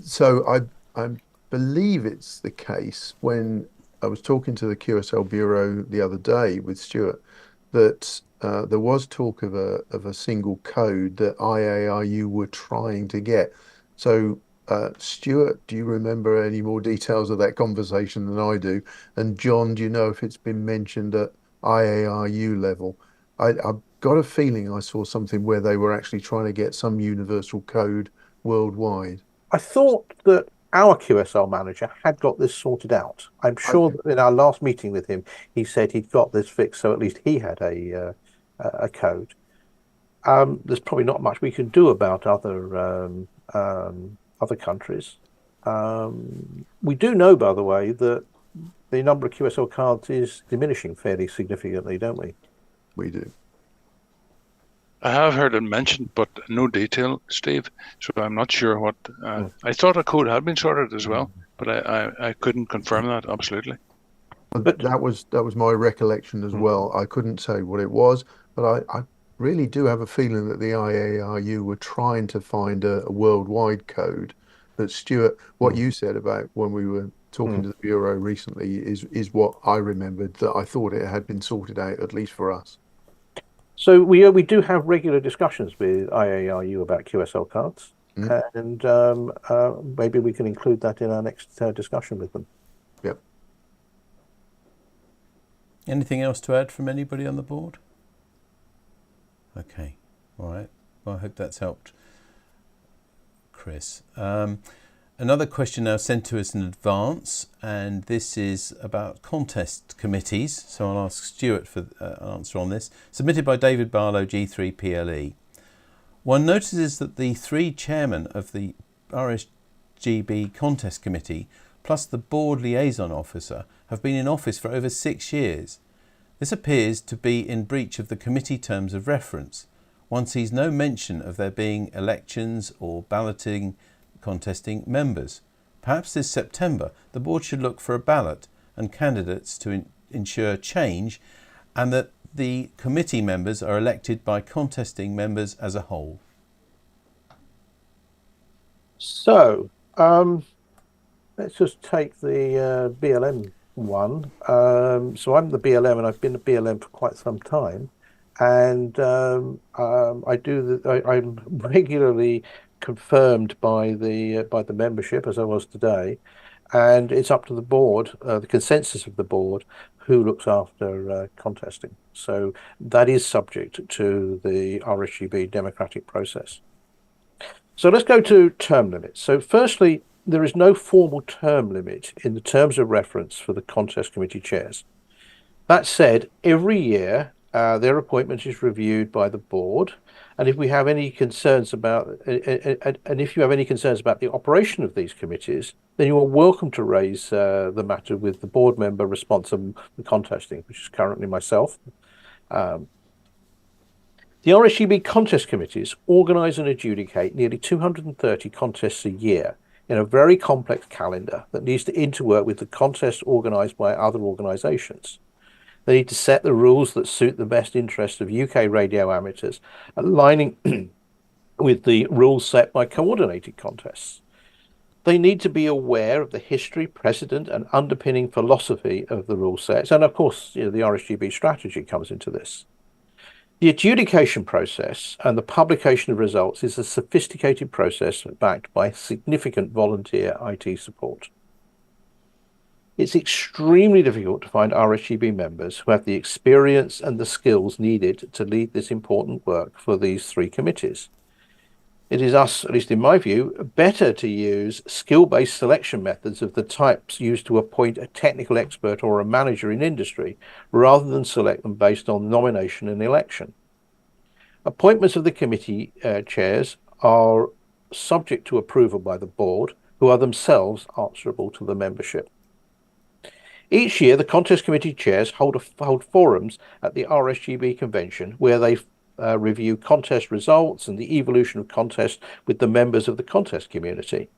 A: So I believe it's the case when I was talking to the QSL Bureau the other day with Stewart that there was talk of a single code that IARU were trying to get. So Stewart, do you remember any more details of that conversation than I do? And John, do you know if it's been mentioned at IARU level? I've got a feeling I saw something where they were actually trying to get some universal code worldwide.
B: I thought that our QSL manager had got this sorted out. I'm sure that in our last meeting with him, he said he'd got this fixed, so at least he had a code. There's probably not much we can do about other countries. We do know, by the way, that the number of QSL cards is diminishing fairly significantly, don't we?
A: We do.
C: I have heard it mentioned, but no detail, Steve. So I'm not sure what. I thought a code had been sorted as well, but I couldn't confirm that absolutely.
A: But that was my recollection as well. I couldn't say what it was, but I really do have a feeling that the IARU were trying to find a worldwide code. That Stewart, what you said about when we were talking to the Bureau recently is what I remembered, that I thought it had been sorted out, at least for us.
B: So we do have regular discussions with IARU about QSL cards, and maybe we can include that in our next discussion with them.
A: Yep.
F: Anything else to add from anybody on the board? Okay, all right. Well, I hope that's helped, Chris. Another question now sent to us in advance, and this is about contest committees. So I'll ask Stewart for an answer on this. Submitted by David Barlow, G3PLE. One notices that the 3 chairmen of the RSGB contest committee, plus the board liaison officer, have been in office for over 6 years. This appears to be in breach of the committee terms of reference. One sees no mention of there being elections or balloting contesting members. Perhaps this September the board should look for a ballot and candidates to ensure change, and that the committee members are elected by contesting members as a whole.
B: So let's just take the BLM one. So I'm the BLM, and I've been a BLM for quite some time, and I'm regularly confirmed by the membership, as I was today, and it's up to the board, the consensus of the board, who looks after contesting. So that is subject to the RSGB democratic process. So let's go to term limits. So firstly, there is no formal term limit in the terms of reference for the contest committee chairs. That said, every year their appointment is reviewed by the board, and if we have any concerns about, and if you have any concerns about the operation of these committees, then you are welcome to raise the matter with the board member responsible for contesting, which is currently myself. The RSGB contest committees organise and adjudicate nearly 230 contests a year in a very complex calendar that needs to interwork with the contests organised by other organisations. They need to set the rules that suit the best interests of UK radio amateurs, aligning with the rules set by coordinated contests. They need to be aware of the history, precedent, and underpinning philosophy of the rule sets, and of course, the RSGB strategy comes into this. The adjudication process and the publication of results is a sophisticated process backed by significant volunteer IT support. It's extremely difficult to find RSGB members who have the experience and the skills needed to lead this important work for these 3 committees. It is us, at least in my view, better to use skill-based selection methods of the types used to appoint a technical expert or a manager in industry, rather than select them based on nomination and election. Appointments of the committee chairs are subject to approval by the board, who are themselves answerable to the membership. Each year, the contest committee chairs hold forums at the RSGB convention where they review contest results and the evolution of contest with the members of the contest community.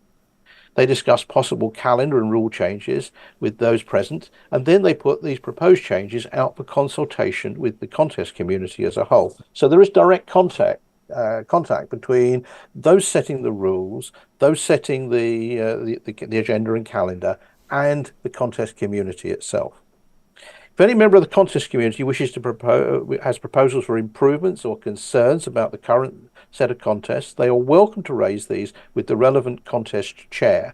B: They discuss possible calendar and rule changes with those present, and then they put these proposed changes out for consultation with the contest community as a whole. So there is direct contact between those setting the rules, those setting the agenda and calendar, and the contest community itself. If any member of the contest community wishes to has proposals for improvements or concerns about the current set of contests, they are welcome to raise these with the relevant contest chair.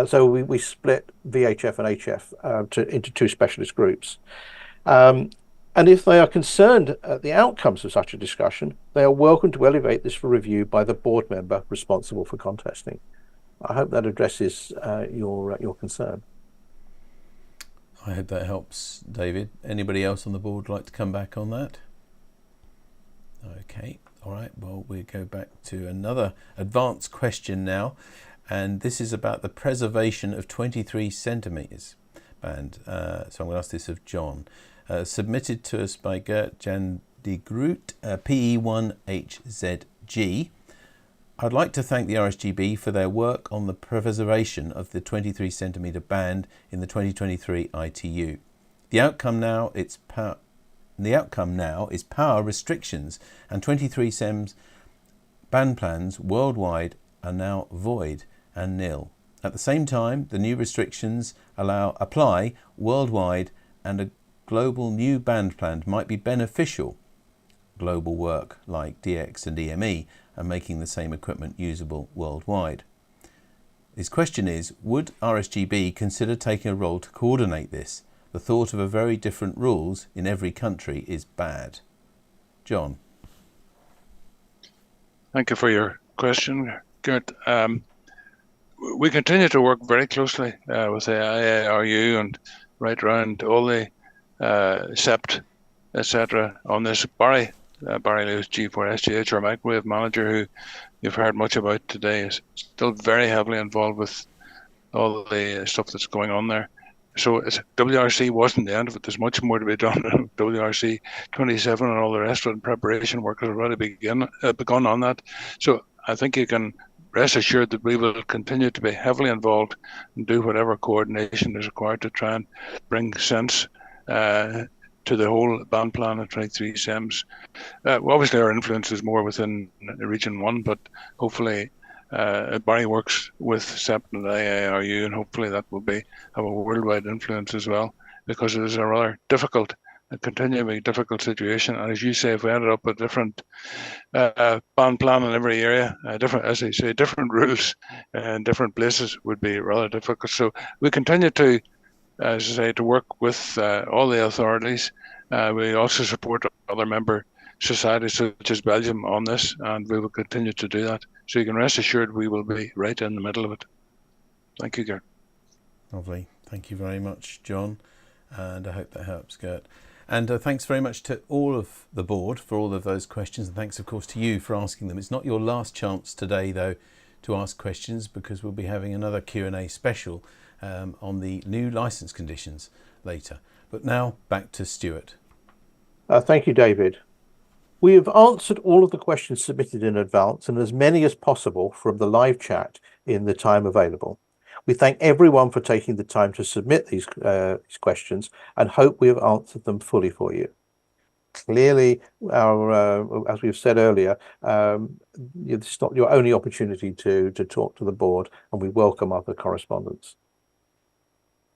B: So we split VHF and HF into 2 specialist groups. And if they are concerned at the outcomes of such a discussion, they are welcome to elevate this for review by the board member responsible for contesting. I hope that addresses your concern.
F: I hope that helps, David. Anybody else on the board like to come back on that? Okay, all right. Well, we go back to another advanced question now, and this is about the preservation of 23 centimetres band. So I'm going to ask this of John. Submitted to us by Gert Jan de Groot, PE1HZG. I'd like to thank the RSGB for their work on the preservation of the 23 centimetre band in the 2023 ITU. The outcome now is power restrictions, and 23 CEMS band plans worldwide are now void and nil. At the same time, the new restrictions apply worldwide, and a global new band plan might be beneficial. Global work like DX and EME are making the same equipment usable worldwide. His question is, would RSGB consider taking a role to coordinate this? The thought of a very different rules in every country is bad. John.
C: Thank you for your question, Gert. We continue to work very closely with the IARU and right around all the SEPT, etc. on this. Barry Lewis, G4SGH, our microwave manager, who you've heard much about today, is still very heavily involved with all the stuff that's going on there. So WRC wasn't the end of it. There's much more to be done. WRC 27 and all the rest of it, and preparation work has already begun on that. So I think you can rest assured that we will continue to be heavily involved and do whatever coordination is required to try and bring sense to the whole band plan of 23 CEMS. Obviously, our influence is more within Region 1, but hopefully Barry works with SEPT and IARU, and hopefully that will have a worldwide influence as well, because it is a rather difficult, continually difficult situation. And as you say, if we ended up with different band plan in every area, different rules in different places would be rather difficult. So we continue to, as I say, to work with all the authorities. We also support other member societies such as Belgium on this, and we will continue to do that. So you can rest assured we will be right in the middle of it. Thank you, Gert.
F: Lovely. Thank you very much, John. And I hope that helps, Gert. And thanks very much to all of the board for all of those questions. And thanks, of course, to you for asking them. It's not your last chance today, though, to ask questions, because we'll be having another Q&A special on the new licence conditions later. But now back to Stewart.
B: Thank you, David. We have answered all of the questions submitted in advance, and as many as possible from the live chat in the time available. We thank everyone for taking the time to submit these questions, and hope we have answered them fully for you. Clearly, as we've said earlier, it's not your only opportunity to talk to the board, and we welcome other correspondence.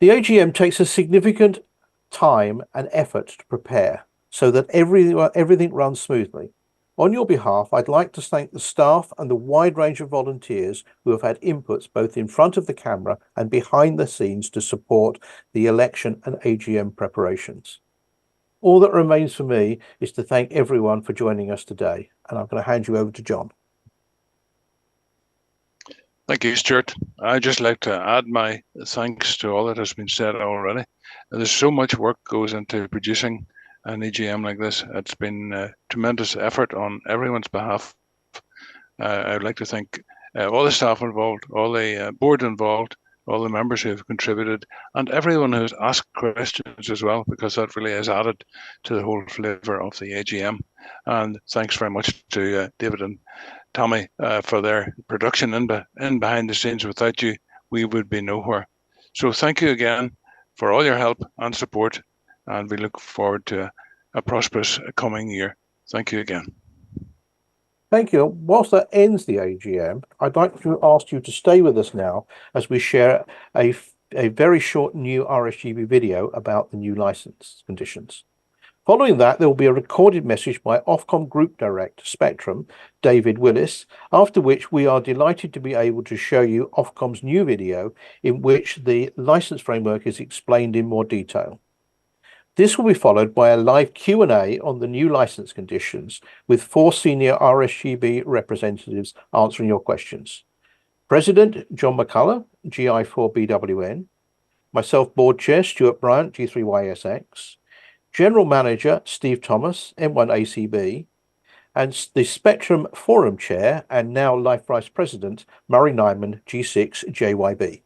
B: The AGM takes a significant time and effort to prepare so that everything runs smoothly. On your behalf, I'd like to thank the staff and the wide range of volunteers who have had inputs both in front of the camera and behind the scenes to support the election and AGM preparations. All that remains for me is to thank everyone for joining us today, and I'm going to hand you over to John.
C: Thank you, Stewart. I'd just like to add my thanks to all that has been said already. There's so much work goes into producing an AGM like this. It's been a tremendous effort on everyone's behalf. I would like to thank all the staff involved, all the board involved, all the members who have contributed, and everyone who's asked questions as well, because that really has added to the whole flavour of the AGM. And thanks very much to David and Tommy for their production in behind the scenes. Without you, we would be nowhere. So thank you again for all your help and support, and we look forward to a prosperous coming year. Thank you again.
B: Thank you. Whilst that ends the AGM, I'd like to ask you to stay with us now as we share a very short new RSGB video about the new licence conditions. Following that, there will be a recorded message by Ofcom Group Director, Spectrum, David Willis, after which we are delighted to be able to show you Ofcom's new video in which the licence framework is explained in more detail. This will be followed by a live Q&A on the new licence conditions with 4 senior RSGB representatives answering your questions. President, John McCullagh, GI4BWN. Myself, Board Chair, Stewart Bryant, G3YSX. General Manager, Steve Thomas, M1ACB. And the Spectrum Forum Chair and now Life Vice President, Murray Niman, G6JYB.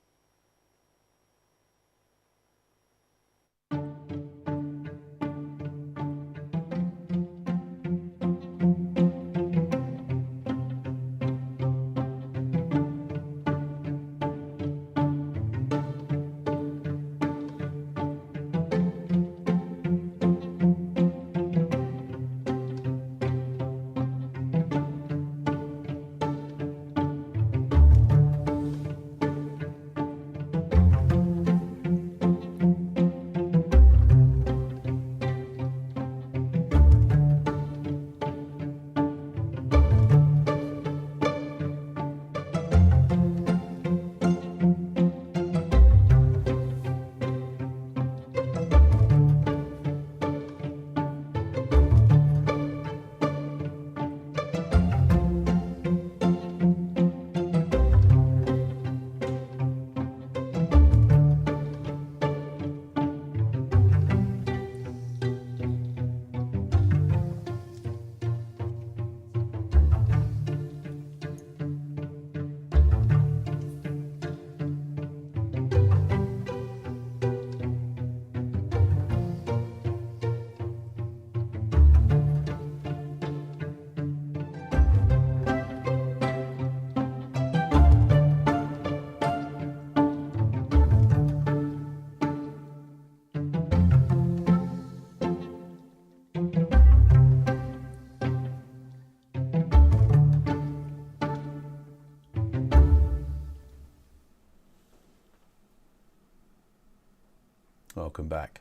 F: Welcome back.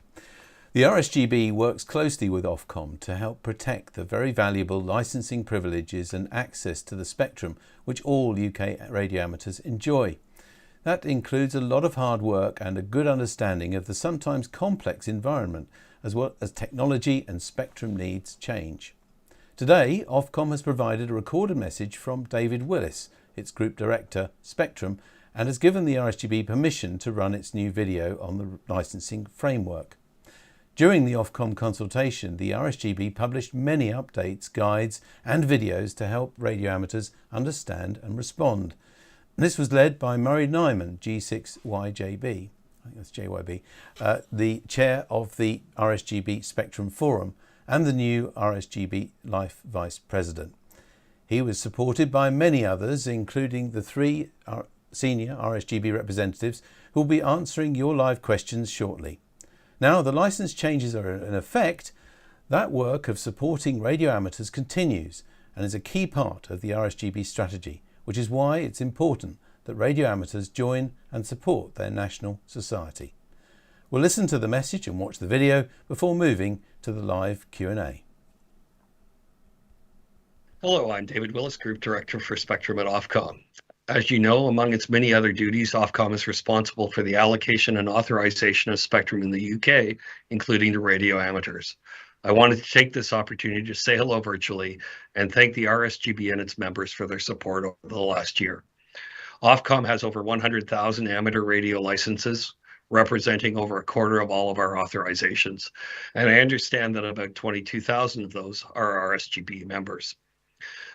F: The RSGB works closely with Ofcom to help protect the very valuable licensing privileges and access to the spectrum which all UK radio amateurs enjoy. That includes a lot of hard work and a good understanding of the sometimes complex environment, as well as technology and spectrum needs change. Today, Ofcom has provided a recorded message from David Willis, its Group Director, Spectrum, and has given the RSGB permission to run its new video on the licensing framework. During the Ofcom consultation, the RSGB published many updates, guides and videos to help radio amateurs understand and respond. This was led by Murray Niman, G6YJB, I think that's JYB, the chair of the RSGB Spectrum Forum and the new RSGB Life Vice President. He was supported by many others, including the three senior RSGB representatives who will be answering your live questions shortly. Now the licence changes are in effect. That work of supporting radio amateurs continues and is a key part of the RSGB strategy, which is why it's important that radio amateurs join and support their national society. We'll listen to the message and watch the video before moving to the live Q&A.
O: Hello, I'm David Willis, Group Director for Spectrum at Ofcom. As you know, among its many other duties, Ofcom is responsible for the allocation and authorization of spectrum in the UK, including to radio amateurs. I wanted to take this opportunity to say hello virtually and thank the RSGB and its members for their support over the last year. Ofcom has over 100,000 amateur radio licenses, representing over a quarter of all of our authorizations. And I understand that about 22,000 of those are RSGB members.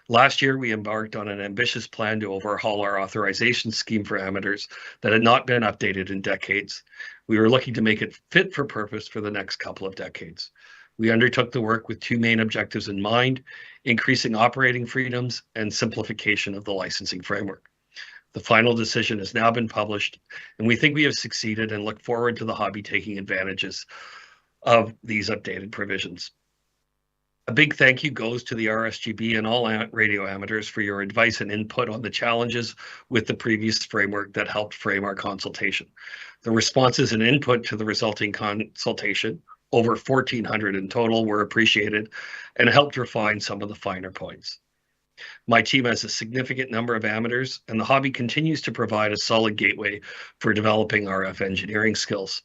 O: Last year, we embarked on an ambitious plan to overhaul our authorization scheme for amateurs that had not been updated in decades. We were looking to make it fit for purpose for the next couple of decades. We undertook the work with two main objectives in mind: increasing operating freedoms and simplification of the licensing framework. The final decision has now been published, and we think we have succeeded and look forward to the hobby taking advantages of these updated provisions. A big thank you goes to the RSGB and all radio amateurs for your advice and input on the challenges with the previous framework that helped frame our consultation. The responses and input to the resulting consultation, over 1,400 in total, were appreciated and helped refine some of the finer points. My team has a significant number of amateurs, and the hobby continues to provide a solid gateway for developing RF engineering skills.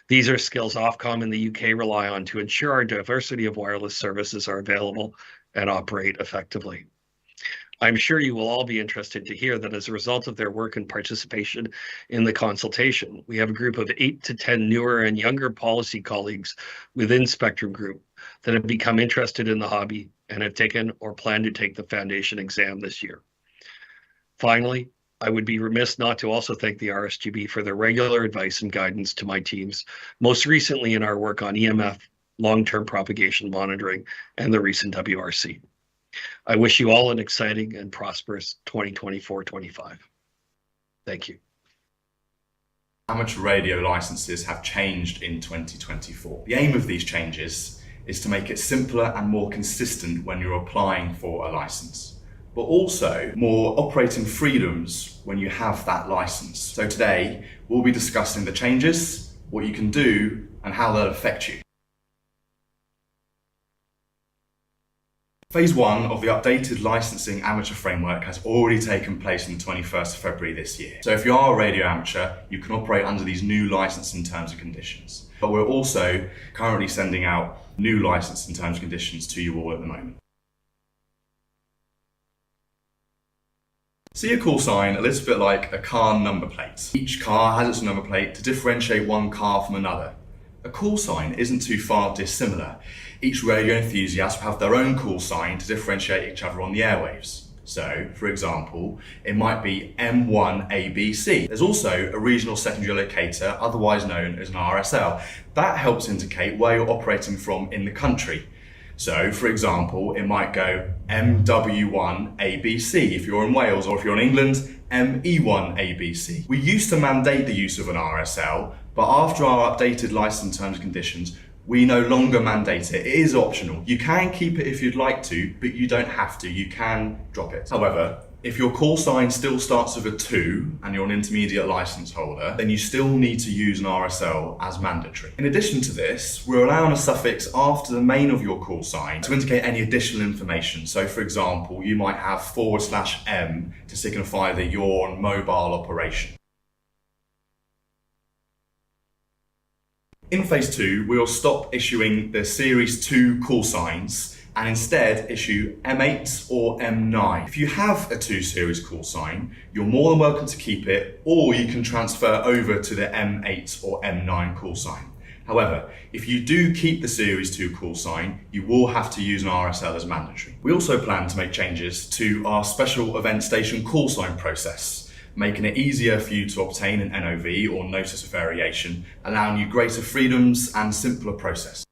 O: These are skills Ofcom and the UK rely on to ensure our diversity of wireless services are available and operate effectively. I'm sure you will all be interested to hear that as a result of their work and participation in the consultation, we have a group of 8 to 10 newer and younger policy colleagues within Spectrum Group that have become interested in the hobby and have taken or plan to take the foundation exam this year. Finally, I would be remiss not to also thank the RSGB for their regular advice and guidance to my teams, most recently in our work on EMF, long-term propagation monitoring, and the recent WRC. I wish you all an exciting and prosperous 2024-25. Thank you.
P: Amateur radio licenses have changed in 2024. The aim of these changes is to make it simpler and more consistent when you're applying for a license, but also more operating freedoms when you have that license. So today, we'll be discussing the changes, what you can do, and how they'll affect you. Phase 1 of the updated licensing amateur framework has already taken place on the 21st of February this year. So if you are a radio amateur, you can operate under these new licensing terms and conditions. But we're also currently sending out new licensing terms and conditions to you all at the moment. See a call sign a little bit like a car number plate. Each car has its number plate to differentiate one car from another. A call sign isn't too far dissimilar. Each radio enthusiast will have their own call sign to differentiate each other on the airwaves. So, for example, it might be M1ABC. There's also a regional secondary locator, otherwise known as an RSL. That helps indicate where you're operating from in the country. So, for example, it might go MW1ABC if you're in Wales, or if you're in England, ME1ABC. We used to mandate the use of an RSL, but after our updated license terms and conditions, we no longer mandate it. It is optional. You can keep it if you'd like to, but you don't have to. You can drop it. However, if your call sign still starts with a 2 and you're an intermediate license holder, then you still need to use an RSL as mandatory. In addition to this, we're allowing a suffix after the main of your call sign to indicate any additional information. So for example, you might have /M to signify that you're on mobile operation. In phase 2, we'll stop issuing the series 2 call signs and instead issue M8 or M9. If you have a 2 series call sign, you're more than welcome to keep it, or you can transfer over to the M8 or M9 call sign. However, if you do keep the series 2 call sign, you will have to use an RSL as mandatory. We also plan to make changes to our special event station call sign process, making it easier for you to obtain an NOV or notice of variation, allowing you greater freedoms and simpler process.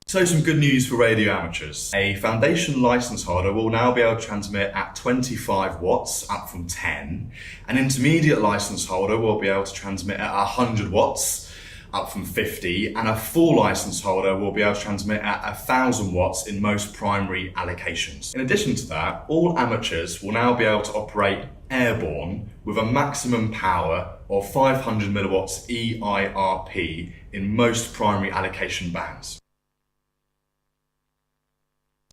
P: So some good news for radio amateurs. A foundation license holder will now be able to transmit at 25 watts, up from 10. An intermediate license holder will be able to transmit at 100 watts, up from 50, and a full license holder will be able to transmit at 1000 watts in most primary allocations. In addition to that, all amateurs will now be able to operate airborne with a maximum power of 500 milliwatts EIRP in most primary allocation bands.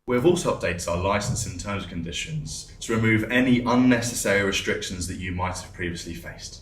P: We have also updated our licensing terms and conditions to remove any unnecessary restrictions that you might have previously faced.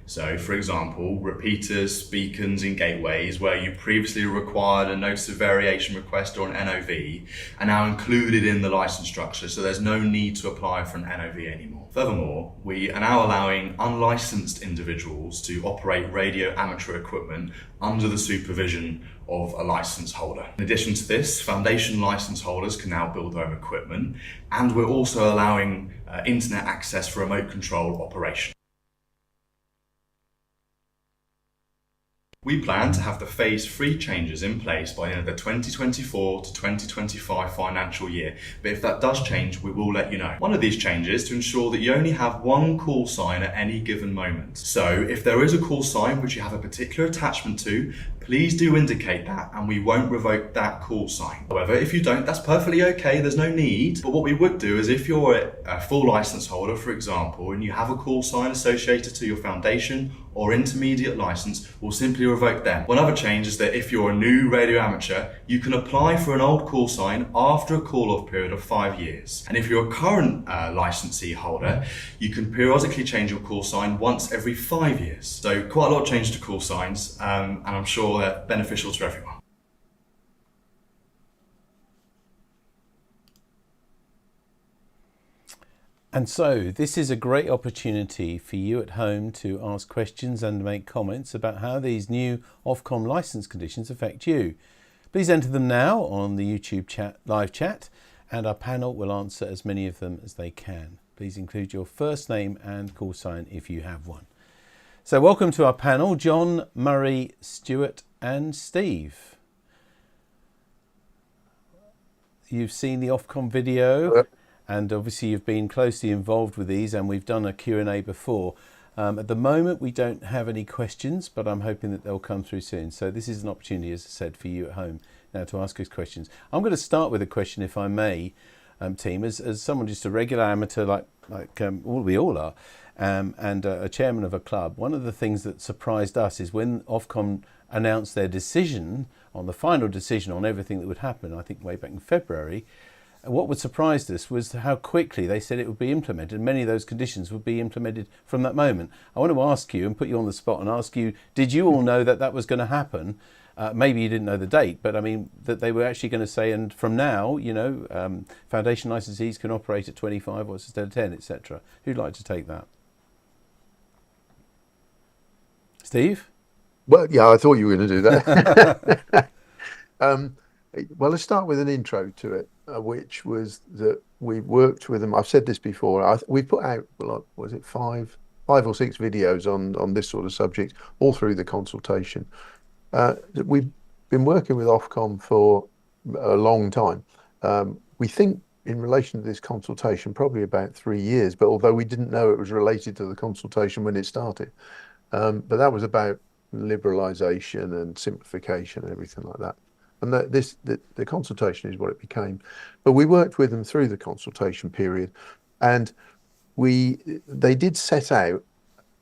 P: So, for example, repeaters, beacons and gateways where you previously required a notice of variation request or an NOV are now included in the license structure, so there's no need to apply for an NOV anymore. Furthermore, we are now allowing unlicensed individuals to operate radio amateur equipment under the supervision of a license holder. In addition to this, foundation license holders can now build their own equipment, and we're also allowing internet access for remote control operation. We plan to have the phase 3 changes in place by the end of the 2024 to 2025 financial year, but if that does change, we will let you know. One of these changes is to ensure that you only have one call sign at any given moment. So if there is a call sign which you have a particular attachment to, please do indicate that and we won't revoke that call sign. However, if you don't, that's perfectly okay, there's no need. But what we would do is if you're a full license holder, for example, and you have a call sign associated to your foundation or intermediate license, we'll simply revoke them. One other change is that if you're a new radio amateur, you can apply for an old call sign after a call-off period of 5 years. And if you're a current licensee holder, you can periodically change your call sign once every 5 years. So quite a lot of change to call signs, and I'm sure they're beneficial to everyone.
F: And so this is a great opportunity for you at home to ask questions and make comments about how these new Ofcom licence conditions affect you. Please enter them now on the YouTube live chat, and our panel will answer as many of them as they can. Please include your first name and call sign if you have one. So welcome to our panel, John, Murray, Stewart and Steve. You've seen the Ofcom video. And obviously you've been closely involved with these, and we've done a Q&A before. At the moment, we don't have any questions, but I'm hoping that they'll come through soon. So this is an opportunity, as I said, for you at home now to ask us questions. I'm going to start with a question, if I may, team. As someone just a regular amateur, like we all are, and a chairman of a club, one of the things that surprised us is when Ofcom announced their decision on the final decision on everything that would happen, I think way back in February, what would surprised us was how quickly they said it would be implemented. Many of those conditions would be implemented from that moment. I want to ask you and put you on the spot and ask you, did you all know that that was going to happen? Maybe you didn't know the date, but I mean, that they were actually going to say, and from now, you know, foundation licensees can operate at 25 instead of 10, etc. Who'd like to take that? Steve?
A: Well, yeah, I thought you were going to do that. Well, let's start with an intro to it, which was that we worked with them. I've said this before. We put out, was it five or six videos on this sort of subject, all through the consultation. We've been working with Ofcom for a long time. We think in relation to this consultation, probably about 3 years, but although we didn't know it was related to the consultation when it started. But that was about liberalisation and simplification and everything like that. And the consultation is what it became. But we worked with them through the consultation period, and they did set out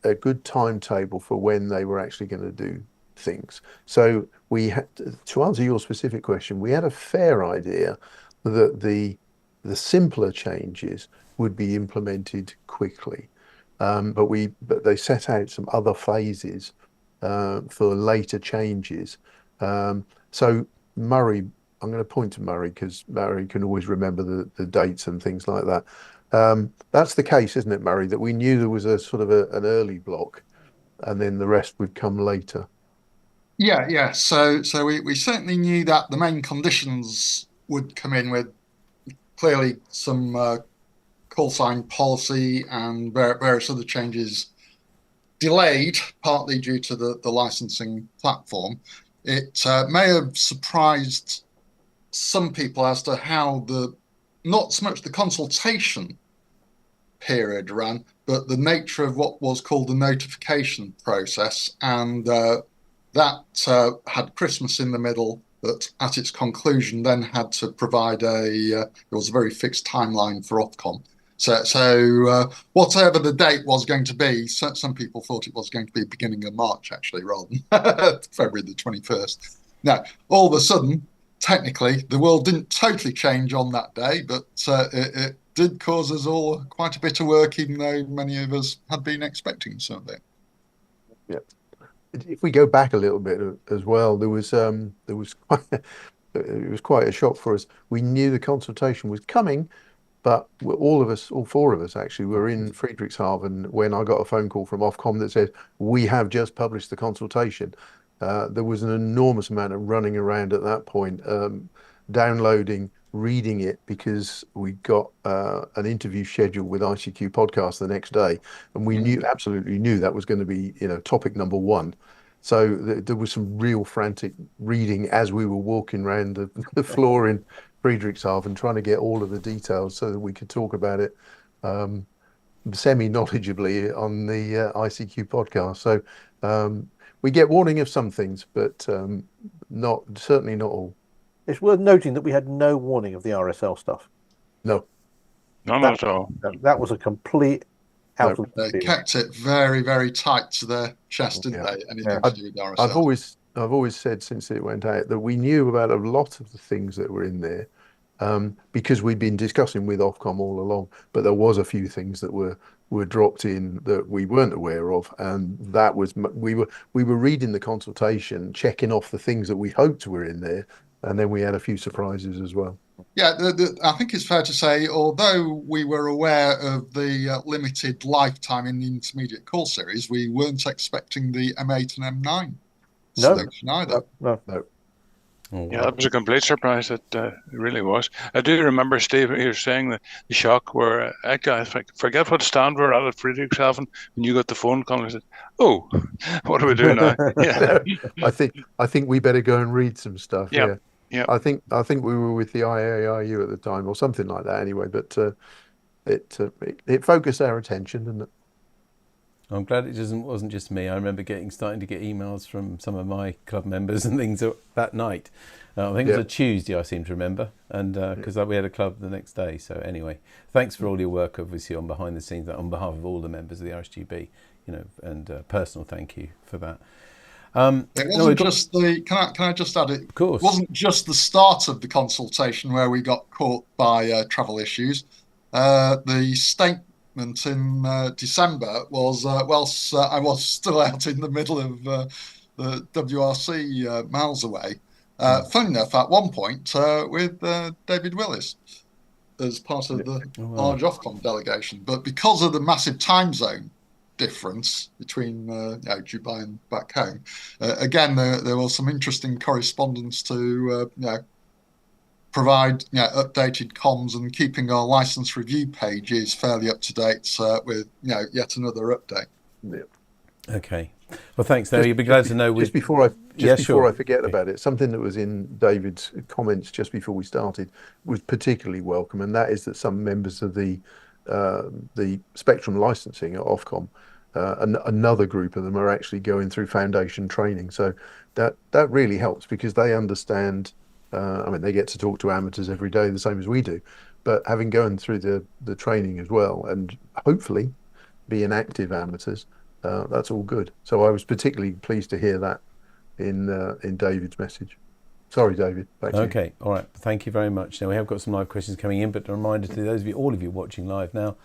A: a good timetable for when they were actually going to do things. So we had, to answer your specific question, we had a fair idea that the simpler changes would be implemented quickly. But they set out some other phases for later changes. So Murray, I'm going to point to Murray because Murray can always remember the dates and things like that. That's the case, isn't it, Murray? That we knew there was a sort of an early block, and then the rest would come later.
J: Yeah. So we certainly knew that the main conditions would come in with clearly some call sign policy and various other changes delayed, partly due to the licensing platform. It may have surprised some people as to how not so much the consultation period ran, but the nature of what was called the notification process. And that had Christmas in the middle, but at its conclusion then had to provide there was a very fixed timeline for Ofcom. So whatever the date was going to be, some people thought it was going to be beginning of March, actually, rather than February the 21st. Now, all of a sudden, technically, the world didn't totally change on that day, but it did cause us all quite a bit of work, even though many of us had been expecting something.
A: Yeah. If we go back a little bit as well, it was quite a shock for us. We knew the consultation was coming, but all four of us actually were in Friedrichshafen when I got a phone call from Ofcom that said, we have just published the consultation. There was an enormous amount of running around at that point, downloading, reading it, because we got an interview scheduled with ICQ Podcast the next day, and we absolutely knew that was going to be, topic number one. So there was some real frantic reading as we were walking around the floor in Friedrichshafen, trying to get all of the details so that we could talk about it semi-knowledgeably on the ICQ Podcast. So we get warning of some things, but certainly not all.
B: It's worth noting that we had no warning of the RSL stuff.
A: No.
C: None at all.
B: That was a complete out of the
J: They kept it very, very tight to their chest, didn't they? Anything to do with the RSL.
A: I've always said since it went out that we knew about a lot of the things that were in there because we'd been discussing with Ofcom all along, but there was a few things that were dropped in that we weren't aware of, and that was we were reading the consultation, checking off the things that we hoped were in there, And then we had a few surprises as well.
J: Yeah, I think it's fair to say, although we were aware of the limited lifetime in the intermediate call series, we weren't expecting the M8 and M9 solution either.
B: No.
C: Yeah, that was a complete surprise. It really was. I do remember, Steve, you were saying that the shock where I forget what stand we're at Friedrichshafen, when you got the phone call and said, "Oh, what do we do now?" Yeah.
A: I think we better go and read some stuff.
C: Yeah. Yeah.
A: I think we were with the IARU at the time or something like that anyway, but it focused our attention, didn't it?
F: I'm glad it wasn't just me. I remember starting to get emails from some of my club members and things that night. I think it was a Tuesday, I seem to remember, and because we had a club the next day. So anyway, thanks for all your work, obviously, on behind the scenes, on behalf of all the members of the RSGB, and personal thank you for that.
J: It wasn't just the. Can I just add it?
F: Of course.
J: It wasn't just the start of the consultation where we got caught by travel issues. The statement in December was whilst I was still out in the middle of the WRC miles away. Funny enough, at one point with David Willis as part of the large Ofcom delegation, but because of the massive time zone difference between Dubai and back home, again there was some interesting correspondence to provide updated comms and keeping our license review pages fairly up to date with yet another update.
A: Yeah.
F: Okay. Well, thanks. Now you'll be glad to know.
A: Just before I forget about it, something that was in David's comments just before we started was particularly welcome, and that is that some members of the Spectrum licensing at Ofcom, another group of them are actually going through foundation training. So that really helps because they understand. They get to talk to amateurs every day, the same as we do, but having gone through the training as well, and hopefully being active amateurs, that's all good. So I was particularly pleased to hear that in David's message. Sorry, David. Back to you.
F: Okay, all right. Thank you very much. Now we have got some live questions coming in, but a reminder to those of you, all of you watching live now,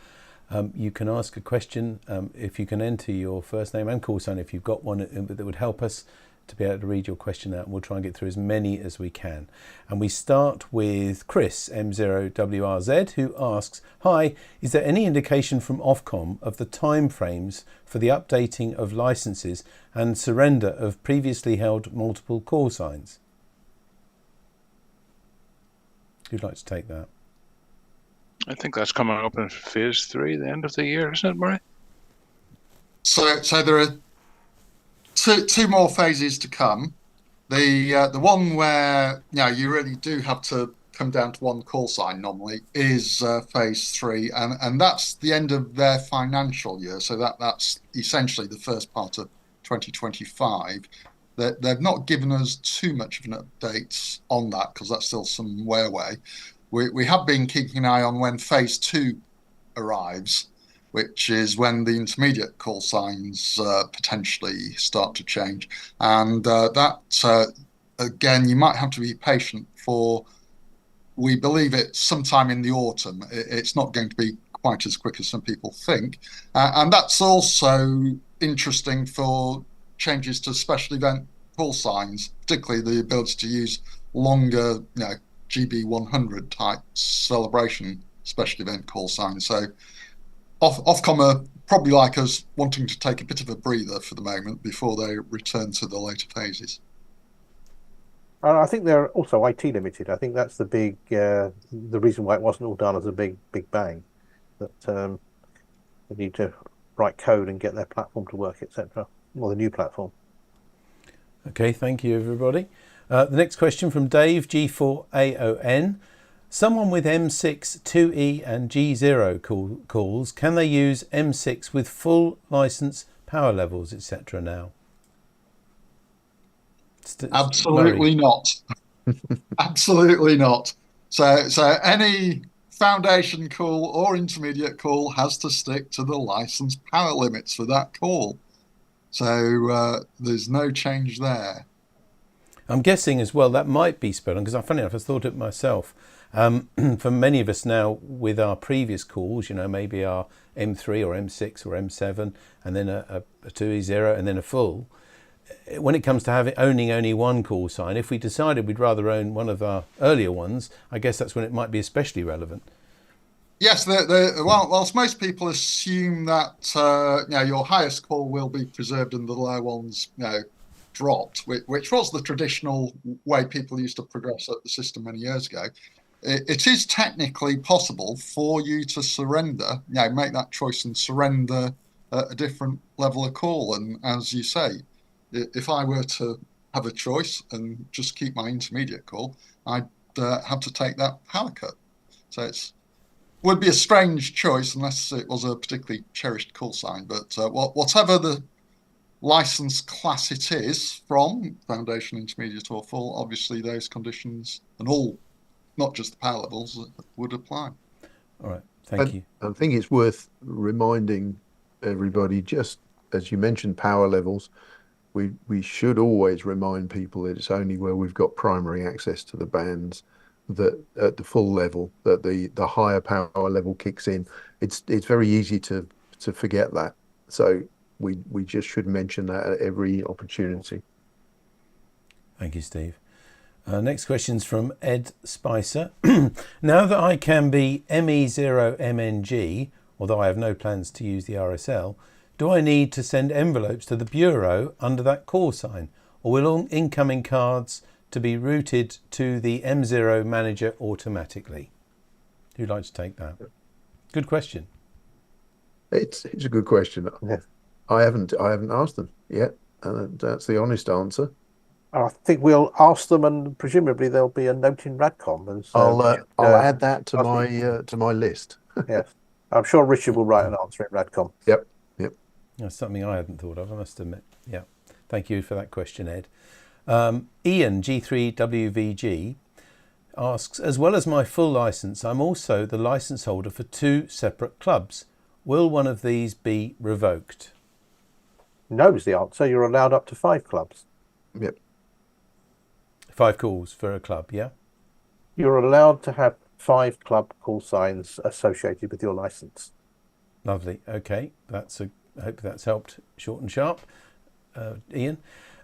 F: you can ask a question if you can enter your first name and call sign if you've got one that would help us to be able to read your question out. We'll try and get through as many as we can. And we start with Chris, M0WRZ, who asks, "Hi, is there any indication from Ofcom of the timeframes for the updating of licenses and surrender of previously held multiple call signs?" Who'd like to take that?
C: I think that's coming up in phase 3, the end of the year, isn't it, Murray?
J: So there are two more phases to come. The one where you really do have to come down to one call sign normally is phase 3, and that's the end of their financial year. So that's essentially the first part of 2025. They've not given us too much of an update on that because that's still some way away. We have been keeping an eye on when phase 2 arrives, which is when the intermediate call signs potentially start to change. And that, again, you might have to be patient for, we believe it's sometime in the autumn. It's not going to be quite as quick as some people think. And that's also interesting for changes to special event call signs, particularly the ability to use longer, GB100 type celebration special event call signs. So Ofcom are probably like us, wanting to take a bit of a breather for the moment before they return to the later phases.
B: I think they're also IT limited. I think that's the big, the reason why it wasn't all done as a big bang. That they need to write code and get their platform to work, etc. Or the new platform.
F: Okay, thank you, everybody. The next question from Dave, G4AON. Someone with M6, 2E and G0 calls, can they use M6 with full license, power levels, etc. now?
J: Absolutely not. Absolutely not. So any foundation call or intermediate call has to stick to the license power limits for that call. So there's no change there.
F: I'm guessing as well that might be spelled on, because funny enough, I thought it myself. For many of us now, with our previous calls, maybe our M3 or M6 or M7, and then a 2E0 and then a full, when it comes to owning only one call sign, if we decided we'd rather own one of our earlier ones, I guess that's when it might be especially relevant.
J: Yes, whilst most people assume that your highest call will be preserved and the low ones dropped, which was the traditional way people used to progress up the system many years ago, it is technically possible for you to surrender, make that choice and surrender a different level of call. And as you say, if I were to have a choice and just keep my intermediate call, I'd have to take that power cut. So would be a strange choice unless it was a particularly cherished call sign. But whatever the license class it is from, foundation, intermediate or full, obviously those conditions and all, not just the power levels, would apply.
F: All right, thank you.
A: I think it's worth reminding everybody, just as you mentioned power levels, we should always remind people that it's only where we've got primary access to the bands that at the full level that the higher power level kicks in. It's very easy to forget that, so we just should mention that at every opportunity.
F: Thank you, Steve. Next question's from Ed Spicer. Now that I can be ME0MNG, although I have no plans to use the RSL, do I need to send envelopes to the bureau under that call sign, or will all incoming cards to be routed to the M0 manager automatically? Who'd like to take that? Good question.
A: It's a good question. Yeah. I haven't asked them yet, and that's the honest answer.
B: I think we'll ask them, and presumably there'll be a note in Radcom. And so,
A: I'll add that to my list.
B: Yes, I'm sure Richard will write an answer in Radcom.
A: Yep.
F: That's something I hadn't thought of, I must admit. Yeah, thank you for that question, Ed. Ian G3WVG asks, as well as my full license, I'm also the license holder for 2 separate clubs. Will one of these be revoked?
B: No is the answer. You're allowed up to 5 clubs.
A: Yep.
F: 5 calls for a club, yeah?
B: You're allowed to have 5 club call signs associated with your license.
F: Lovely. Okay, I hope that's helped short and sharp, Ian.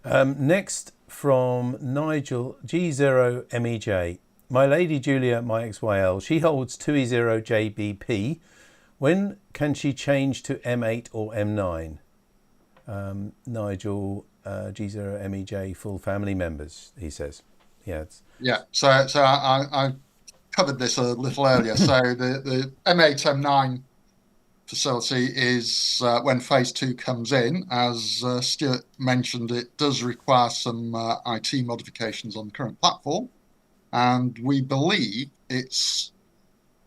F: Next from Nigel G0MEJ. My lady Julia, my XYL, she holds 2E0JBP. When can she change to M8 or M9? Nigel G0MEJ, full family members, he says. Yeah.
J: So I covered this a little earlier. So the M8, M9 facility is when phase 2 comes in. As Stewart mentioned, it does require some IT modifications on the current platform, and we believe it's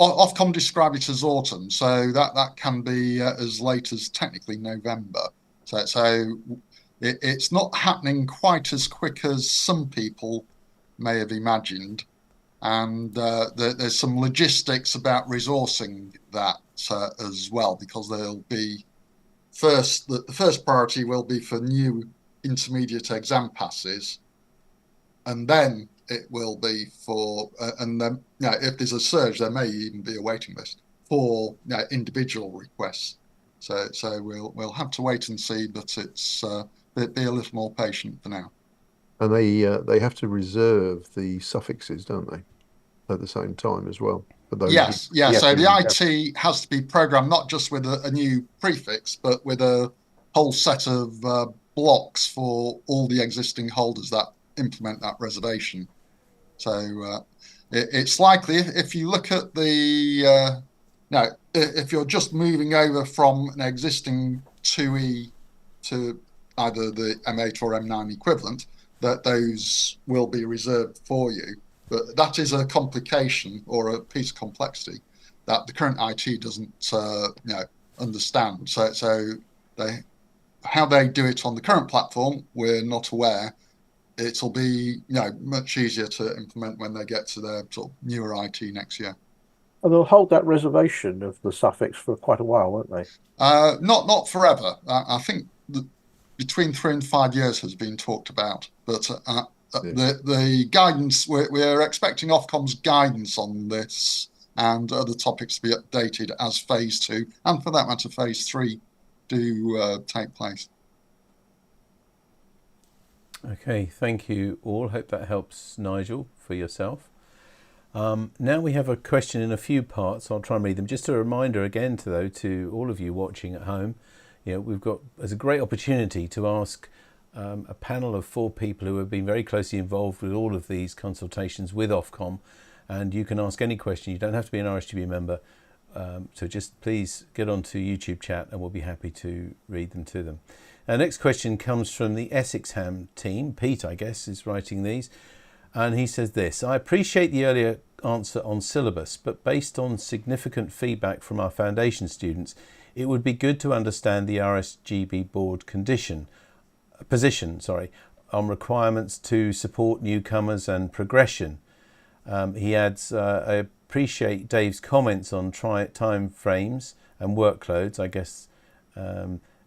J: Ofcom described it as autumn, so that can be as late as technically November. So it's not happening quite as quick as some people may have imagined, and there's some logistics about resourcing that as well, because there'll be the first priority will be for new intermediate exam passes, and then it will be for and then if there's a surge, there may even be a waiting list for individual requests. So we'll have to wait and see, but it's be a little more patient for now.
A: And they have to reserve the suffixes, don't they, at the same time as well?
J: Yes. So the IT has to be programmed not just with a new prefix, but with a whole set of blocks for all the existing holders that implement that reservation. So it's likely if you look at the if you're just moving over from an existing 2E to either the M8 or M9 equivalent, that those will be reserved for you. But that is a complication or a piece of complexity that the current IT doesn't understand. So how they do it on the current platform, we're not aware. It'll be much easier to implement when they get to their sort of newer IT next year.
B: And they'll hold that reservation of the suffix for quite a while, won't they?
J: Not forever. I think between 3 and 5 years has been talked about, but the guidance, we're expecting Ofcom's guidance on this and other topics to be updated as phase 2, and for that matter, phase 3 do take place.
F: Okay, thank you all. Hope that helps, Nigel, for yourself. Now we have a question in a few parts. I'll try and read them. Just a reminder again to all of you watching at home, there's a great opportunity to ask a panel of 4 people who have been very closely involved with all of these consultations with Ofcom, and you can ask any question. You don't have to be an RSGB member, so just please get onto YouTube chat and we'll be happy to read them to them. Our next question comes from the Essexham team. Pete, I guess, is writing these. And he says this: I appreciate the earlier answer on syllabus, but based on significant feedback from our foundation students, it would be good to understand the RSGB board position on requirements to support newcomers and progression. He adds, I appreciate Dave's comments on time frames and workloads, I guess,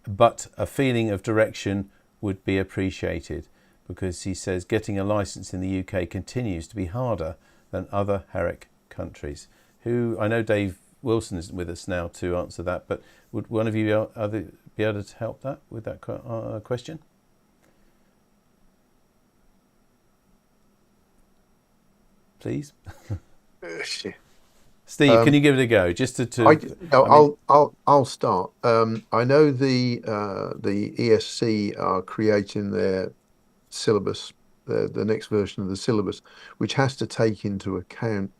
F: but a feeling of direction would be appreciated, because he says getting a licence in the UK continues to be harder than other HERIC countries. I know Dave Wilson isn't with us now to answer that, but would one of you be able to help with that question? Please. Steve, can you give it a go? Just
A: I'll start. I know the ESC are creating their syllabus, the next version of the syllabus, which has to take into account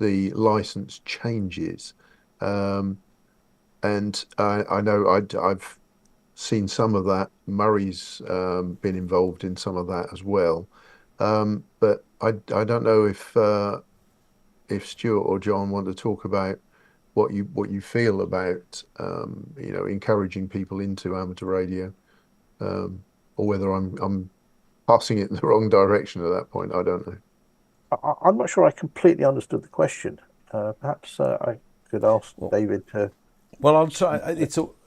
A: the license changes. And I know I've seen some of that. Murray's been involved in some of that as well. But I don't know if Stewart or John want to talk about what you feel about encouraging people into amateur radio, or whether I'm passing it in the wrong direction at that point. I don't know.
B: I'm not sure I completely understood the question. Perhaps I could ask David to.
F: Well, I'll try.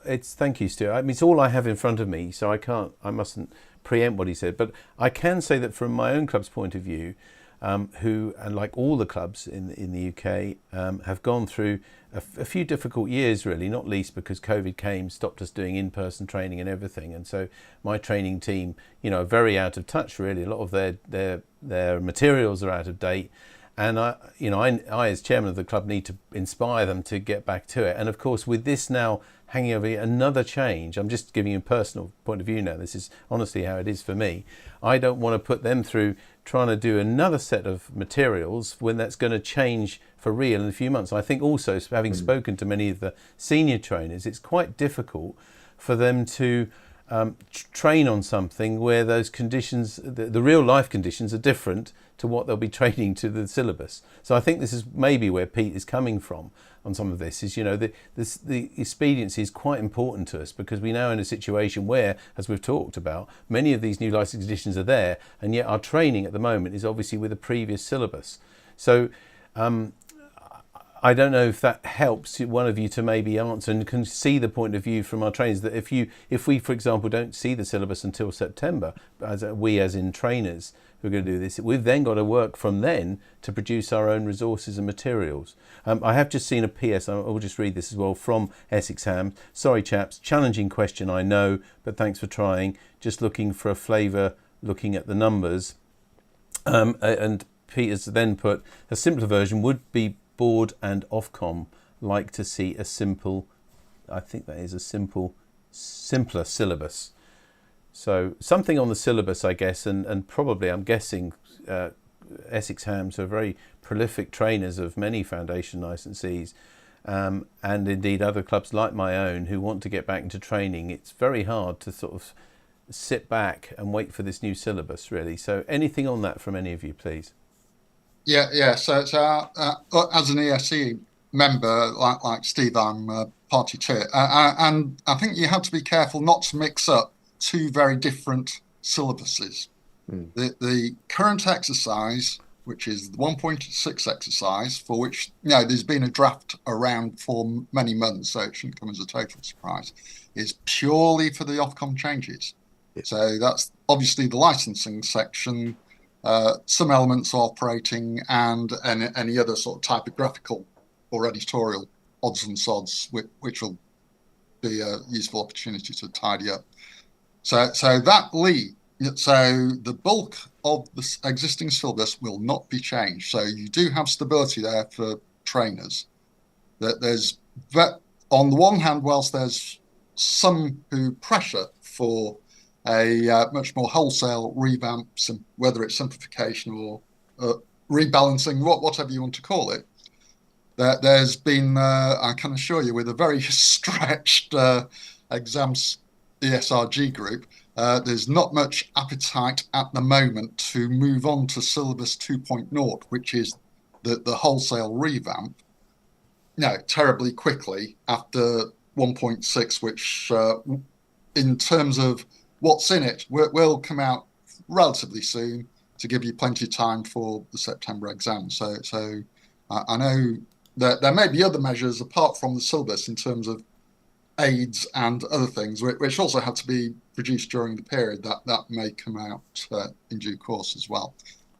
F: It's thank you, Stuart. I mean, it's all I have in front of me, so I mustn't preempt what he said. But I can say that from my own club's point of view, who, and like all the clubs in the UK, have gone through a few difficult years, really, not least because COVID stopped us doing in-person training and everything. And so my training team, are very out of touch, really. A lot of their materials are out of date. And I as chairman of the club need to inspire them to get back to it. And of course, with this now hanging over another change, I'm just giving you a personal point of view now. This is honestly how it is for me. I don't want to put them through trying to do another set of materials when that's going to change for real in a few months. I think also, having spoken to many of the senior trainers, it's quite difficult for them to train on something where those conditions, the real life conditions, are different to what they'll be training to the syllabus. So I think this is maybe where Pete is coming from on some of this, is the expediency is quite important to us, because we're now in a situation where, as we've talked about, many of these new license conditions are there, and yet our training at the moment is obviously with a previous syllabus. So I don't know if that helps one of you to maybe answer and can see the point of view from our trainers, that if we, for example, don't see the syllabus until September, as in trainers who are going to do this, we've then got to work from then to produce our own resources and materials. I have just seen a PS, I will just read this as well, from Essexham. Sorry chaps, challenging question I know, but thanks for trying. Just looking for a flavour, looking at the numbers. And Peter's then put, a simpler version would be board and Ofcom like to see a simple, I think that is a simpler syllabus. So something on the syllabus, I guess, and probably I'm guessing Essexham are very prolific trainers of many foundation licensees, and indeed other clubs like my own who want to get back into training. It's very hard to sort of sit back and wait for this new syllabus, really. So anything on that from any of you, please?
J: Yeah. So as an ESC member, like Steve, I'm party chair, and I think you have to be careful not to mix up two very different syllabuses. The current exercise, which is the 1.6 exercise, for which there's been a draft around for many months, so it shouldn't come as a total surprise, is purely for the Ofcom changes. So that's obviously the licensing section. Some elements of operating and any other sort of typographical or editorial odds and sods, which will be a useful opportunity to tidy up. So that leaves So the bulk of the existing syllabus will not be changed. So you do have stability there for trainers. There's, on the one hand, whilst there's some who pressure for a much more wholesale revamp, whether it's simplification or rebalancing, whatever you want to call it, there's been, I can assure you, with a very stretched exams ESRG group, there's not much appetite at the moment to move on to syllabus 2.0, which is the wholesale revamp, terribly quickly after 1.6, which in terms of what's in it will come out relatively soon to give you plenty of time for the September exam. So I know that there may be other measures apart from the syllabus in terms of aids and other things, which also had to be produced during the period that may come out in due course as well.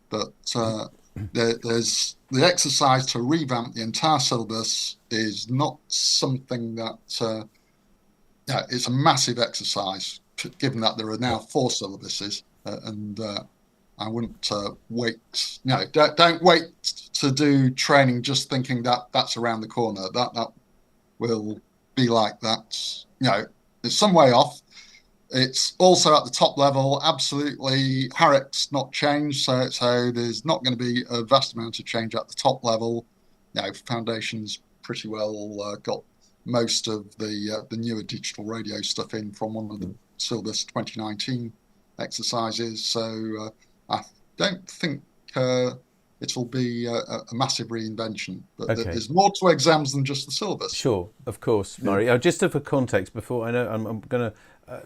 J: But there's the exercise to revamp the entire syllabus is not something that it's a massive exercise, given that there are now 4 syllabuses, and I wouldn't wait. Don't wait to do training just thinking that that's around the corner. That will be like that. It's some way off. It's also at the top level. Absolutely, Harrick's not changed, so there's not going to be a vast amount of change at the top level. Foundation's pretty well got most of the newer digital radio stuff in from one of the syllabus 2019 exercises. So I don't think it'll be a massive reinvention, but
F: okay.
J: There's more to exams than just the syllabus.
F: Sure, of course, Murray. Just for context, before I know I'm going to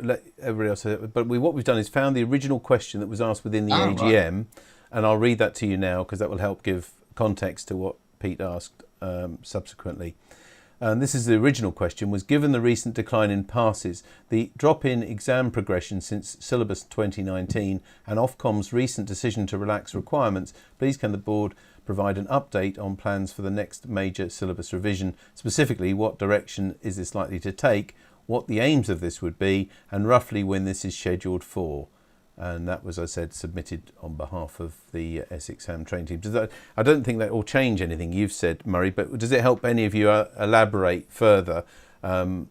F: let everybody else say it, but what we've done is found the original question that was asked within the AGM, right. And I'll read that to you now because that will help give context to what Pete asked subsequently. And this is the original question, was given the recent decline in passes, the drop in exam progression since syllabus 2019 and Ofcom's recent decision to relax requirements, please can the board provide an update on plans for the next major syllabus revision? Specifically, what direction is this likely to take, what the aims of this would be, and roughly when this is scheduled for? And that was, I said, submitted on behalf of the Essex Ham training team. I don't think that will change anything you've said, Murray, but does it help any of you elaborate further on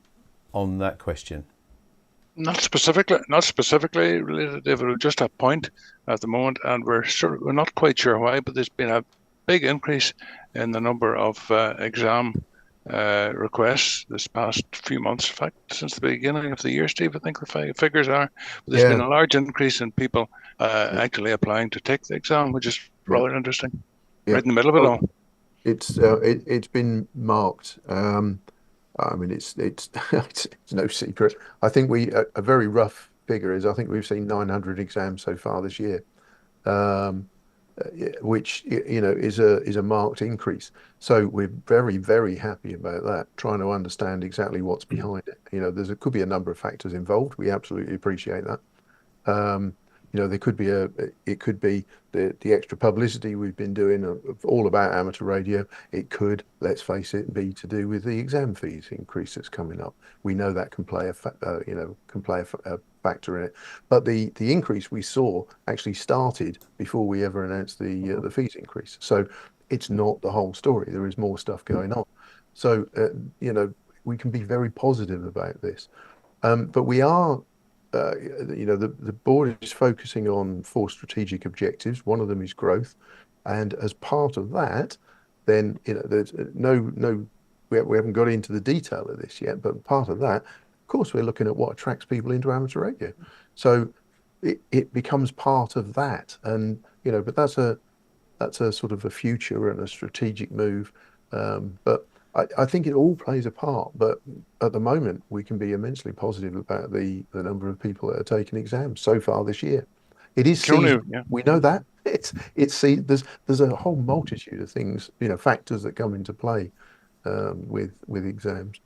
F: that question?
C: Not specifically related, David. Just a point at the moment, and we're not quite sure why, but there's been a big increase in the number of exam requests this past few months. In fact, since the beginning of the year, Steve, I think the figures are. But there's been a large increase in people actually applying to take the exam, which is rather interesting. Right in the middle of it all.
A: It's been marked. I mean, it's no secret. I think a very rough figure is I think we've seen 900 exams so far this year, which is a marked increase. So we're very, very happy about that. Trying to understand exactly what's behind it. There could be a number of factors involved. We absolutely appreciate that. There could be it could be the extra publicity we've been doing of all about amateur radio. It could, let's face it, be to do with the exam fees increase that's coming up. We know that can play a factor in it. But the increase we saw actually started before we ever announced the fees increase. So it's not the whole story. There is more stuff going on. So we can be very positive about this. But we are. The board is focusing on 4 strategic objectives. One of them is growth, and as part of that, then there's we haven't got into the detail of this yet. But part of that, of course, we're looking at what attracts people into amateur radio. So it becomes part of that, and but that's a sort of a future and a strategic move. But I think it all plays a part, but at the moment we can be immensely positive about the number of people that are taking exams so far this year. It is seasonal. We know that there's a whole multitude of things, factors that come into play with exams.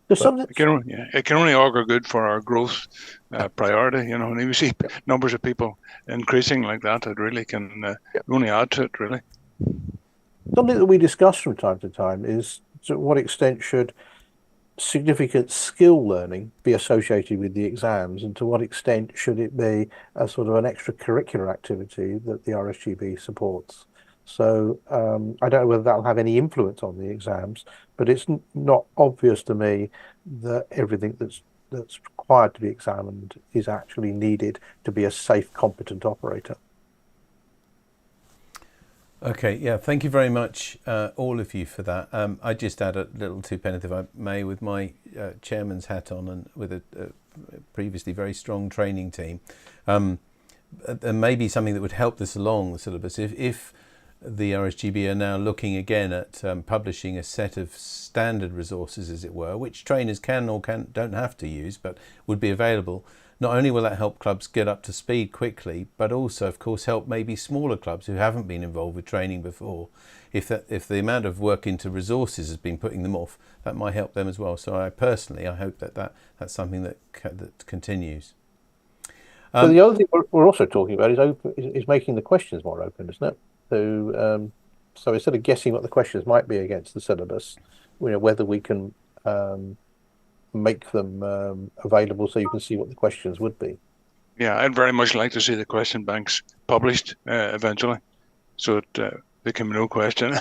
C: It can only augur good for our growth priority. And if you see numbers of people increasing like that, it really can only add to it. Really,
B: something that we discuss from time to time is to what extent should significant skill learning be associated with the exams, and to what extent should it be a sort of an extracurricular activity that the RSGB supports? So I don't know whether that'll have any influence on the exams, but it's not obvious to me that everything that's required to be examined is actually needed to be a safe, competent operator.
F: Okay, yeah, thank you very much, all of you, for that. I just add a little two-penneth, if I may, with my chairman's hat on and with a previously very strong training team. There may be something that would help this along the syllabus. If the RSGB are now looking again at publishing a set of standard resources, as it were, which trainers can or don't have to use, but would be available. Not only will that help clubs get up to speed quickly, but also, of course, help maybe smaller clubs who haven't been involved with training before. If the amount of work into resources has been putting them off, that might help them as well. So I hope that's something that continues.
B: So the other thing we're also talking about is making the questions more open, isn't it? So instead of guessing what the questions might be against the syllabus, whether we can make them available so you can see what the questions would be.
C: Yeah, I'd very much like to see the question banks published eventually, so there can be no question,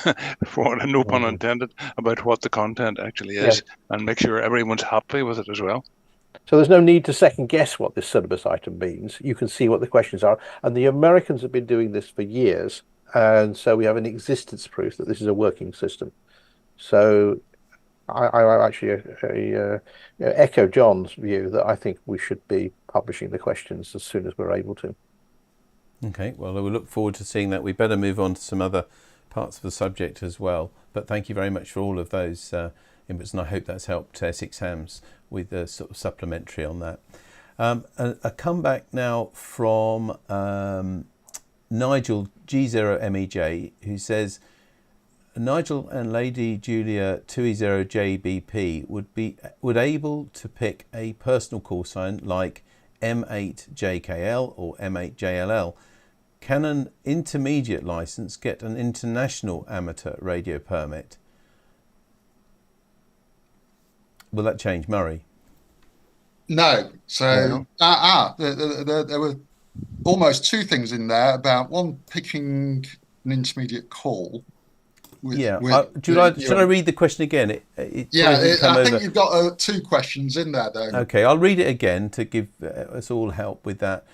C: no pun intended, about what the content actually is, and make sure everyone's happy with it as well.
B: So there's no need to second guess what this syllabus item means. You can see what the questions are, and the Americans have been doing this for years, and so we have an existence proof that this is a working system. So I actually echo John's view that I think we should be publishing the questions as soon as we're able to.
F: Okay, well, I will look forward to seeing that. We better move on to some other parts of the subject as well. But thank you very much for all of those inputs, and I hope that's helped Essex Hams with a sort of supplementary on that. A comeback now from Nigel G0MEJ, who says, Nigel and Lady Julia 2E0JBP would able to pick a personal call sign like M8JKL or M8JLL. Can an intermediate license get an international amateur radio permit? Will that change, Murray?
J: No. So there were almost two things in there about one picking an intermediate call.
F: Should I read the question again? I
J: think you've got two questions in there, though.
F: Okay, I'll read it again to give us all help with that.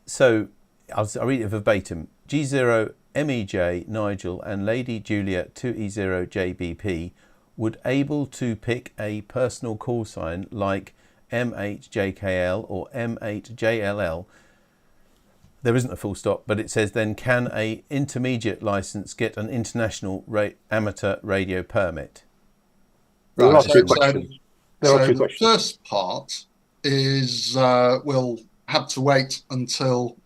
F: So I'll read it verbatim. G0MEJ Nigel and Lady Julia 2E0JBP would able to pick a personal call sign like M8JKL or M8JLL. There isn't a full stop, but it says then, can a intermediate license get an international amateur radio permit?
J: Right. So the first part is we'll have to wait until,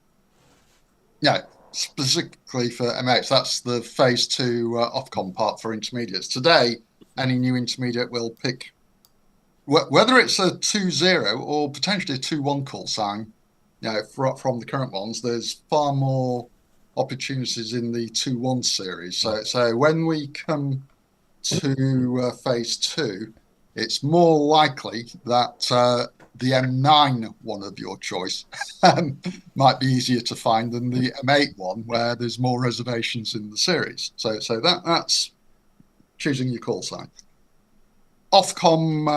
J: specifically for MH, that's the phase 2 Ofcom part for intermediates. Today, any new intermediate will pick, whether it's a 2-0 or potentially a 2-1 call sign. From the current ones, there's far more opportunities in the 2-1 series. So when we come to phase 2, it's more likely that the M9 one of your choice might be easier to find than the M8 one, where there's more reservations in the series. So that's choosing your call sign. Ofcom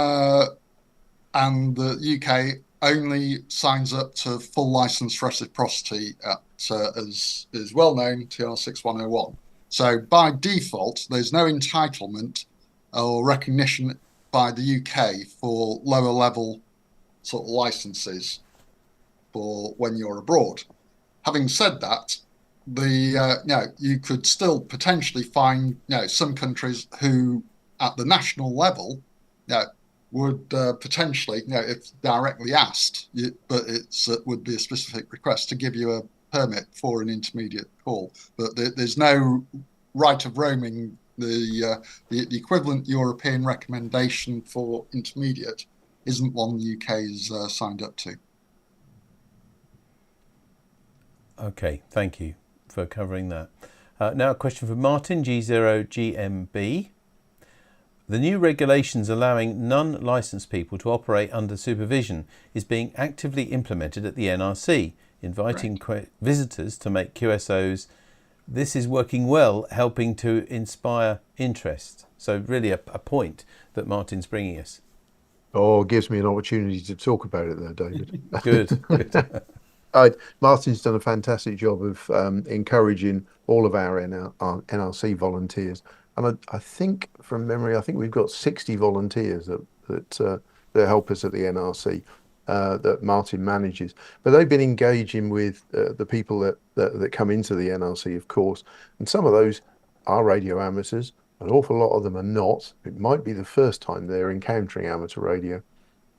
J: and the UK only signs up to full license for reciprocity at, as is well known, TR6101. So by default, there's no entitlement or recognition by the UK for lower level sort of licenses for when you're abroad. Having said that, you could still potentially find some countries who at the national level would potentially, if directly asked, but it would be a specific request to give you a permit for an intermediate call. But there's no right of roaming. The equivalent European recommendation for intermediate isn't one the UK is signed up to.
F: Okay, thank you for covering that. Now a question from Martin G0GMB. The new regulations allowing non-licensed people to operate under supervision is being actively implemented at the NRC, inviting visitors to make QSOs. This is working well, helping to inspire interest. So really a point that Martin's bringing us.
A: Oh, gives me an opportunity to talk about it there, David.
F: Good.
A: Martin's done a fantastic job of encouraging all of our NRC volunteers. And I think from memory, I think we've got 60 volunteers that help us at the NRC that Martin manages. But they've been engaging with the people that come into the NRC, of course. And some of those are radio amateurs. An awful lot of them are not. It might be the first time they're encountering amateur radio.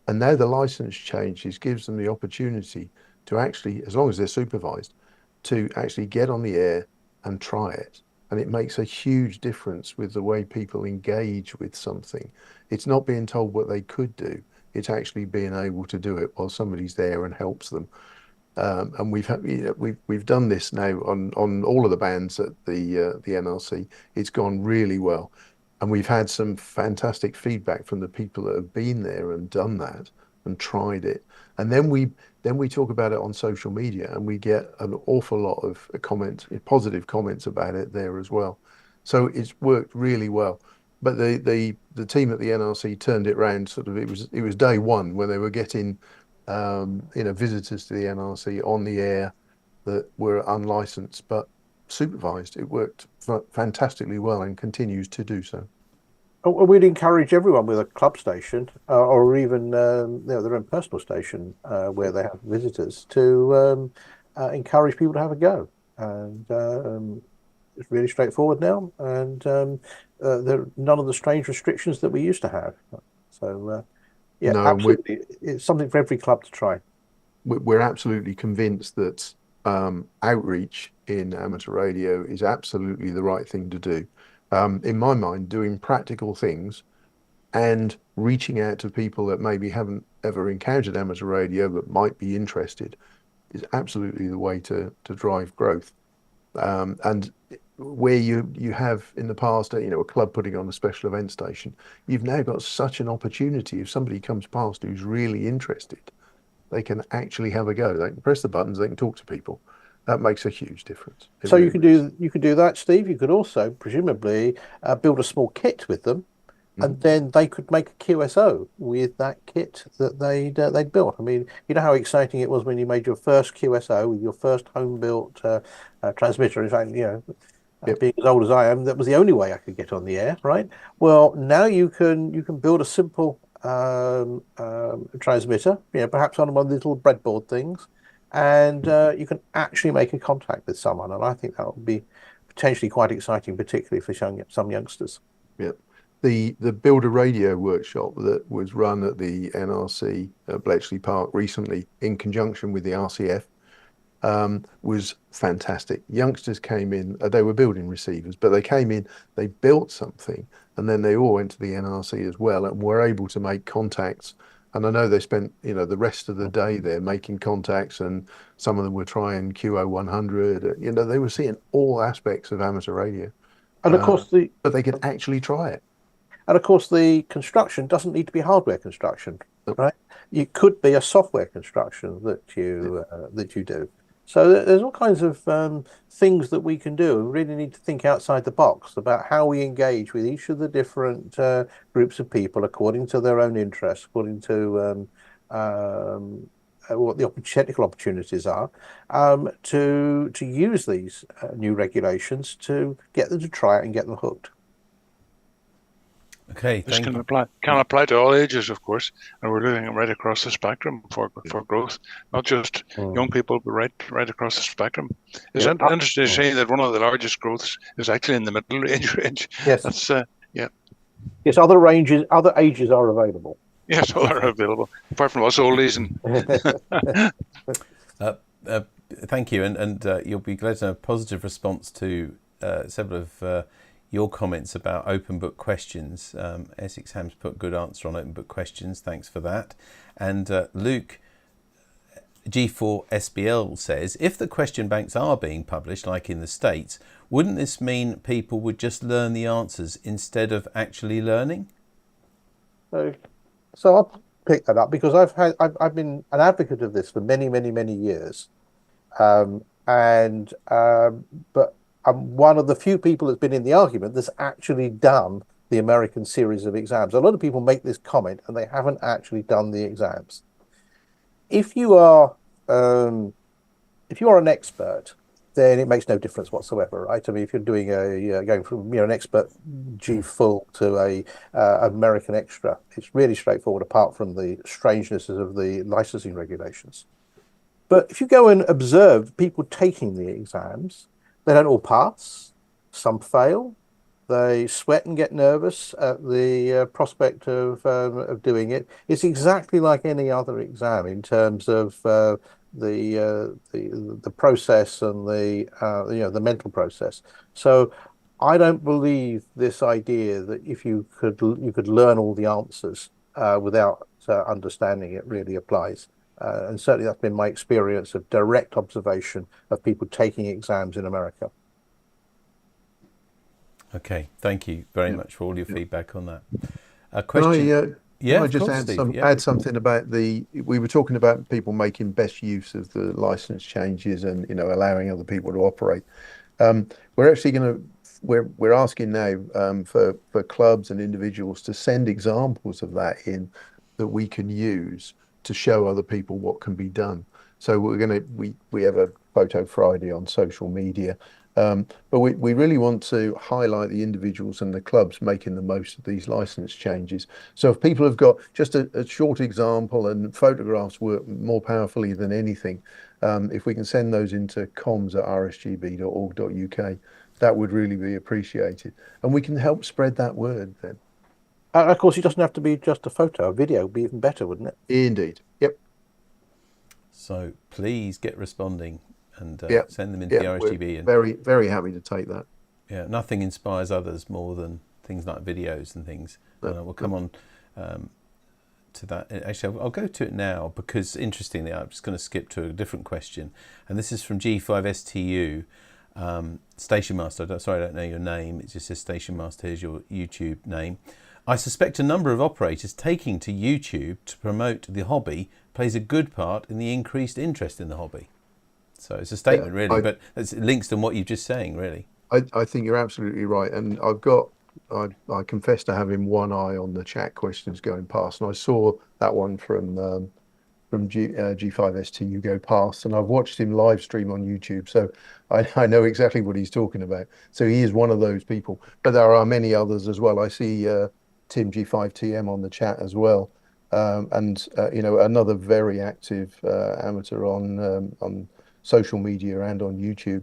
A: And now the license changes gives them the opportunity to actually, as long as they're supervised, to actually get on the air and try it. And it makes a huge difference with the way people engage with something. It's not being told what they could do. It's actually being able to do it while somebody's there and helps them. And we've done this now on all of the bands at the NRC. It's gone really well, and we've had some fantastic feedback from the people that have been there and done that and tried it. And then we talk about it on social media, and we get an awful lot of positive comments about it there as well. So it's worked really well. But the team at the NRC turned it around. Sort of, it was day one when they were getting visitors to the NRC on the air that were unlicensed but supervised. It worked fantastically well and continues to do so.
B: We'd encourage everyone with a club station or even their own personal station where they have visitors to encourage people to have a go. And it's really straightforward now, and there are none of the strange restrictions that we used to have. So yeah, no, absolutely. It's something for every club to try.
A: We're absolutely convinced that outreach in amateur radio is absolutely the right thing to do. In my mind, doing practical things and reaching out to people that maybe haven't ever encountered amateur radio but might be interested is absolutely the way to drive growth. And where you have in the past, a club putting on a special event station, you've now got such an opportunity. If somebody comes past who's really interested, they can actually have a go. They can press the buttons, they can talk to people. That makes a huge difference.
B: So you could do that, Steve. You could also presumably build a small kit with them, and then they could make a QSO with that kit that they'd built. I mean, you know how exciting it was when you made your first QSO with your first home-built transmitter. In fact, being as old as I am, that was the only way I could get on the air, right? Well, now you can build a simple transmitter, perhaps on one of the little breadboard things, and you can actually make a contact with someone. And I think that would be potentially quite exciting, particularly for some youngsters.
A: Yeah. The Builder Radio workshop that was run at the NRC at Bletchley Park recently in conjunction with the RCF was fantastic. Youngsters came in, they were building receivers, but they came in, they built something, and then they all went to the NRC as well and were able to make contacts. And I know they spent, the rest of the day there making contacts, and some of them were trying QO100. They were seeing all aspects of amateur radio.
B: And of course
A: but they could actually try it.
B: And of course, the construction doesn't need to be hardware construction, right? It could be a software construction that you do. So there's all kinds of things that we can do. We really need to think outside the box about how we engage with each of the different groups of people according to their own interests, according to what the technical opportunities are, to use these new regulations to get them to try it and get them hooked.
F: Okay,
C: this can apply to all ages, of course, and we're looking right across the spectrum for growth, not just young people, but right across the spectrum. It's interesting to say that one of the largest growths is actually in the middle age range.
B: Yes,
C: that's
B: Yes, other ages are available.
C: Yes, all are available, apart from us oldies.
F: Thank you, and you'll be glad to know a positive response to several of your comments about open book questions. Essex Ham's put good answer on open book questions. Thanks for that. And Luke G4SBL says, if the question banks are being published like in the States, wouldn't this mean people would just learn the answers instead of actually learning?
B: So I'll pick that up because I've been an advocate of this for many years, but I'm one of the few people that's been in the argument that's actually done the American series of exams. A lot of people make this comment and they haven't actually done the exams. If you are an expert, then it makes no difference whatsoever, right? I mean, if you're doing going from an expert G full to a American extra, it's really straightforward apart from the strangenesses of the licensing regulations. But if you go and observe people taking the exams, they don't all pass. Some fail. They sweat and get nervous at the prospect of doing it. It's exactly like any other exam in terms of the process and the mental process. So I don't believe this idea that if you could learn all the answers without understanding it really applies. And certainly that's been my experience of direct observation of people taking exams in America.
F: Okay, thank you very much for all your feedback on that. A question?
A: Can I just add something about we were talking about people making best use of the license changes and allowing other people to operate. We're actually we're asking now for clubs and individuals to send examples of that in that we can use to show other people what can be done. So we have a Photo Friday on social media. But we really want to highlight the individuals and the clubs making the most of these license changes. So if people have got just a short example, and photographs work more powerfully than anything, if we can send those into comms@rsgb.org.uk, that would really be appreciated. And we can help spread that word then.
B: Of course, it doesn't have to be just a photo. A video would be even better, wouldn't it?
A: Indeed. Yep.
F: So please get responding. And send them into the RSGB. And
A: very, very happy to take that.
F: Yeah, nothing inspires others more than things like videos and things. We'll come on to that. Actually, I'll go to it now because, interestingly, I'm just going to skip to a different question. And this is from G5STU, Station Master. Sorry, I don't know your name. It just says Station Master. Here's your YouTube name. I suspect a number of operators taking to YouTube to promote the hobby plays a good part in the increased interest in the hobby. So it's a statement, really, but it links to what you're just saying, really.
A: I think you're absolutely right. And I confess to having one eye on the chat questions going past. And I saw that one from G5STU go past. And I've watched him live stream on YouTube. So I know exactly what he's talking about. So he is one of those people. But there are many others as well. I see Tim G5TM on the chat as well. And another very active amateur on social media and on YouTube.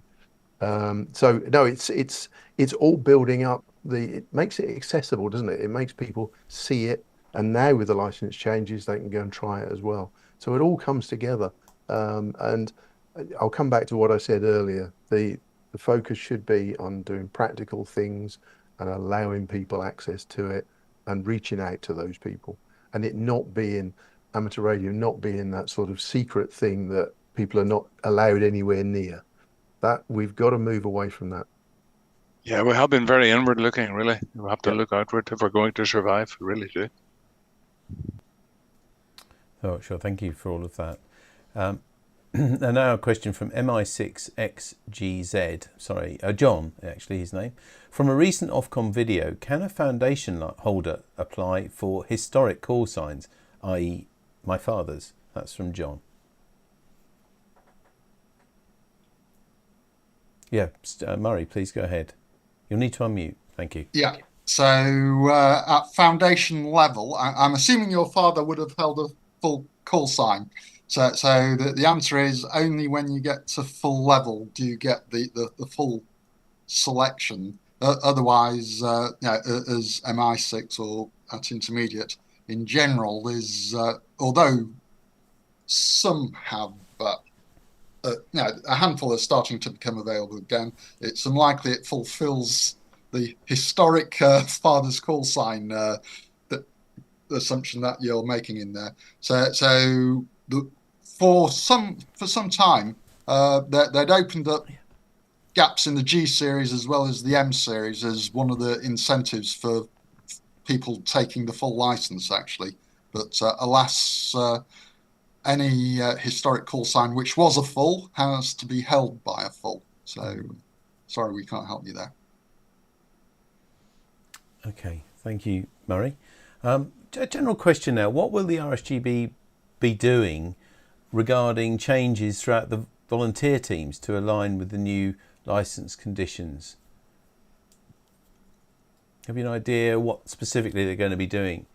A: So no, it's all building up. It makes it accessible, doesn't it? It makes people see it, and now with the license changes, they can go and try it as well. So it all comes together. And I'll come back to what I said earlier. The focus should be on doing practical things and allowing people access to it and reaching out to those people, and it not being amateur radio, not being that sort of secret thing that people are not allowed anywhere near. That we've got to move away from that.
C: Yeah, we have been very inward looking, really. We have to look outward if we're going to survive, we really do.
F: Oh, sure. Thank you for all of that. And now a question from MI6XGZ. Sorry, John, actually, his name. From a recent Ofcom video, can a foundation holder apply for historic call signs, i.e. my father's? That's from John. Yeah, Murray, please go ahead. You'll need to unmute. Thank you.
J: Yeah. So at foundation level, I'm assuming your father would have held a full call sign. So the answer is only when you get to full level do you get the full selection. Otherwise, as MI6 or at intermediate in general is, although some have, a handful are starting to become available again. It's unlikely it fulfills the historic father's call sign the assumption that you're making in there. So for some time, they'd opened up gaps in the G series as well as the M series as one of the incentives for people taking the full license, actually. But alas, any historic call sign which was a full has to be held by a full. So sorry, we can't help you there.
F: Okay, thank you, Murray. A general question now. What will the RSGB be doing regarding changes throughout the volunteer teams to align with the new licence conditions? Have you an idea what specifically they're going to be doing?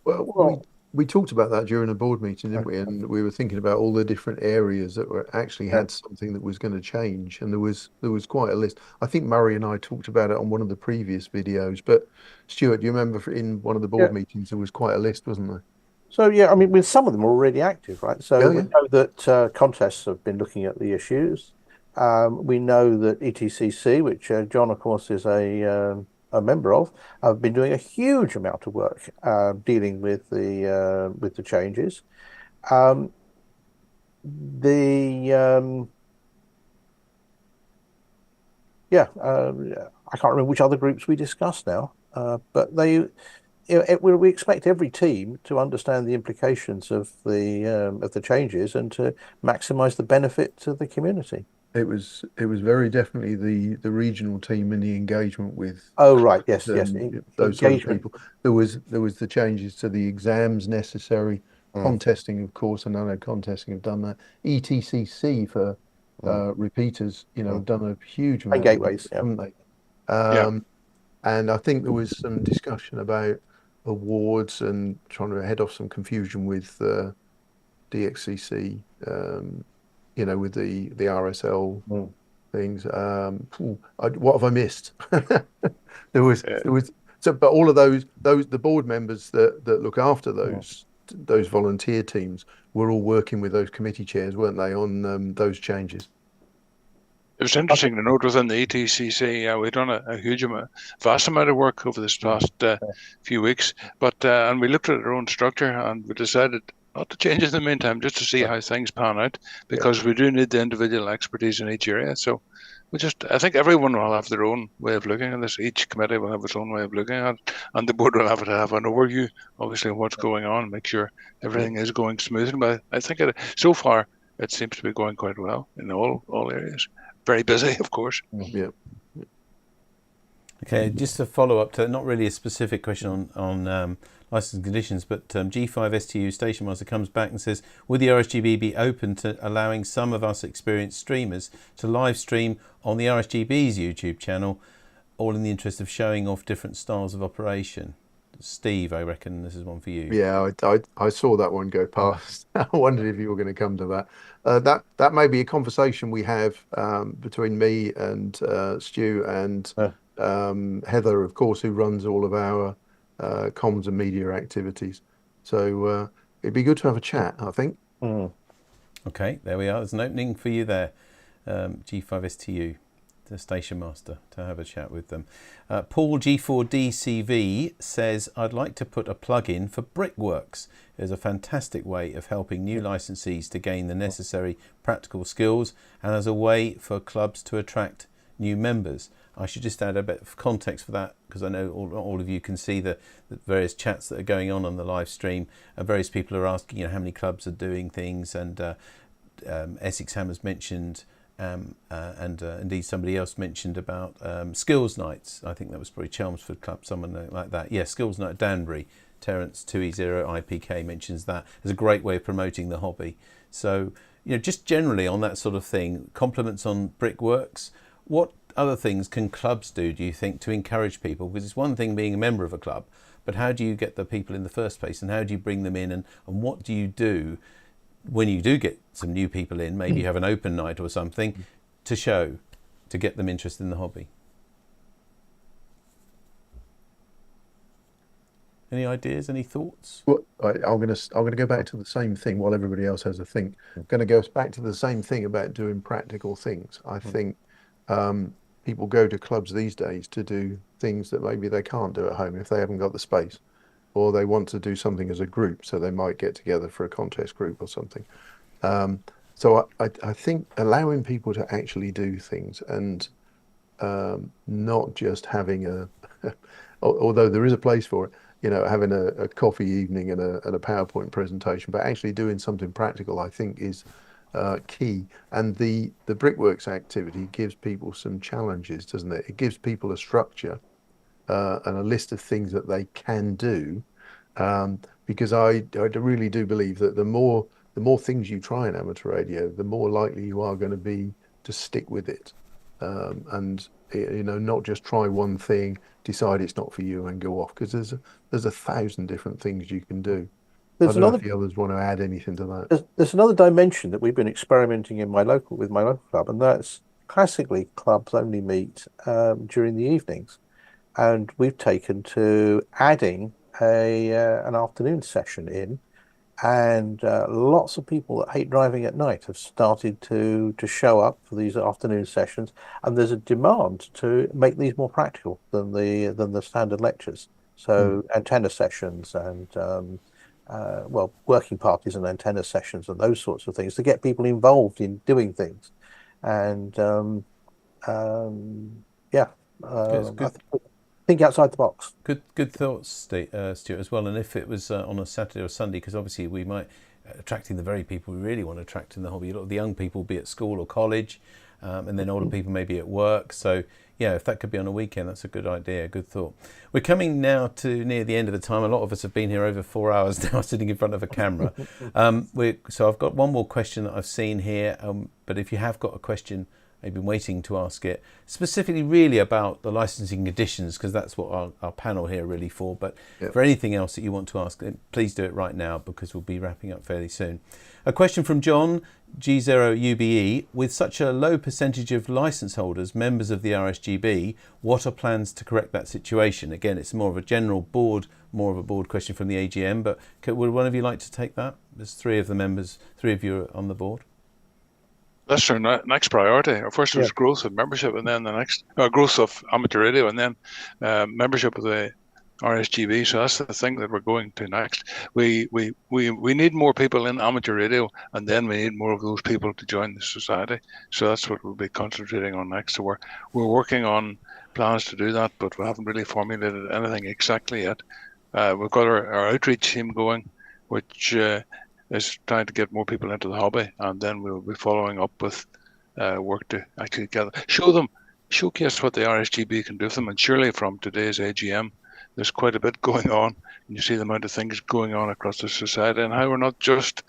A: Well, we talked about that during a board meeting, didn't we? And we were thinking about all the different areas that were actually had something that was going to change, and there was quite a list. I think Murray and I talked about it on one of the previous videos. But Stewart, do you remember in one of the board meetings there was quite a list, wasn't there?
B: So yeah, I mean, with some of them already active, right? So we know that contests have been looking at the issues. We know that ETCC, which John, of course, is a member of, have been doing a huge amount of work dealing with the changes. I can't remember which other groups we discussed now, but they. We expect every team to understand the implications of the changes and to maximise the benefit to the community.
A: It was very definitely the regional team and the engagement with.
B: Oh right, yes,
A: those sort of people. There was the changes to the exams necessary, contesting, of course, and I know contesting have done that. ETCC for repeaters, have done a huge amount.
B: And gateways,
A: haven't they? And I think there was some discussion about awards and trying to head off some confusion with DXCC, with the RSL things. What have I missed? there was so, but all of those the board members that look after those volunteer teams were all working with those committee chairs, weren't they, on those changes?
C: It was interesting to note within the ETCC, we've done a vast amount of work over this past few weeks, but and we looked at our own structure and we decided not to change it in the meantime, just to see how things pan out, because we do need the individual expertise in each area. So I think everyone will have their own way of looking at this. Each committee will have its own way of looking at it, and the board will have to have an overview, obviously, of what's going on, make sure everything is going smoothly. But I think so far it seems to be going quite well in all areas. Very busy, of course.
A: Yeah.
F: Okay, just to follow up to not really a specific question on license conditions, but G5STU Station Master comes back and says, would the RSGB be open to allowing some of us experienced streamers to live stream on the RSGB's YouTube channel, all in the interest of showing off different styles of operation? Steve, I reckon this is one for you.
A: Yeah, I saw that one go past. I wondered if you were going to come to that. That may be a conversation we have between me and Stu and Heather, of course, who runs all of our comms and media activities. So it'd be good to have a chat, I think.
F: Okay, there we are. There's an opening for you there, G5STU. The station master, to have a chat with them. Paul G4DCV says, I'd like to put a plug in for Brickworks. It's a fantastic way of helping new licensees to gain the necessary practical skills and as a way for clubs to attract new members. I should just add a bit of context for that, because I know all of you can see the various chats that are going on the live stream. Various people are asking, how many clubs are doing things, and Essex Hammer's mentioned and indeed somebody else mentioned about skills nights. I think that was probably Chelmsford Club, someone like that. Yeah, skills night at Danbury. Terence 2E0IPK mentions that as a great way of promoting the hobby. So, just generally on that sort of thing, compliments on Brickworks. What other things can clubs do you think, to encourage people? Because it's one thing being a member of a club, but how do you get the people in the first place, and how do you bring them in, and what do you do when you do get some new people in? Maybe you have an open night or something to get them interested in the hobby. Any ideas? Any thoughts?
A: Well, I'm going to go back to the same thing while everybody else has a think. I'm going to go back to the same thing about doing practical things. I think people go to clubs these days to do things that maybe they can't do at home if they haven't got the space, or they want to do something as a group, so they might get together for a contest group or something. So I think allowing people to actually do things, and not just having although there is a place for it, having a coffee evening and a PowerPoint presentation, but actually doing something practical, I think, is key. And the Brickworks activity gives people some challenges, doesn't it? It gives people a structure and a list of things that they can do, because I really do believe that the more things you try in amateur radio, the more likely you are going to be to stick with it, and not just try one thing, decide it's not for you, and go off, because there's 1,000 different things you can do. I don't know if the others want to add anything to that.
B: There's another dimension that we've been experimenting in with my local club, and that's classically clubs only meet during the evenings, and we've taken to adding an afternoon session in, and lots of people that hate driving at night have started to show up for these afternoon sessions, and there's a demand to make these more practical than the standard lectures. So antenna sessions and working parties and antenna sessions and those sorts of things to get people involved in doing things. And think outside the box.
F: Good thoughts, Stuart, as well. And if it was on a Saturday or Sunday, because obviously we might attracting the very people we really want to attract in the hobby. A lot of the young people will be at school or college, and then older people may be at work. So yeah, if that could be on a weekend, that's a good idea, good thought. We're coming now to near the end of the time. A lot of us have been here over 4 hours now, sitting in front of a camera. So I've got one more question that I've seen here, but if you have got a question, I've been waiting to ask it, specifically really about the licensing conditions, because that's what our panel here really for. But for anything else that you want to ask, please do it right now, because we'll be wrapping up fairly soon. A question from John, G0UBE. With such a low percentage of licence holders, members of the RSGB, what are plans to correct that situation? Again, it's more of a general board, more of a board question from the AGM, but would one of you like to take that? There's three of you are on the board.
C: That's our next priority. Our first was growth of membership, and then the next growth of amateur radio, and then membership of the RSGB. So that's the thing that we're going to next. We need more people in amateur radio, and then we need more of those people to join the society. So that's what we'll be concentrating on next. So we're working on plans to do that, but we haven't really formulated anything exactly yet. We've got our outreach team going, which is trying to get more people into the hobby, and then we'll be following up with work to actually showcase what the RSGB can do for them. And surely from today's AGM, there's quite a bit going on, and you see the amount of things going on across the society, and how we're not just,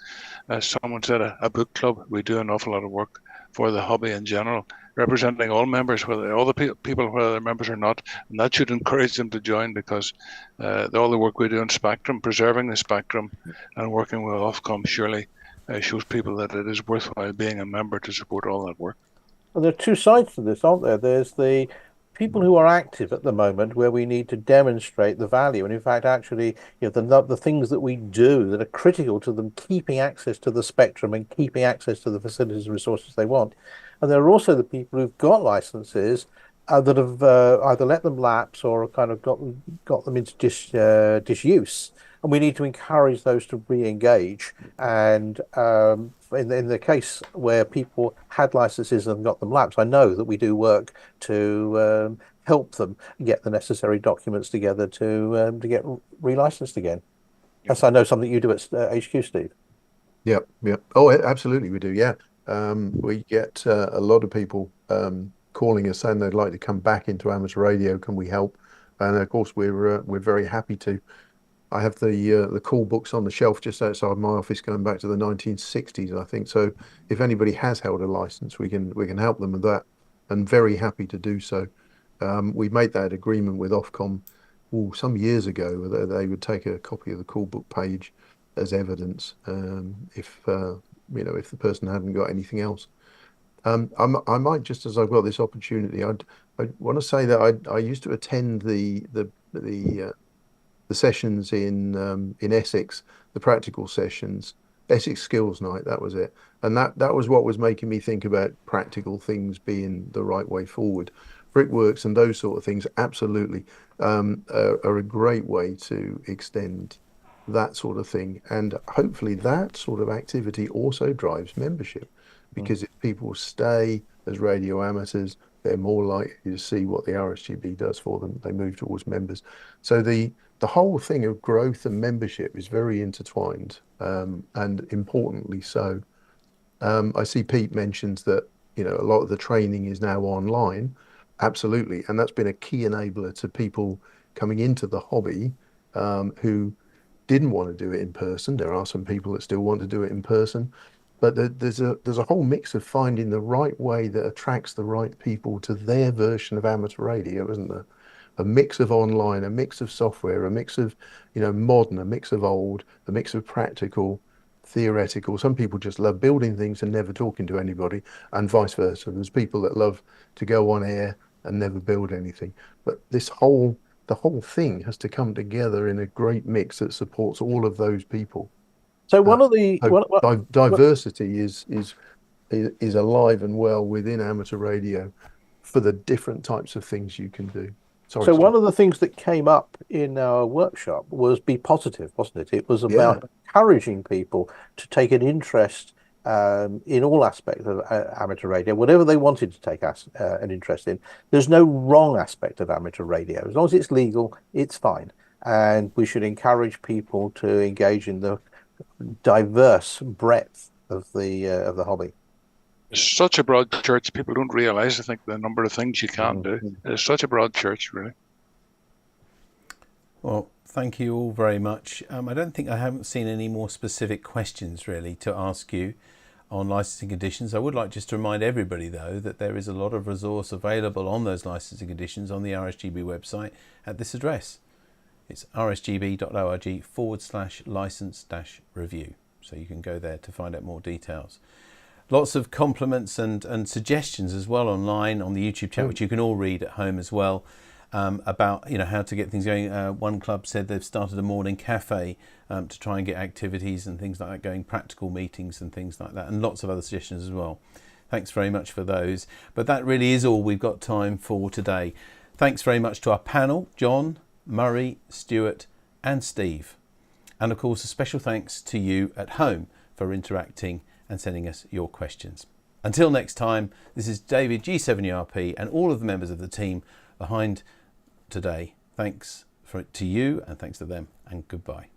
C: as someone said, a book club. We do an awful lot of work for the hobby in general, representing all members, whether all the people, whether they're members or not, and that should encourage them to join, because all the work we do in Spectrum, preserving the Spectrum and working with Ofcom, surely shows people that it is worthwhile being a member to support all that work.
B: Well, there are two sides to this, aren't there? There's the people who are active at the moment, where we need to demonstrate the value, and in fact, actually, the things that we do that are critical to them keeping access to the Spectrum and keeping access to the facilities and resources they want. And there are also the people who've got licenses that have either let them lapse or kind of got them into disuse. And we need to encourage those to re-engage. And in the case where people had licenses and got them lapsed, I know that we do work to help them get the necessary documents together to get re-licensed again. That's, I know, something you do at HQ, Steve.
A: Yep. Oh, absolutely, we do. Yeah. We get a lot of people calling us saying they'd like to come back into amateur radio. Can we help? And of course, we're very happy to. I have the call books on the shelf just outside my office, going back to the 1960s, I think. So if anybody has held a license, we can help them with that, and very happy to do so. We made that agreement with Ofcom some years ago, that they would take a copy of the call book page as evidence if the person hadn't got anything else. I might, just as I've got this opportunity, I want to say that I used to attend the sessions in Essex, the practical sessions, Essex Skills Night, that was it. And that was what was making me think about practical things being the right way forward. Brickworks and those sort of things absolutely are a great way to extend that sort of thing. And hopefully that sort of activity also drives membership, because if people stay as radio amateurs, they're more likely to see what the RSGB does for them. They move towards members. So the the whole thing of growth and membership is very intertwined, and importantly so. I see Pete mentions that, you know, a lot of the training is now online. Absolutely. And that's been a key enabler to people coming into the hobby who didn't want to do it in person. There are some people that still want to do it in person, but there's a whole mix of finding the right way that attracts the right people to their version of amateur radio, isn't there? A mix of online, a mix of software, a mix of, you know, modern, a mix of old, a mix of practical, theoretical. Some people just love building things and never talking to anybody, and vice versa. There's people that love to go on air and never build anything. But the whole thing has to come together in a great mix that supports all of those people.
B: So one of the
A: diversity is alive and well within amateur radio for the different types of things you can do. Sorry,
B: so one of the things that came up in our workshop was be positive, wasn't it? It was about encouraging people to take an interest in all aspects of amateur radio, whatever they wanted to take an interest in. There's no wrong aspect of amateur radio. As long as it's legal, it's fine. And we should encourage people to engage in the diverse breadth of the hobby.
C: It's such a broad church, people don't realise, I think, the number of things you can do. It's such a broad church, really.
F: Well, thank you all very much. I haven't seen any more specific questions, really, to ask you on licensing conditions. I would like just to remind everybody, though, that there is a lot of resource available on those licensing conditions on the RSGB website at this address. It's rsgb.org/license-review. So you can go there to find out more details. Lots of compliments and suggestions as well online on the YouTube chat, which you can all read at home as well, about, you know, how to get things going. One club said they've started a morning cafe to try and get activities and things like that going, practical meetings and things like that, and lots of other suggestions as well. Thanks very much for those. But that really is all we've got time for today. Thanks very much to our panel, John, Murray, Stewart and Steve. And of course, a special thanks to you at home for interacting and sending us your questions. Until next time, this is David G7URP and all of the members of the team behind today. Thanks to you and thanks to them, and goodbye.